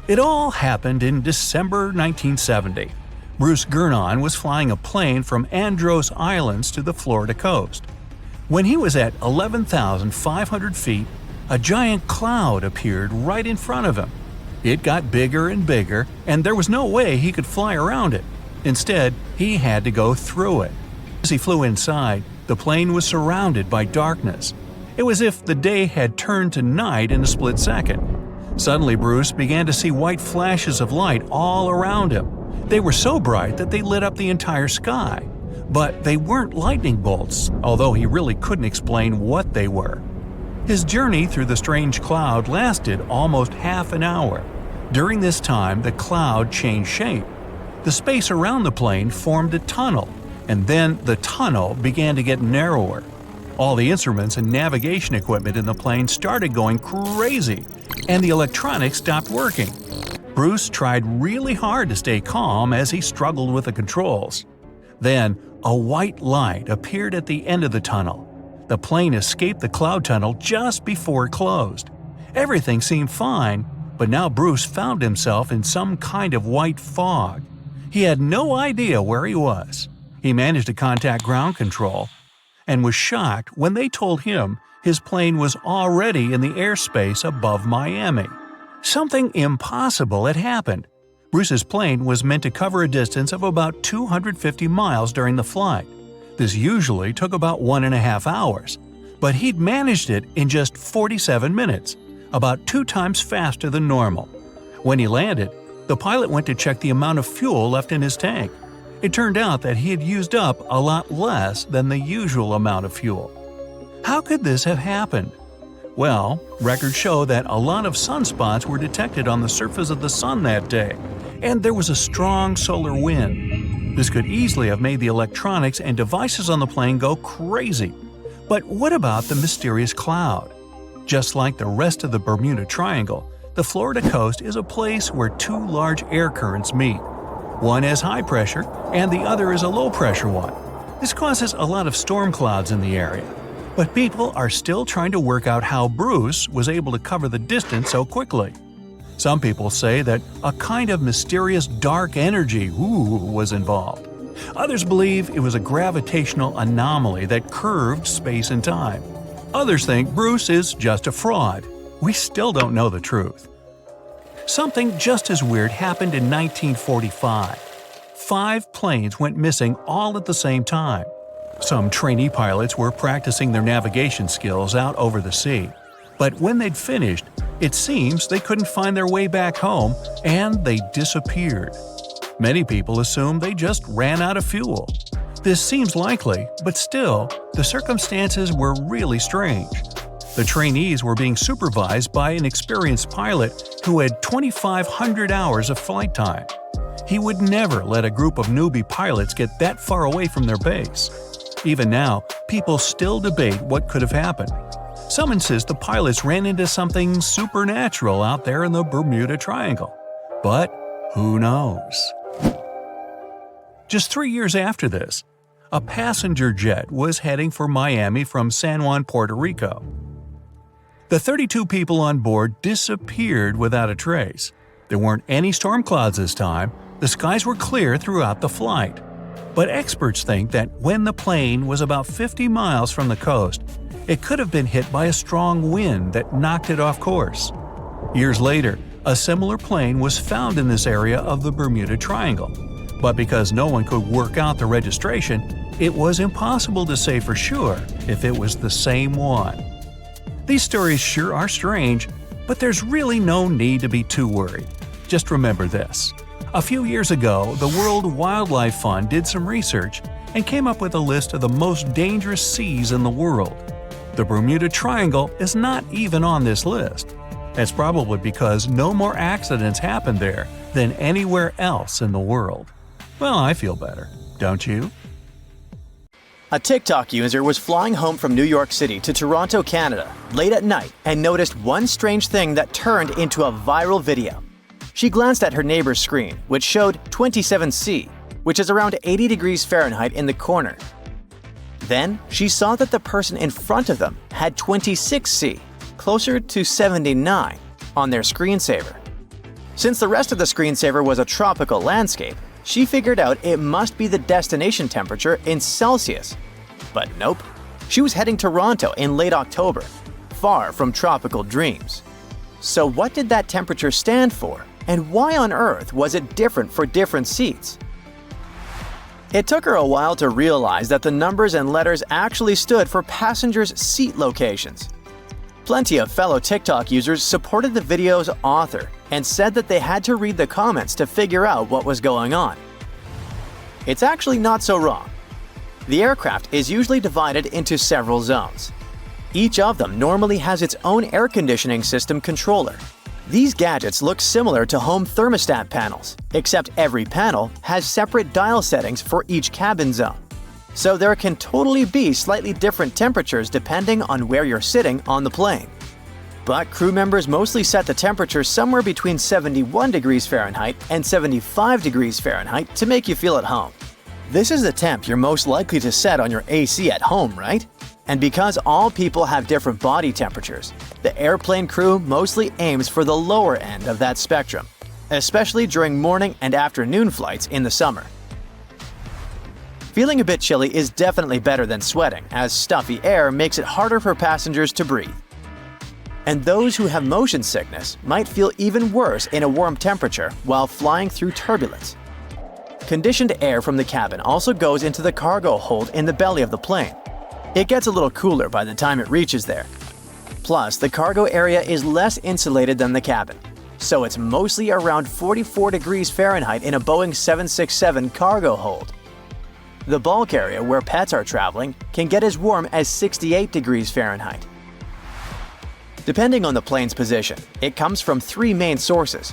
B: It all happened in December 1970. Bruce Gernon was flying a plane from Andros Islands to the Florida coast. When he was at 11,500 feet, a giant cloud appeared right in front of him. It got bigger and bigger, and there was no way he could fly around it. Instead, he had to go through it. As he flew inside, the plane was surrounded by darkness. It was as if the day had turned to night in a split second. Suddenly, Bruce began to see white flashes of light all around him. They were so bright that they lit up the entire sky. But they weren't lightning bolts, although he really couldn't explain what they were. His journey through the strange cloud lasted almost half an hour. During this time, the cloud changed shape. The space around the plane formed a tunnel, and then the tunnel began to get narrower. All the instruments and navigation equipment in the plane started going crazy, and the electronics stopped working. Bruce tried really hard to stay calm as he struggled with the controls. Then, a white light appeared at the end of the tunnel. The plane escaped the cloud tunnel just before it closed. Everything seemed fine, but now Bruce found himself in some kind of white fog. He had no idea where he was. He managed to contact ground control and was shocked when they told him his plane was already in the airspace above Miami. Something impossible had happened. Bruce's plane was meant to cover a distance of about 250 miles during the flight. This usually took about 1.5 hours, but he'd managed it in just 47 minutes, about 2 times faster than normal. When he landed, the pilot went to check the amount of fuel left in his tank. It turned out that he had used up a lot less than the usual amount of fuel. How could this have happened? Well, records show that a lot of sunspots were detected on the surface of the sun that day, and there was a strong solar wind. This could easily have made the electronics and devices on the plane go crazy. But what about the mysterious cloud? Just like the rest of the Bermuda Triangle, the Florida coast is a place where 2 large air currents meet. One has high pressure, and the other is a low pressure one. This causes a lot of storm clouds in the area. But people are still trying to work out how Bruce was able to cover the distance so quickly. Some people say that a kind of mysterious dark energy was involved. Others believe it was a gravitational anomaly that curved space and time. Others think Bruce is just a fraud. We still don't know the truth. Something just as weird happened in 1945. 5 planes went missing all at the same time. Some trainee pilots were practicing their navigation skills out over the sea. But when they'd finished, it seems they couldn't find their way back home, and they disappeared. Many people assume they just ran out of fuel. This seems likely, but still, the circumstances were really strange. The trainees were being supervised by an experienced pilot who had 2,500 hours of flight time. He would never let a group of newbie pilots get that far away from their base. Even now, people still debate what could have happened. Some insist the pilots ran into something supernatural out there in the Bermuda Triangle. But who knows? Just 3 years after this, a passenger jet was heading for Miami from San Juan, Puerto Rico. The 32 people on board disappeared without a trace. There weren't any storm clouds this time. The skies were clear throughout the flight. But experts think that when the plane was about 50 miles from the coast, it could have been hit by a strong wind that knocked it off course. Years later, a similar plane was found in this area of the Bermuda Triangle. But because no one could work out the registration, it was impossible to say for sure if it was the same one. These stories sure are strange, but there's really no need to be too worried. Just remember this. A few years ago, the World Wildlife Fund did some research and came up with a list of the most dangerous seas in the world. The Bermuda Triangle is not even on this list. It's probably because no more accidents happen there than anywhere else in the world. Well, I feel better, don't you?
A: A TikTok user was flying home from New York City to Toronto, Canada, late at night and noticed one strange thing that turned into a viral video. She glanced at her neighbor's screen, which showed 27°C, which is around 80 degrees Fahrenheit in the corner. Then, she saw that the person in front of them had 26°C, closer to 79, on their screensaver. Since the rest of the screensaver was a tropical landscape, she figured out it must be the destination temperature in Celsius. But nope, she was heading to Toronto in late October, far from tropical dreams. So what did that temperature stand for, and why on earth was it different for different seats? It took her a while to realize that the numbers and letters actually stood for passengers' seat locations. Plenty of fellow TikTok users supported the video's author and said that they had to read the comments to figure out what was going on. It's actually not so wrong. The aircraft is usually divided into several zones. Each of them normally has its own air conditioning system controller. These gadgets look similar to home thermostat panels, except every panel has separate dial settings for each cabin zone. So there can totally be slightly different temperatures depending on where you're sitting on the plane. But crew members mostly set the temperature somewhere between 71 degrees Fahrenheit and 75 degrees Fahrenheit to make you feel at home. This is the temp you're most likely to set on your AC at home, right? And because all people have different body temperatures, the airplane crew mostly aims for the lower end of that spectrum, especially during morning and afternoon flights in the summer. Feeling a bit chilly is definitely better than sweating, as stuffy air makes it harder for passengers to breathe. And those who have motion sickness might feel even worse in a warm temperature while flying through turbulence. Conditioned air from the cabin also goes into the cargo hold in the belly of the plane. It gets a little cooler by the time it reaches there. Plus, the cargo area is less insulated than the cabin, so it's mostly around 44 degrees Fahrenheit in a Boeing 767 cargo hold. The bulk area where pets are traveling can get as warm as 68 degrees Fahrenheit. Depending on the plane's position, it comes from three main sources.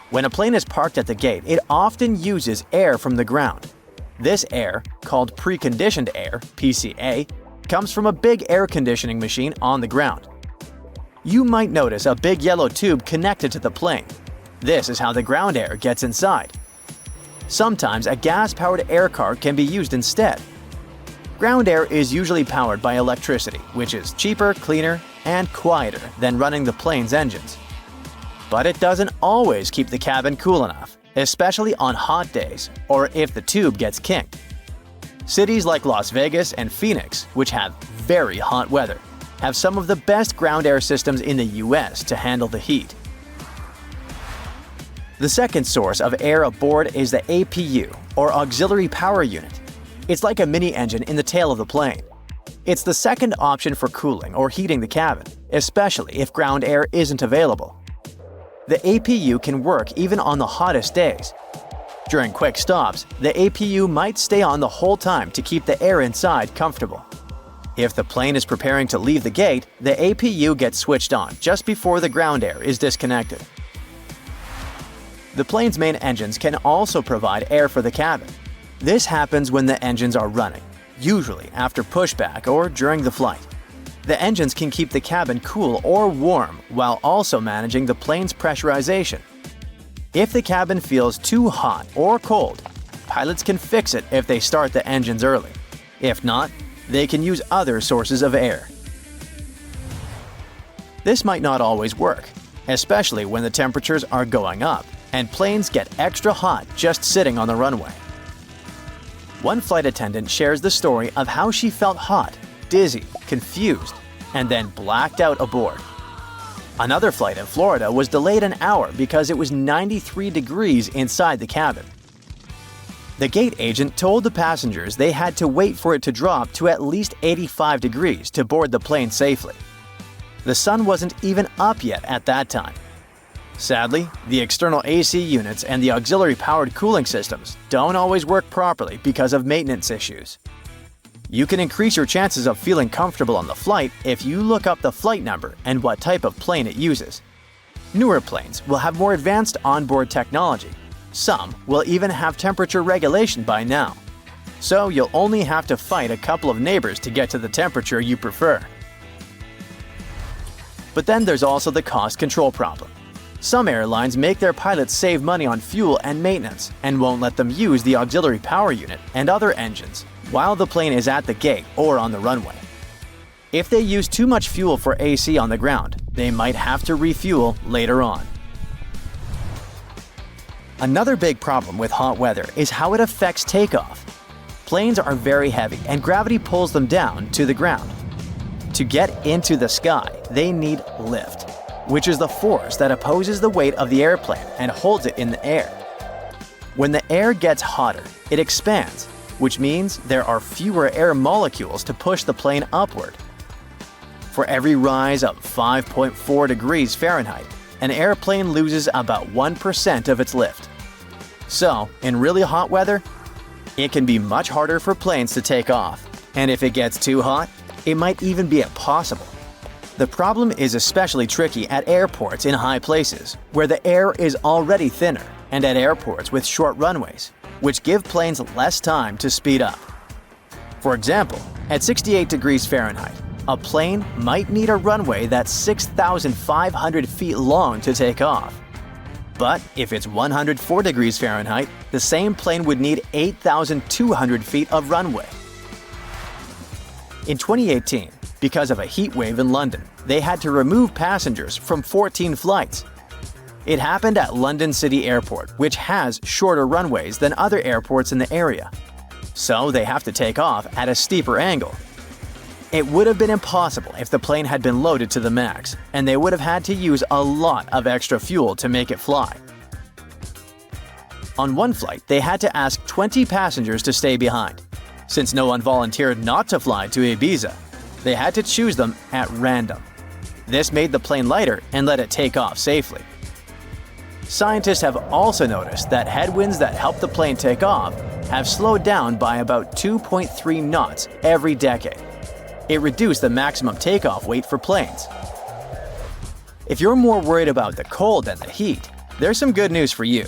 A: When a plane is parked at the gate, it often uses air from the ground. This air, called preconditioned air (PCA), comes from a big air conditioning machine on the ground. You might notice a big yellow tube connected to the plane. This is how the ground air gets inside. Sometimes a gas-powered air car can be used instead. Ground air is usually powered by electricity, which is cheaper, cleaner, and quieter than running the plane's engines. But it doesn't always keep the cabin cool enough, especially on hot days or if the tube gets kinked. Cities like Las Vegas and Phoenix, which have very hot weather, have some of the best ground air systems in the US to handle the heat. The second source of air aboard is the APU, or Auxiliary Power Unit. It's like a mini engine in the tail of the plane. It's the second option for cooling or heating the cabin, especially if ground air isn't available. The APU can work even on the hottest days. During quick stops, the APU might stay on the whole time to keep the air inside comfortable. If the plane is preparing to leave the gate, the APU gets switched on just before the ground air is disconnected. The plane's main engines can also provide air for the cabin. This happens when the engines are running, usually after pushback or during the flight. The engines can keep the cabin cool or warm while also managing the plane's pressurization. If the cabin feels too hot or cold, pilots can fix it if they start the engines early. If not, they can use other sources of air. This might not always work, especially when the temperatures are going up and planes get extra hot just sitting on the runway. One flight attendant shares the story of how she felt hot, dizzy, confused, and then blacked out aboard. Another flight in Florida was delayed an hour because it was 93 degrees inside the cabin. The gate agent told the passengers they had to wait for it to drop to at least 85 degrees to board the plane safely. The sun wasn't even up yet at that time. Sadly, the external AC units and the auxiliary-powered cooling systems don't always work properly because of maintenance issues. You can increase your chances of feeling comfortable on the flight if you look up the flight number and what type of plane it uses. Newer planes will have more advanced onboard technology. Some will even have temperature regulation by now. So you'll only have to fight a couple of neighbors to get to the temperature you prefer. But then there's also the cost control problem. Some airlines make their pilots save money on fuel and maintenance and won't let them use the auxiliary power unit and other engines while the plane is at the gate or on the runway. If they use too much fuel for AC on the ground, they might have to refuel later on. Another big problem with hot weather is how it affects takeoff. Planes are very heavy and gravity pulls them down to the ground. To get into the sky, they need lift, which is the force that opposes the weight of the airplane and holds it in the air. When the air gets hotter, it expands, which means there are fewer air molecules to push the plane upward. For every rise of 5.4 degrees Fahrenheit, an airplane loses about 1% of its lift. So, in really hot weather, it can be much harder for planes to take off, and if it gets too hot, it might even be impossible. The problem is especially tricky at airports in high places, where the air is already thinner, and at airports with short runways, which give planes less time to speed up. For example, at 68 degrees Fahrenheit, a plane might need a runway that's 6,500 feet long to take off. But if it's 104 degrees Fahrenheit, the same plane would need 8,200 feet of runway. In 2018, because of a heat wave in London, they had to remove passengers from 14 flights. It happened at London City Airport, which has shorter runways than other airports in the area. So they have to take off at a steeper angle. It would have been impossible if the plane had been loaded to the max, and they would have had to use a lot of extra fuel to make it fly. On one flight, they had to ask 20 passengers to stay behind. Since no one volunteered not to fly to Ibiza, they had to choose them at random. This made the plane lighter and let it take off safely. Scientists have also noticed that headwinds that help the plane take off have slowed down by about 2.3 knots every decade. It reduced the maximum takeoff weight for planes. If you're more worried about the cold than the heat, there's some good news for you.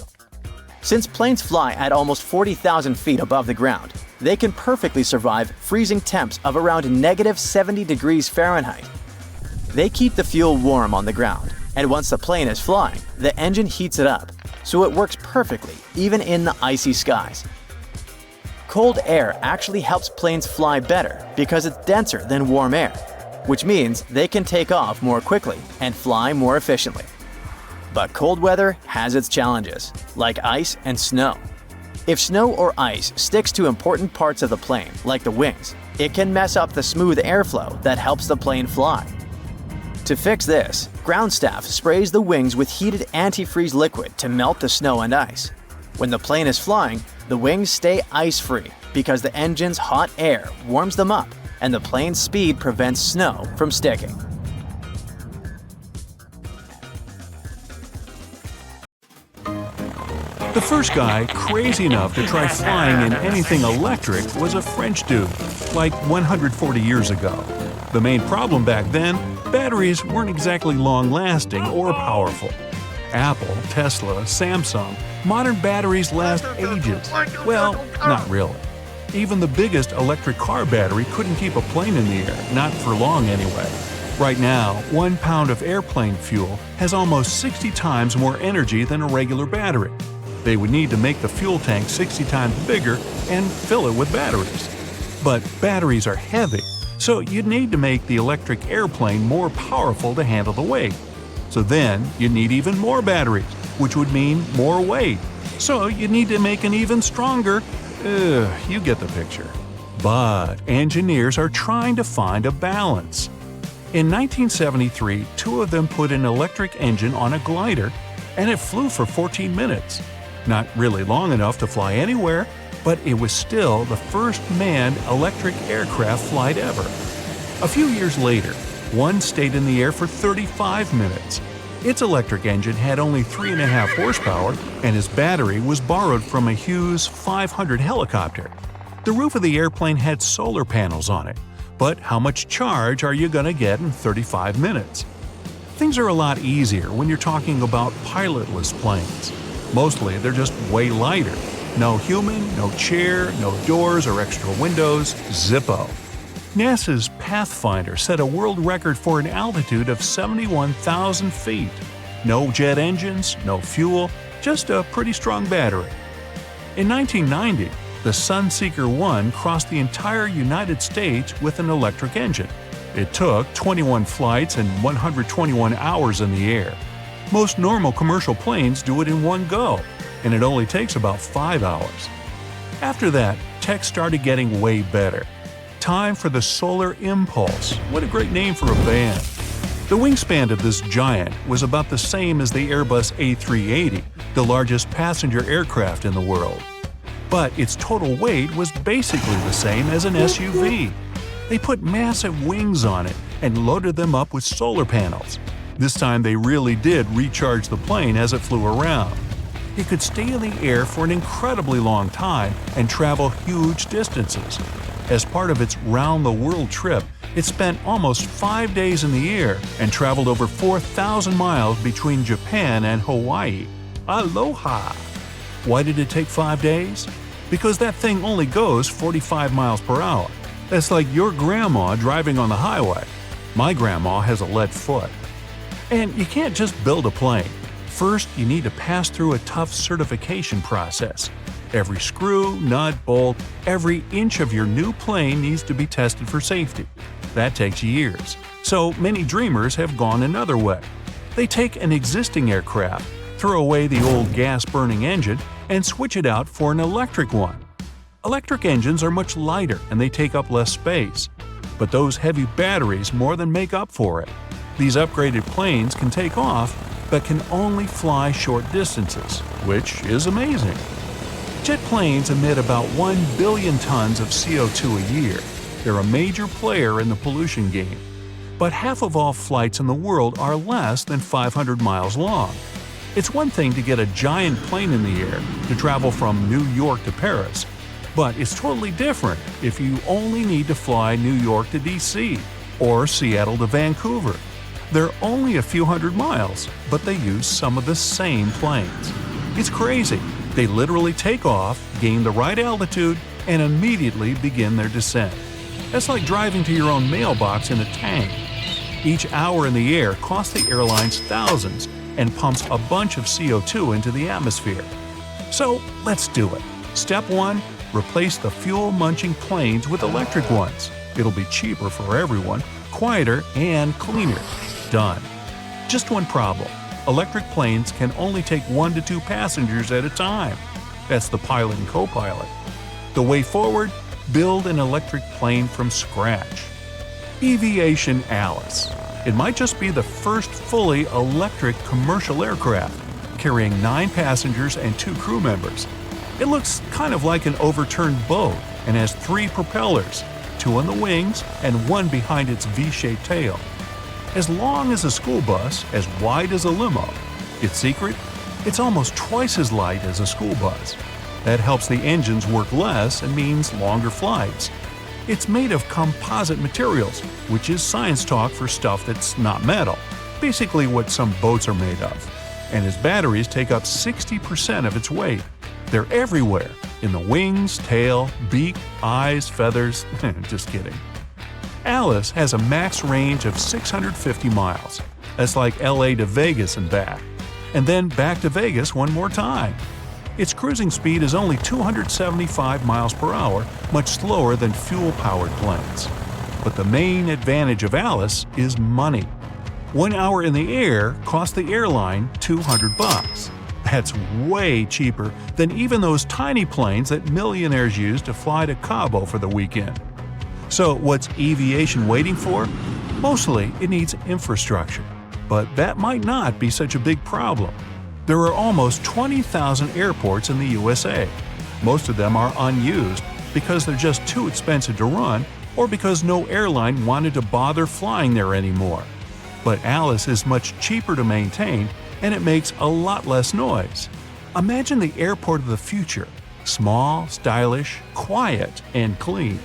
A: Since planes fly at almost 40,000 feet above the ground, they can perfectly survive freezing temps of around negative 70 degrees Fahrenheit. They keep the fuel warm on the ground, and once the plane is flying, the engine heats it up, so it works perfectly even in the icy skies. Cold air actually helps planes fly better because it's denser than warm air, which means they can take off more quickly and fly more efficiently. But cold weather has its challenges, like ice and snow. If snow or ice sticks to important parts of the plane, like the wings, it can mess up the smooth airflow that helps the plane fly. To fix this, ground staff sprays the wings with heated antifreeze liquid to melt the snow and ice. When the plane is flying, the wings stay ice-free because the engine's hot air warms them up and the plane's speed prevents snow from sticking.
B: The first guy crazy enough to try flying in anything electric was a French dude, like 140 years ago. The main problem back then, batteries weren't exactly long-lasting or powerful. Apple, Tesla, Samsung, modern batteries last ages. Well, not really. Even the biggest electric car battery couldn't keep a plane in the air, not for long anyway. Right now, 1 pound of airplane fuel has almost 60 times more energy than a regular battery. They would need to make the fuel tank 60 times bigger and fill it with batteries. But batteries are heavy, so you'd need to make the electric airplane more powerful to handle the weight. So then you'd need even more batteries, which would mean more weight. So you'd need to make an even stronger, You get the picture. But engineers are trying to find a balance. In 1973, two of them put an electric engine on a glider, and it flew for 14 minutes. Not really long enough to fly anywhere, but it was still the first manned electric aircraft flight ever. A few years later, one stayed in the air for 35 minutes. Its electric engine had only 3.5 horsepower, and its battery was borrowed from a Hughes 500 helicopter. The roof of the airplane had solar panels on it, but how much charge are you going to get in 35 minutes? Things are a lot easier when you're talking about pilotless planes. Mostly they're just way lighter. No human, no chair, no doors or extra windows, zippo. NASA's Pathfinder set a world record for an altitude of 71,000 feet. No jet engines, no fuel, just a pretty strong battery. In 1990, the Sunseeker 1 crossed the entire United States with an electric engine. It took 21 flights and 121 hours in the air. Most normal commercial planes do it in one go, and it only takes about 5 hours. After that, tech started getting way better. Time for the Solar Impulse. What a great name for a band. The wingspan of this giant was about the same as the Airbus A380, the largest passenger aircraft in the world. But its total weight was basically the same as an SUV. They put massive wings on it and loaded them up with solar panels. This time they really did recharge the plane as it flew around. It could stay in the air for an incredibly long time and travel huge distances. As part of its round-the-world trip, it spent almost 5 days in the air and traveled over 4,000 miles between Japan and Hawaii. Aloha! Why did it take 5 days? Because that thing only goes 45 miles per hour. That's like your grandma driving on the highway. My grandma has a lead foot. And you can't just build a plane. First, you need to pass through a tough certification process. Every screw, nut, bolt, every inch of your new plane needs to be tested for safety. That takes years. So many dreamers have gone another way. They take an existing aircraft, throw away the old gas-burning engine, and switch it out for an electric one. Electric engines are much lighter and they take up less space. But those heavy batteries more than make up for it. These upgraded planes can take off, but can only fly short distances, which is amazing. Jet planes emit about 1 billion tons of CO2 a year. They're a major player in the pollution game. But half of all flights in the world are less than 500 miles long. It's one thing to get a giant plane in the air to travel from New York to Paris, but it's totally different if you only need to fly New York to DC or Seattle to Vancouver. They're only a few hundred miles, but they use some of the same planes. It's crazy. They literally take off, gain the right altitude, and immediately begin their descent. That's like driving to your own mailbox in a tank. Each hour in the air costs the airlines thousands and pumps a bunch of CO2 into the atmosphere. So let's do it. Step 1. Replace the fuel-munching planes with electric ones. It'll be cheaper for everyone, quieter, and cleaner. Done. Just one problem. Electric planes can only take 1 to 2 passengers at a time. That's the pilot and co-pilot. The way forward? Build an electric plane from scratch. Aviation Alice. It might just be the first fully electric commercial aircraft, carrying 9 passengers and 2 crew members. It looks kind of like an overturned boat and has 3 propellers, 2 on the wings and 1 behind its V-shaped tail. As long as a school bus, as wide as a limo. Its secret? It's almost twice as light as a school bus. That helps the engines work less and means longer flights. It's made of composite materials, which is science talk for stuff that's not metal, basically what some boats are made of. And its batteries take up 60% of its weight. They're everywhere, in the wings, tail, beak, eyes, feathers. Just kidding. Alice has a max range of 650 miles. That's like LA to Vegas and back. And then back to Vegas one more time. Its cruising speed is only 275 miles per hour, much slower than fuel-powered planes. But the main advantage of Alice is money. 1 hour in the air costs the airline $200. That's way cheaper than even those tiny planes that millionaires use to fly to Cabo for the weekend. So what's aviation waiting for? Mostly it needs infrastructure, but that might not be such a big problem. There are almost 20,000 airports in the USA. Most of them are unused because they're just too expensive to run or because no airline wanted to bother flying there anymore. But Alice is much cheaper to maintain and it makes a lot less noise. Imagine the airport of the future, small, stylish, quiet, and clean.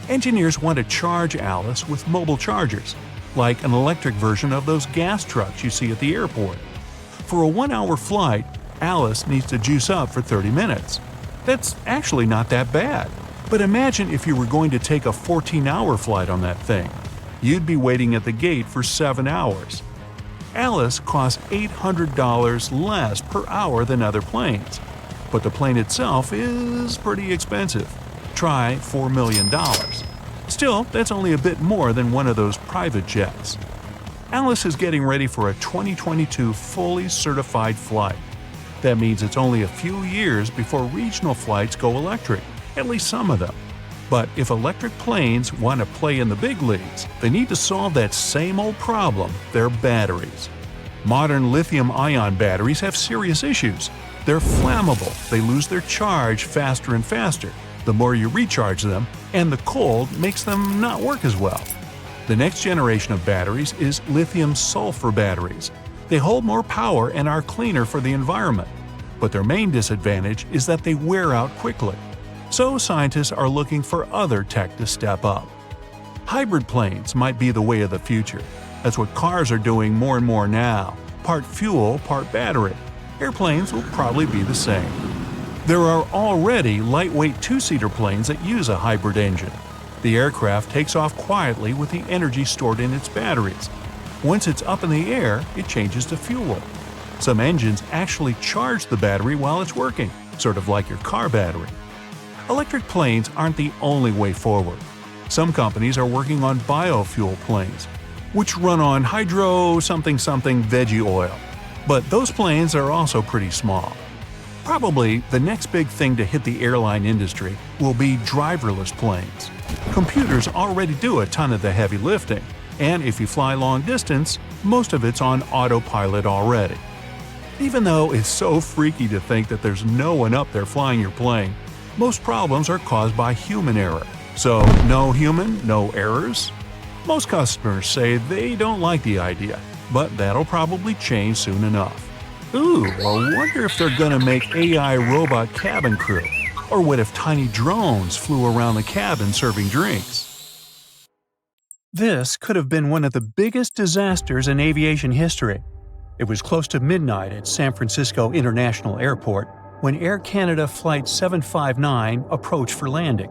B: Engineers want to charge Alice with mobile chargers, like an electric version of those gas trucks you see at the airport. For a 1-hour flight, Alice needs to juice up for 30 minutes. That's actually not that bad. But imagine if you were going to take a 14-hour flight on that thing. You'd be waiting at the gate for 7 hours. Alice costs $800 less per hour than other planes, but the plane itself is pretty expensive. Try $4 million. Still, that's only a bit more than one of those private jets. Alice is getting ready for a 2022 fully certified flight. That means it's only a few years before regional flights go electric, at least some of them. But if electric planes want to play in the big leagues, they need to solve that same old problem, their batteries. Modern lithium-ion batteries have serious issues. They're flammable, they lose their charge faster and faster, the more you recharge them, and the cold makes them not work as well. The next generation of batteries is lithium-sulfur batteries. They hold more power and are cleaner for the environment. But their main disadvantage is that they wear out quickly. So scientists are looking for other tech to step up. Hybrid planes might be the way of the future. That's what cars are doing more and more now. Part fuel, part battery. Airplanes will probably be the same. There are already lightweight two-seater planes that use a hybrid engine. The aircraft takes off quietly with the energy stored in its batteries. Once it's up in the air, it changes to fuel. Some engines actually charge the battery while it's working, sort of like your car battery. Electric planes aren't the only way forward. Some companies are working on biofuel planes, which run on hydro something veggie oil. But those planes are also pretty small. Probably the next big thing to hit the airline industry will be driverless planes. Computers already do a ton of the heavy lifting, and if you fly long distance, most of it's on autopilot already. Even though it's so freaky to think that there's no one up there flying your plane, most problems are caused by human error. So, no human, no errors? Most customers say they don't like the idea, but that'll probably change soon enough. Ooh, I wonder if they're gonna make AI robot cabin crew. Or what if tiny drones flew around the cabin serving drinks? This could have been one of the biggest disasters in aviation history. It was close to midnight at San Francisco International Airport when Air Canada Flight 759 approached for landing.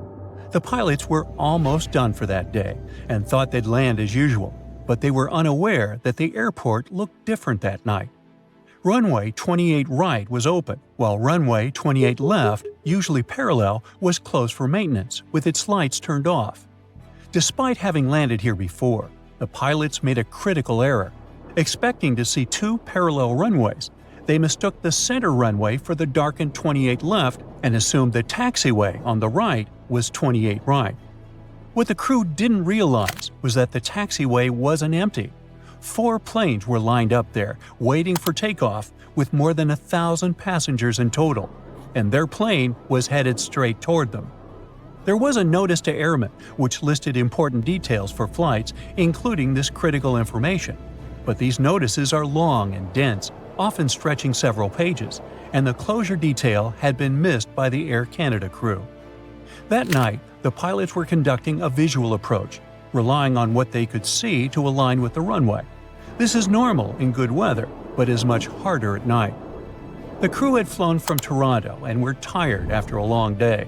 B: The pilots were almost done for that day and thought they'd land as usual, but they were unaware that the airport looked different that night. Runway 28 right was open, while runway 28 left, usually parallel, was closed for maintenance, with its lights turned off. Despite having landed here before, the pilots made a critical error. Expecting to see two parallel runways, they mistook the center runway for the darkened 28 left and assumed the taxiway on the right was 28 right. What the crew didn't realize was that the taxiway wasn't empty. 4 planes were lined up there, waiting for takeoff, with more than 1,000 passengers in total, and their plane was headed straight toward them. There was a notice to airmen, which listed important details for flights, including this critical information. But these notices are long and dense, often stretching several pages, and the closure detail had been missed by the Air Canada crew. That night, the pilots were conducting a visual approach, relying on what they could see to align with the runway. This is normal in good weather, but is much harder at night. The crew had flown from Toronto and were tired after a long day.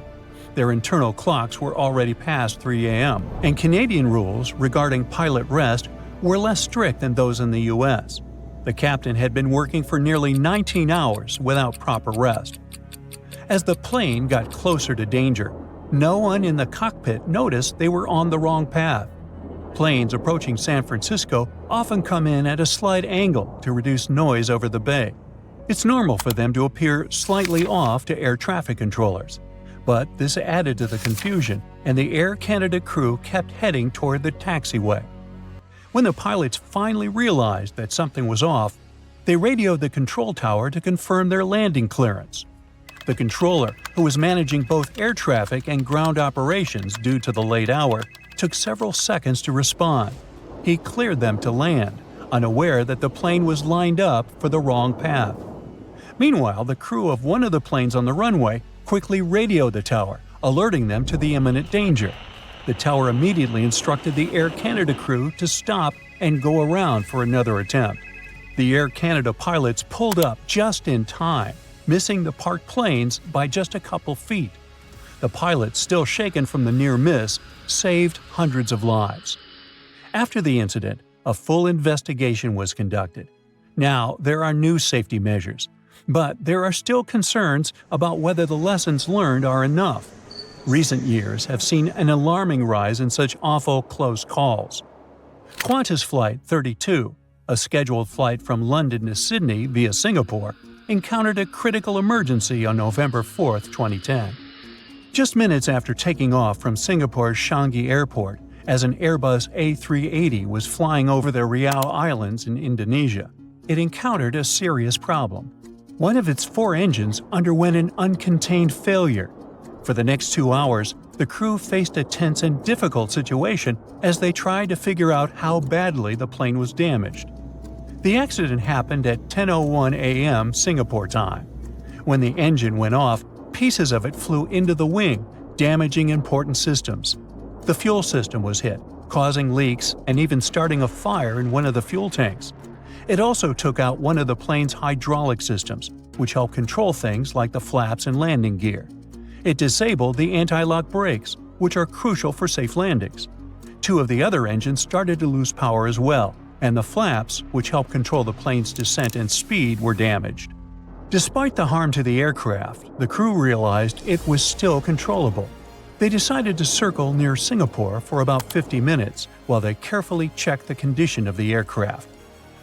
B: Their internal clocks were already past 3 a.m., and Canadian rules regarding pilot rest were less strict than those in the U.S. The captain had been working for nearly 19 hours without proper rest. As the plane got closer to danger, no one in the cockpit noticed they were on the wrong path. Planes approaching San Francisco often come in at a slight angle to reduce noise over the bay. It's normal for them to appear slightly off to air traffic controllers. But this added to the confusion, and the Air Canada crew kept heading toward the taxiway. When the pilots finally realized that something was off, they radioed the control tower to confirm their landing clearance. The controller, who was managing both air traffic and ground operations due to the late hour, took several seconds to respond. He cleared them to land, unaware that the plane was lined up for the wrong path. Meanwhile, the crew of one of the planes on the runway quickly radioed the tower, alerting them to the imminent danger. The tower immediately instructed the Air Canada crew to stop and go around for another attempt. The Air Canada pilots pulled up just in time, missing the parked planes by just a couple feet. The pilots, still shaken from the near miss, saved hundreds of lives. After the incident, a full investigation was conducted. Now, there are new safety measures, but there are still concerns about whether the lessons learned are enough. Recent years have seen an alarming rise in such awful close calls. Qantas Flight 32, a scheduled flight from London to Sydney via Singapore, encountered a critical emergency on November 4, 2010. Just minutes after taking off from Singapore's Changi Airport, as an Airbus A380 was flying over the Riau Islands in Indonesia, it encountered a serious problem. One of its 4 engines underwent an uncontained failure. For the next 2 hours, the crew faced a tense and difficult situation as they tried to figure out how badly the plane was damaged. The accident happened at 10:01 a.m. Singapore time. When the engine went off, pieces of it flew into the wing, damaging important systems. The fuel system was hit, causing leaks and even starting a fire in one of the fuel tanks. It also took out one of the plane's hydraulic systems, which help control things like the flaps and landing gear. It disabled the anti-lock brakes, which are crucial for safe landings. 2 of the other engines started to lose power as well, and the flaps, which help control the plane's descent and speed, were damaged. Despite the harm to the aircraft, the crew realized it was still controllable. They decided to circle near Singapore for about 50 minutes while they carefully checked the condition of the aircraft.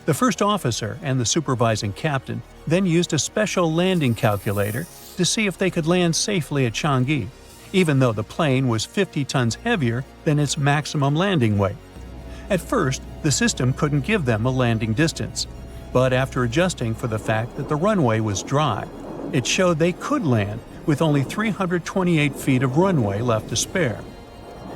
B: The first officer and the supervising captain then used a special landing calculator to see if they could land safely at Changi, even though the plane was 50 tons heavier than its maximum landing weight. At first, the system couldn't give them a landing distance, but after adjusting for the fact that the runway was dry, it showed they could land with only 328 feet of runway left to spare.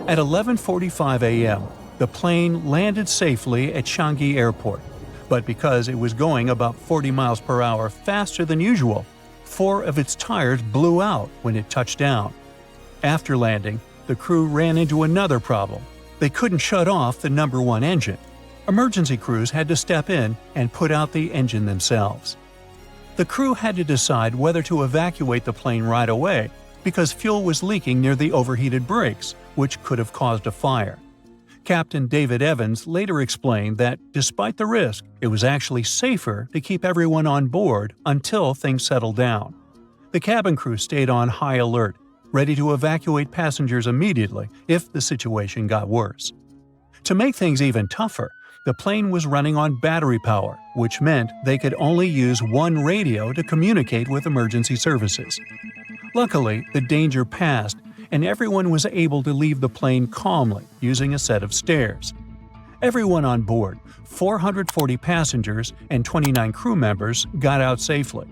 B: At 11:45 a.m., the plane landed safely at Changi Airport, but because it was going about 40 miles per hour faster than usual, 4 of its tires blew out when it touched down. After landing, the crew ran into another problem. They couldn't shut off the number 1 engine. Emergency crews had to step in and put out the engine themselves. The crew had to decide whether to evacuate the plane right away because fuel was leaking near the overheated brakes, which could have caused a fire. Captain David Evans later explained that, despite the risk, it was actually safer to keep everyone on board until things settled down. The cabin crew stayed on high alert, ready to evacuate passengers immediately if the situation got worse. To make things even tougher, the plane was running on battery power, which meant they could only use one radio to communicate with emergency services. Luckily, the danger passed, and everyone was able to leave the plane calmly using a set of stairs. Everyone on board, 440 passengers and 29 crew members, got out safely.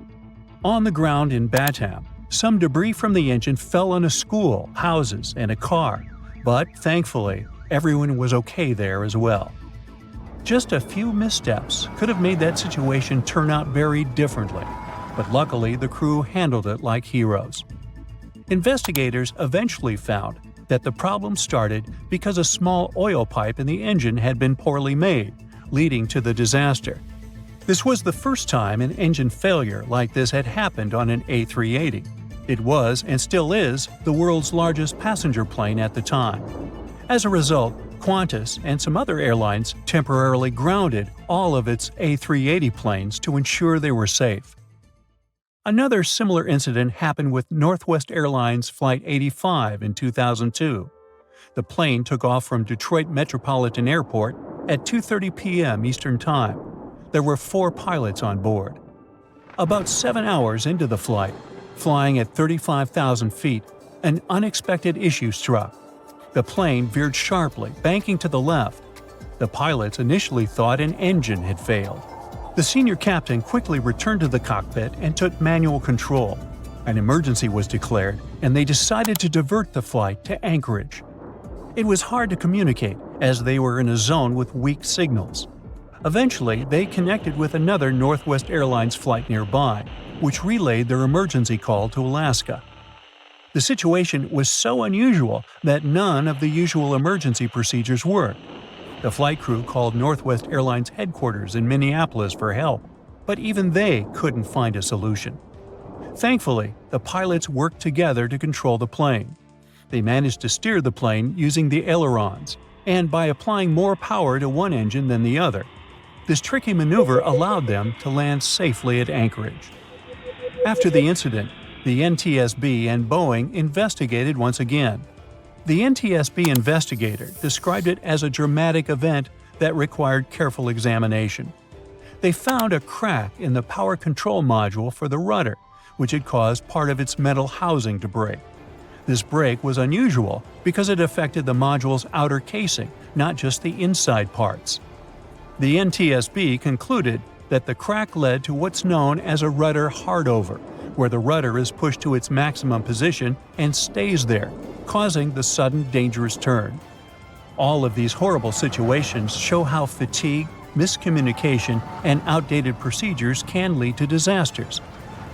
B: On the ground in Batam, some debris from the engine fell on a school, houses, and a car, but thankfully, everyone was okay there as well. Just a few missteps could have made that situation turn out very differently, but luckily the crew handled it like heroes. Investigators eventually found that the problem started because a small oil pipe in the engine had been poorly made, leading to the disaster. This was the first time an engine failure like this had happened on an A380. It was, and still is, the world's largest passenger plane at the time. As a result, Qantas and some other airlines temporarily grounded all of its A380 planes to ensure they were safe. Another similar incident happened with Northwest Airlines Flight 85 in 2002. The plane took off from Detroit Metropolitan Airport at 2:30 p.m. Eastern Time. There were 4 pilots on board. About 7 hours into the flight, flying at 35,000 feet, an unexpected issue struck. The plane veered sharply, banking to the left. The pilots initially thought an engine had failed. The senior captain quickly returned to the cockpit and took manual control. An emergency was declared, and they decided to divert the flight to Anchorage. It was hard to communicate, as they were in a zone with weak signals. Eventually, they connected with another Northwest Airlines flight nearby, which relayed their emergency call to Alaska. The situation was so unusual that none of the usual emergency procedures worked. The flight crew called Northwest Airlines headquarters in Minneapolis for help, but even they couldn't find a solution. Thankfully, the pilots worked together to control the plane. They managed to steer the plane using the ailerons, and by applying more power to one engine than the other. This tricky maneuver allowed them to land safely at Anchorage. After the incident, the NTSB and Boeing investigated once again. The NTSB investigator described it as a dramatic event that required careful examination. They found a crack in the power control module for the rudder, which had caused part of its metal housing to break. This break was unusual because it affected the module's outer casing, not just the inside parts. The NTSB concluded that the crack led to what's known as a rudder hardover, where the rudder is pushed to its maximum position and stays there, causing the sudden dangerous turn. All of these horrible situations show how fatigue, miscommunication, and outdated procedures can lead to disasters.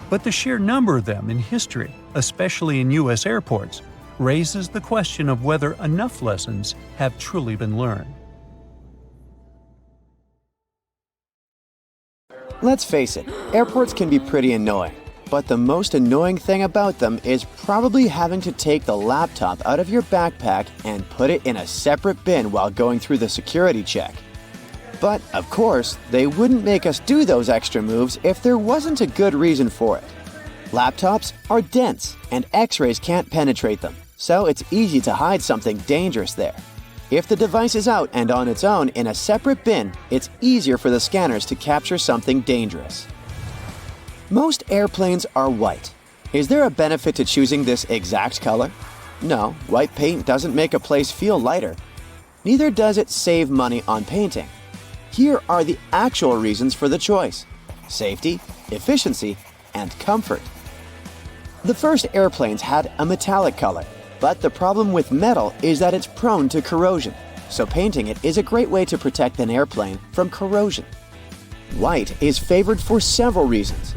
B: But the sheer number of them in history, especially in U.S. airports, raises the question of whether enough lessons have truly been learned.
A: Let's face it, airports can be pretty annoying. But the most annoying thing about them is probably having to take the laptop out of your backpack and put it in a separate bin while going through the security check. But, of course, they wouldn't make us do those extra moves if there wasn't a good reason for it. Laptops are dense, and X-rays can't penetrate them, so it's easy to hide something dangerous there. If the device is out and on its own in a separate bin, it's easier for the scanners to capture something dangerous. Most airplanes are white. Is there a benefit to choosing this exact color? No, white paint doesn't make a place feel lighter. Neither does it save money on painting. Here are the actual reasons for the choice: safety, efficiency, and comfort. The first airplanes had a metallic color, but the problem with metal is that it's prone to corrosion, so painting it is a great way to protect an airplane from corrosion. White is favored for several reasons.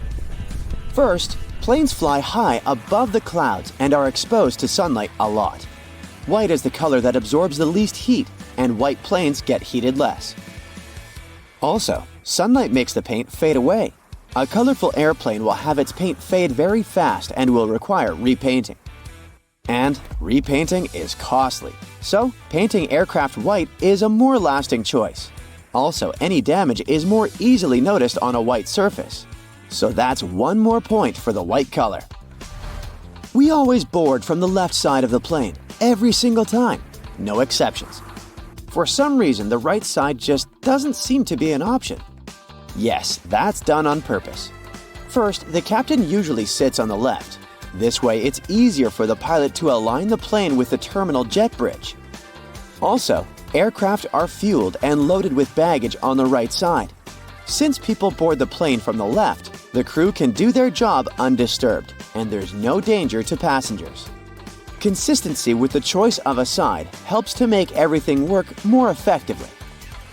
A: First, planes fly high above the clouds and are exposed to sunlight a lot. White is the color that absorbs the least heat, and white planes get heated less. Also, sunlight makes the paint fade away. A colorful airplane will have its paint fade very fast and will require repainting. And repainting is costly, so painting aircraft white is a more lasting choice. Also, any damage is more easily noticed on a white surface. So that's one more point for the white color. We always board from the left side of the plane, every single time, no exceptions. For some reason, the right side just doesn't seem to be an option. Yes, that's done on purpose. First, the captain usually sits on the left. This way, it's easier for the pilot to align the plane with the terminal jet bridge. Also, aircraft are fueled and loaded with baggage on the right side. Since people board the plane from the left, the crew can do their job undisturbed, and there's no danger to passengers. Consistency with the choice of a side helps to make everything work more effectively.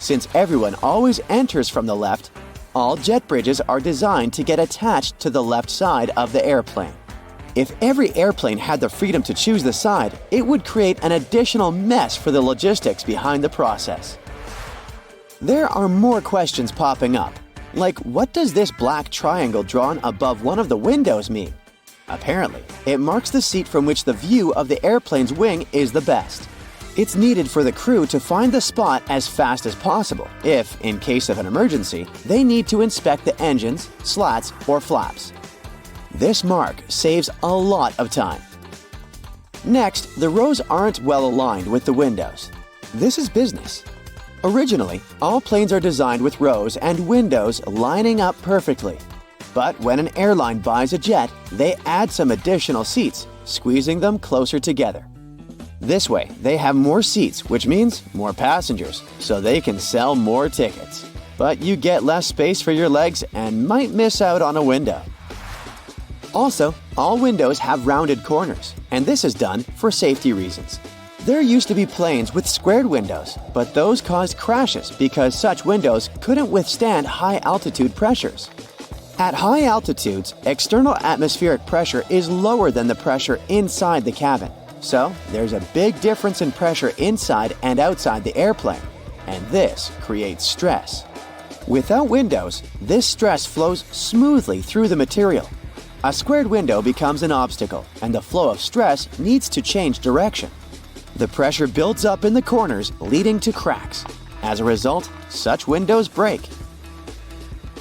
A: Since everyone always enters from the left, all jet bridges are designed to get attached to the left side of the airplane. If every airplane had the freedom to choose the side, it would create an additional mess for the logistics behind the process. There are more questions popping up, like what does this black triangle drawn above one of the windows mean? Apparently, it marks the seat from which the view of the airplane's wing is the best. It's needed for the crew to find the spot as fast as possible if, in case of an emergency, they need to inspect the engines, slats, or flaps. This mark saves a lot of time. Next, the rows aren't well aligned with the windows. This is business. Originally, all planes are designed with rows and windows lining up perfectly. But when an airline buys a jet, they add some additional seats, squeezing them closer together. This way, they have more seats, which means more passengers, so they can sell more tickets. But you get less space for your legs and might miss out on a window. Also, all windows have rounded corners, and this is done for safety reasons. There used to be planes with squared windows, but those caused crashes because such windows couldn't withstand high-altitude pressures. At high altitudes, external atmospheric pressure is lower than the pressure inside the cabin. So, there's a big difference in pressure inside and outside the airplane, and this creates stress. Without windows, this stress flows smoothly through the material. A squared window becomes an obstacle, and the flow of stress needs to change direction. The pressure builds up in the corners, leading to cracks. As a result, such windows break.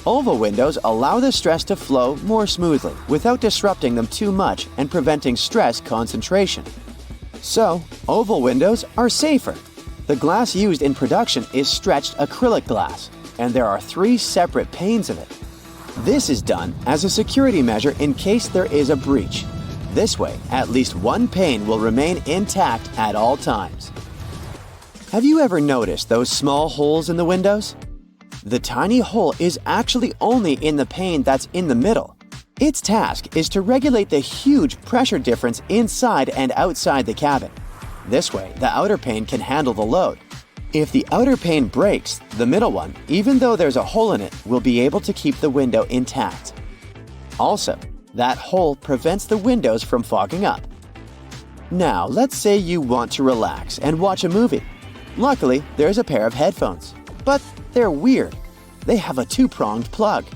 A: Oval windows allow the stress to flow more smoothly without disrupting them too much and preventing stress concentration. So, oval windows are safer. The glass used in production is stretched acrylic glass, and there are 3 separate panes of it. This is done as a security measure in case there is a breach. This way, at least one pane will remain intact at all times. Have you ever noticed those small holes in the windows? The tiny hole is actually only in the pane that's in the middle. Its task is to regulate the huge pressure difference inside and outside the cabin. This way, the outer pane can handle the load. If the outer pane breaks, the middle one, even though there's a hole in it, will be able to keep the window intact. Also, that hole prevents the windows from fogging up. Now, let's say you want to relax and watch a movie. Luckily, there's a pair of headphones. But they're weird. They have a 2-pronged plug.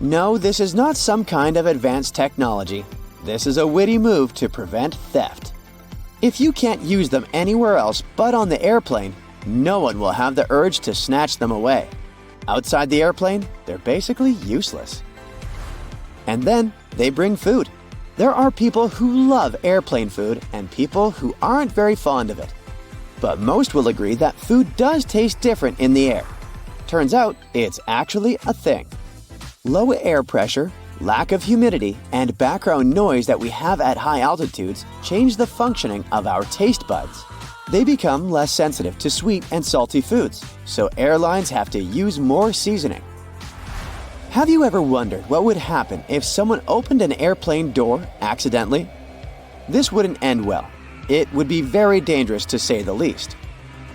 A: No, this is not some kind of advanced technology. This is a witty move to prevent theft. If you can't use them anywhere else but on the airplane, no one will have the urge to snatch them away. Outside the airplane, they're basically useless. And then they bring food. There are people who love airplane food and people who aren't very fond of it. But most will agree that food does taste different in the air. Turns out, it's actually a thing. Low air pressure, lack of humidity, and background noise that we have at high altitudes change the functioning of our taste buds. They become less sensitive to sweet and salty foods, so airlines have to use more seasoning. Have you ever wondered what would happen if someone opened an airplane door accidentally? This wouldn't end well. It would be very dangerous to say the least.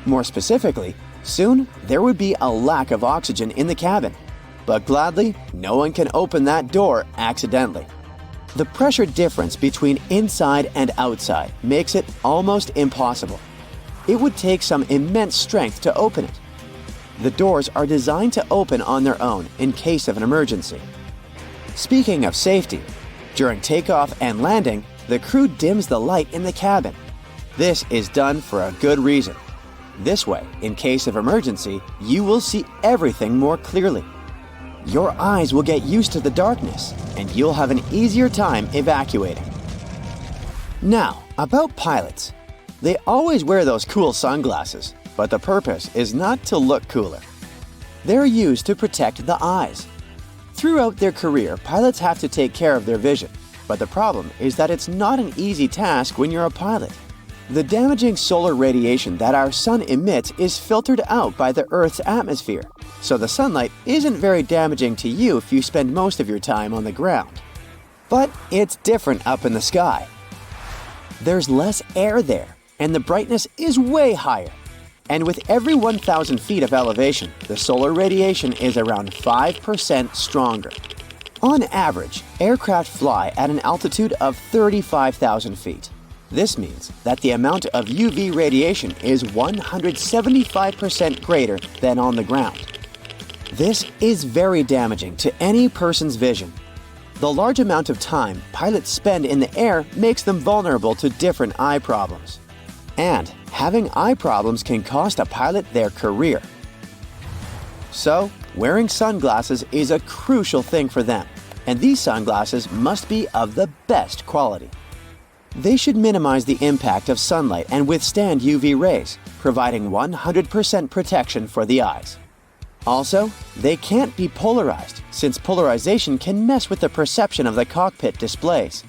A: More specifically, soon there would be a lack of oxygen in the cabin. But gladly, no one can open that door accidentally. The pressure difference between inside and outside makes it almost impossible. It would take some immense strength to open it. The doors are designed to open on their own in case of an emergency. Speaking of safety, during takeoff and landing, the crew dims the light in the cabin. This is done for a good reason. This way, in case of emergency, you will see everything more clearly. Your eyes will get used to the darkness, and you'll have an easier time evacuating. Now, about pilots. They always wear those cool sunglasses, but the purpose is not to look cooler. They're used to protect the eyes. Throughout their career, pilots have to take care of their vision, but the problem is that it's not an easy task when you're a pilot. The damaging solar radiation that our sun emits is filtered out by the Earth's atmosphere, so the sunlight isn't very damaging to you if you spend most of your time on the ground. But it's different up in the sky. There's less air there, and the brightness is way higher. And with every 1,000 feet of elevation, the solar radiation is around 5% stronger. On average, aircraft fly at an altitude of 35,000 feet. This means that the amount of UV radiation is 175% greater than on the ground. This is very damaging to any person's vision. The large amount of time pilots spend in the air makes them vulnerable to different eye problems. And having eye problems can cost a pilot their career. So, wearing sunglasses is a crucial thing for them, and these sunglasses must be of the best quality. They should minimize the impact of sunlight and withstand UV rays, providing 100% protection for the eyes. Also, they can't be polarized, since polarization can mess with the perception of the cockpit displays.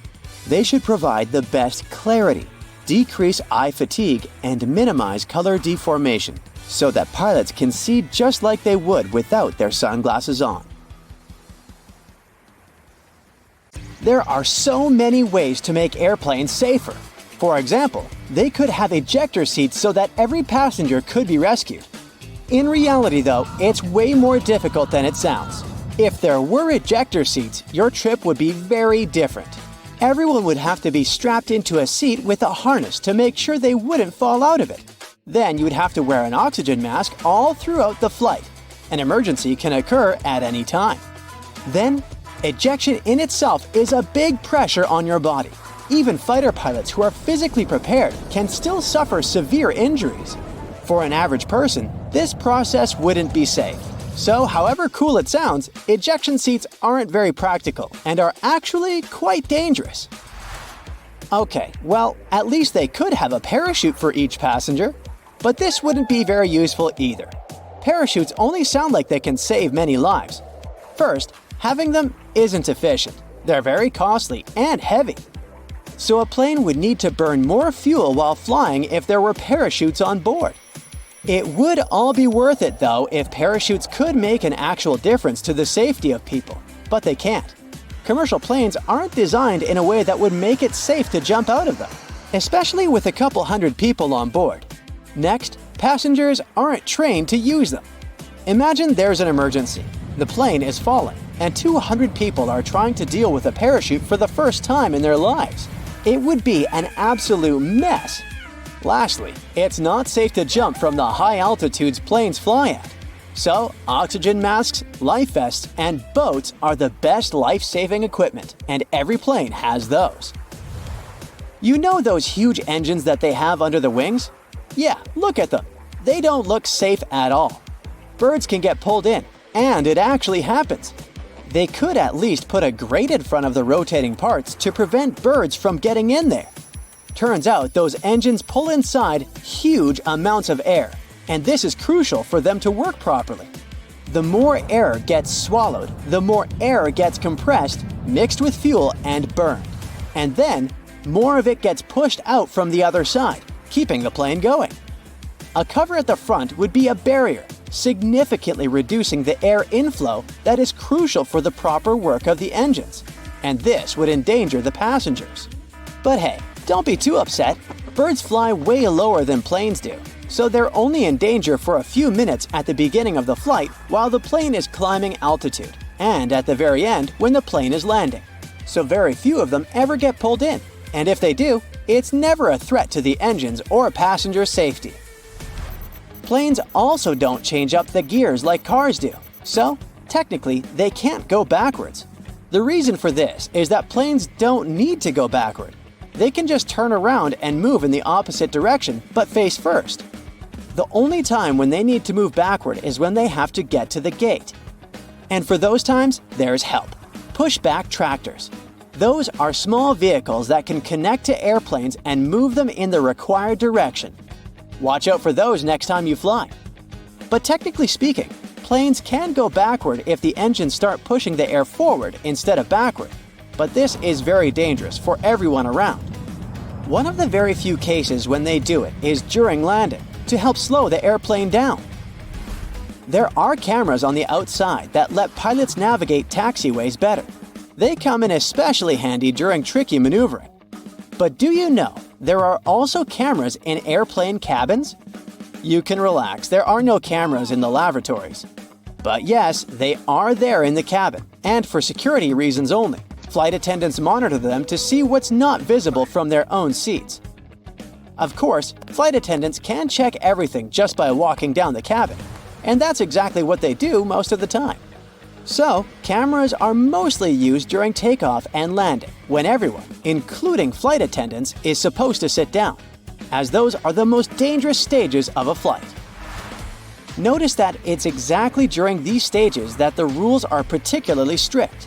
A: They should provide the best clarity, decrease eye fatigue, and minimize color deformation, so that pilots can see just like they would without their sunglasses on. There are so many ways to make airplanes safer. For example, they could have ejector seats so that every passenger could be rescued. In reality though, it's way more difficult than it sounds. If there were ejector seats, your trip would be very different. Everyone would have to be strapped into a seat with a harness to make sure they wouldn't fall out of it. Then you would have to wear an oxygen mask all throughout the flight. An emergency can occur at any time. Then, ejection in itself is a big pressure on your body. Even fighter pilots who are physically prepared can still suffer severe injuries. For an average person, this process wouldn't be safe. So, however cool it sounds, ejection seats aren't very practical and are actually quite dangerous. Okay, well, at least they could have a parachute for each passenger. But this wouldn't be very useful either. Parachutes only sound like they can save many lives. First, having them isn't efficient. They're very costly and heavy. So a plane would need to burn more fuel while flying if there were parachutes on board. It would all be worth it though if parachutes could make an actual difference to the safety of people, but they can't. Commercial planes aren't designed in a way that would make it safe to jump out of them, especially with a couple hundred people on board. Next, passengers aren't trained to use them. Imagine there's an emergency. The plane is falling, and 200 people are trying to deal with a parachute for the first time in their lives. It would be an absolute mess. Lastly, it's not safe to jump from the high altitudes planes fly at. So, oxygen masks, life vests, and boats are the best life-saving equipment, and every plane has those. You know those huge engines that they have under the wings? Yeah, look at them. They don't look safe at all. Birds can get pulled in, and it actually happens. They could at least put a grate in front of the rotating parts to prevent birds from getting in there. Turns out those engines pull inside huge amounts of air, and this is crucial for them to work properly. The more air gets swallowed, the more air gets compressed, mixed with fuel, and burned. And then, more of it gets pushed out from the other side, keeping the plane going. A cover at the front would be a barrier, significantly reducing the air inflow that is crucial for the proper work of the engines, and this would endanger the passengers. But hey, don't be too upset. Birds fly way lower than planes do, so they're only in danger for a few minutes at the beginning of the flight while the plane is climbing altitude, and at the very end when the plane is landing. So very few of them ever get pulled in, and if they do, it's never a threat to the engines or passenger safety. Planes also don't change up the gears like cars do, so technically they can't go backwards. The reason for this is that planes don't need to go backward. They can just turn around and move in the opposite direction, but face first. The only time when they need to move backward is when they have to get to the gate. And for those times, there's help. Pushback tractors. Those are small vehicles that can connect to airplanes and move them in the required direction. Watch out for those next time you fly. But technically speaking, planes can go backward if the engines start pushing the air forward instead of backward. But this is very dangerous for everyone around. One of the very few cases when they do it is during landing, to help slow the airplane down. There are cameras on the outside that let pilots navigate taxiways better. They come in especially handy during tricky maneuvering. But do you know there are also cameras in airplane cabins? You can relax, there are no cameras in the lavatories. But yes, they are there in the cabin, and for security reasons only. Flight attendants monitor them to see what's not visible from their own seats. Of course, flight attendants can check everything just by walking down the cabin, and that's exactly what they do most of the time. So, cameras are mostly used during takeoff and landing, when everyone, including flight attendants, is supposed to sit down, as those are the most dangerous stages of a flight. Notice that it's exactly during these stages that the rules are particularly strict.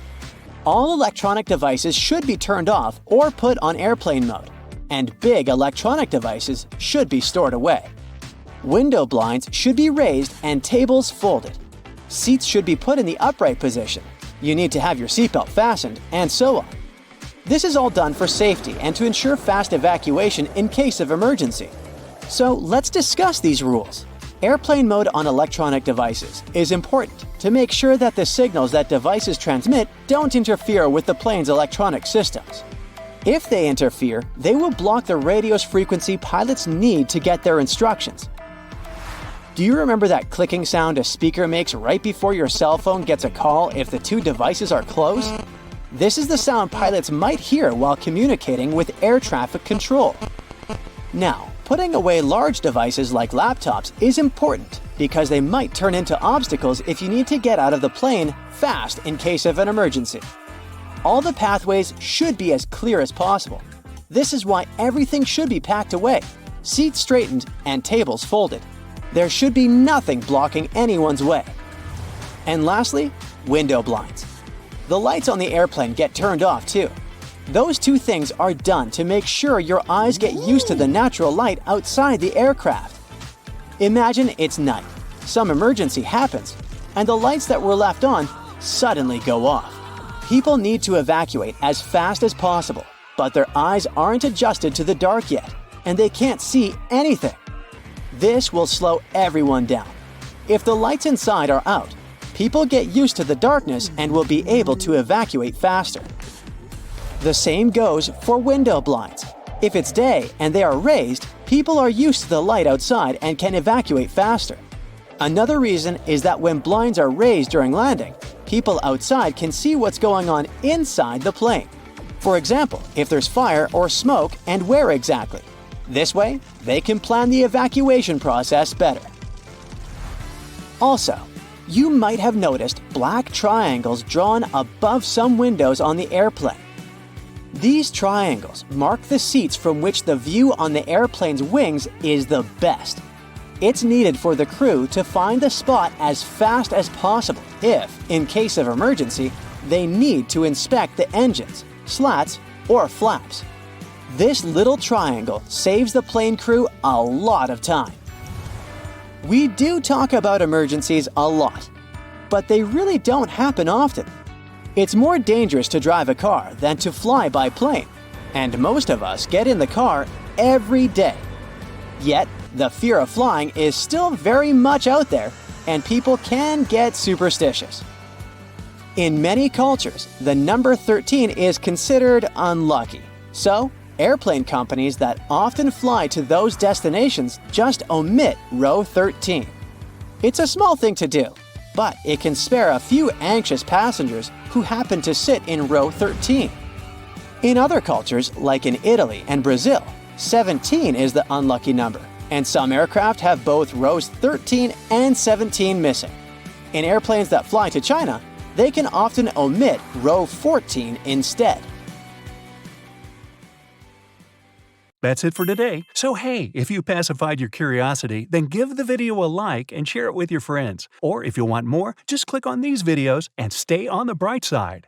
A: All electronic devices should be turned off or put on airplane mode, and big electronic devices should be stored away. Window blinds should be raised and tables folded. Seats should be put in the upright position. You need to have your seatbelt fastened, and so on. This is all done for safety and to ensure fast evacuation in case of emergency. So let's discuss these rules. Airplane mode on electronic devices is important to make sure that the signals that devices transmit don't interfere with the plane's electronic systems. If they interfere, they will block the radio's frequency pilots need to get their instructions. Do you remember that clicking sound a speaker makes right before your cell phone gets a call if the two devices are close? This is the sound pilots might hear while communicating with air traffic control. Now, putting away large devices like laptops is important because they might turn into obstacles if you need to get out of the plane fast in case of an emergency. All the pathways should be as clear as possible. This is why everything should be packed away, seats straightened, and tables folded. There should be nothing blocking anyone's way. And lastly, window blinds. The lights on the airplane get turned off too. Those two things are done to make sure your eyes get used to the natural light outside the aircraft. Imagine it's night, some emergency happens, and the lights that were left on suddenly go off. People need to evacuate as fast as possible, but their eyes aren't adjusted to the dark yet, and they can't see anything. This will slow everyone down. If the lights inside are out, people get used to the darkness and will be able to evacuate faster. The same goes for window blinds. If it's day and they are raised, people are used to the light outside and can evacuate faster. Another reason is that when blinds are raised during landing, people outside can see what's going on inside the plane. For example, if there's fire or smoke and where exactly. This way, they can plan the evacuation process better. Also, you might have noticed black triangles drawn above some windows on the airplane. These triangles mark the seats from which the view on the airplane's wings is the best. It's needed for the crew to find the spot as fast as possible if, in case of emergency, they need to inspect the engines, slats, or flaps. This little triangle saves the plane crew a lot of time. We do talk about emergencies a lot, but they really don't happen often. It's more dangerous to drive a car than to fly by plane, and most of us get in the car every day. Yet, the fear of flying is still very much out there, and people can get superstitious. In many cultures, the number 13 is considered unlucky, so airplane companies that often fly to those destinations just omit row 13. It's a small thing to do, but it can spare a few anxious passengers who happen to sit in row 13. In other cultures, like in Italy and Brazil, 17 is the unlucky number, and some aircraft have both rows 13 and 17 missing. In airplanes that fly to China, they can often omit row 14 instead.
B: That's it for today. So hey, if you pacified your curiosity, then give the video a like and share it with your friends. Or if you want more, just click on these videos and stay on the bright side.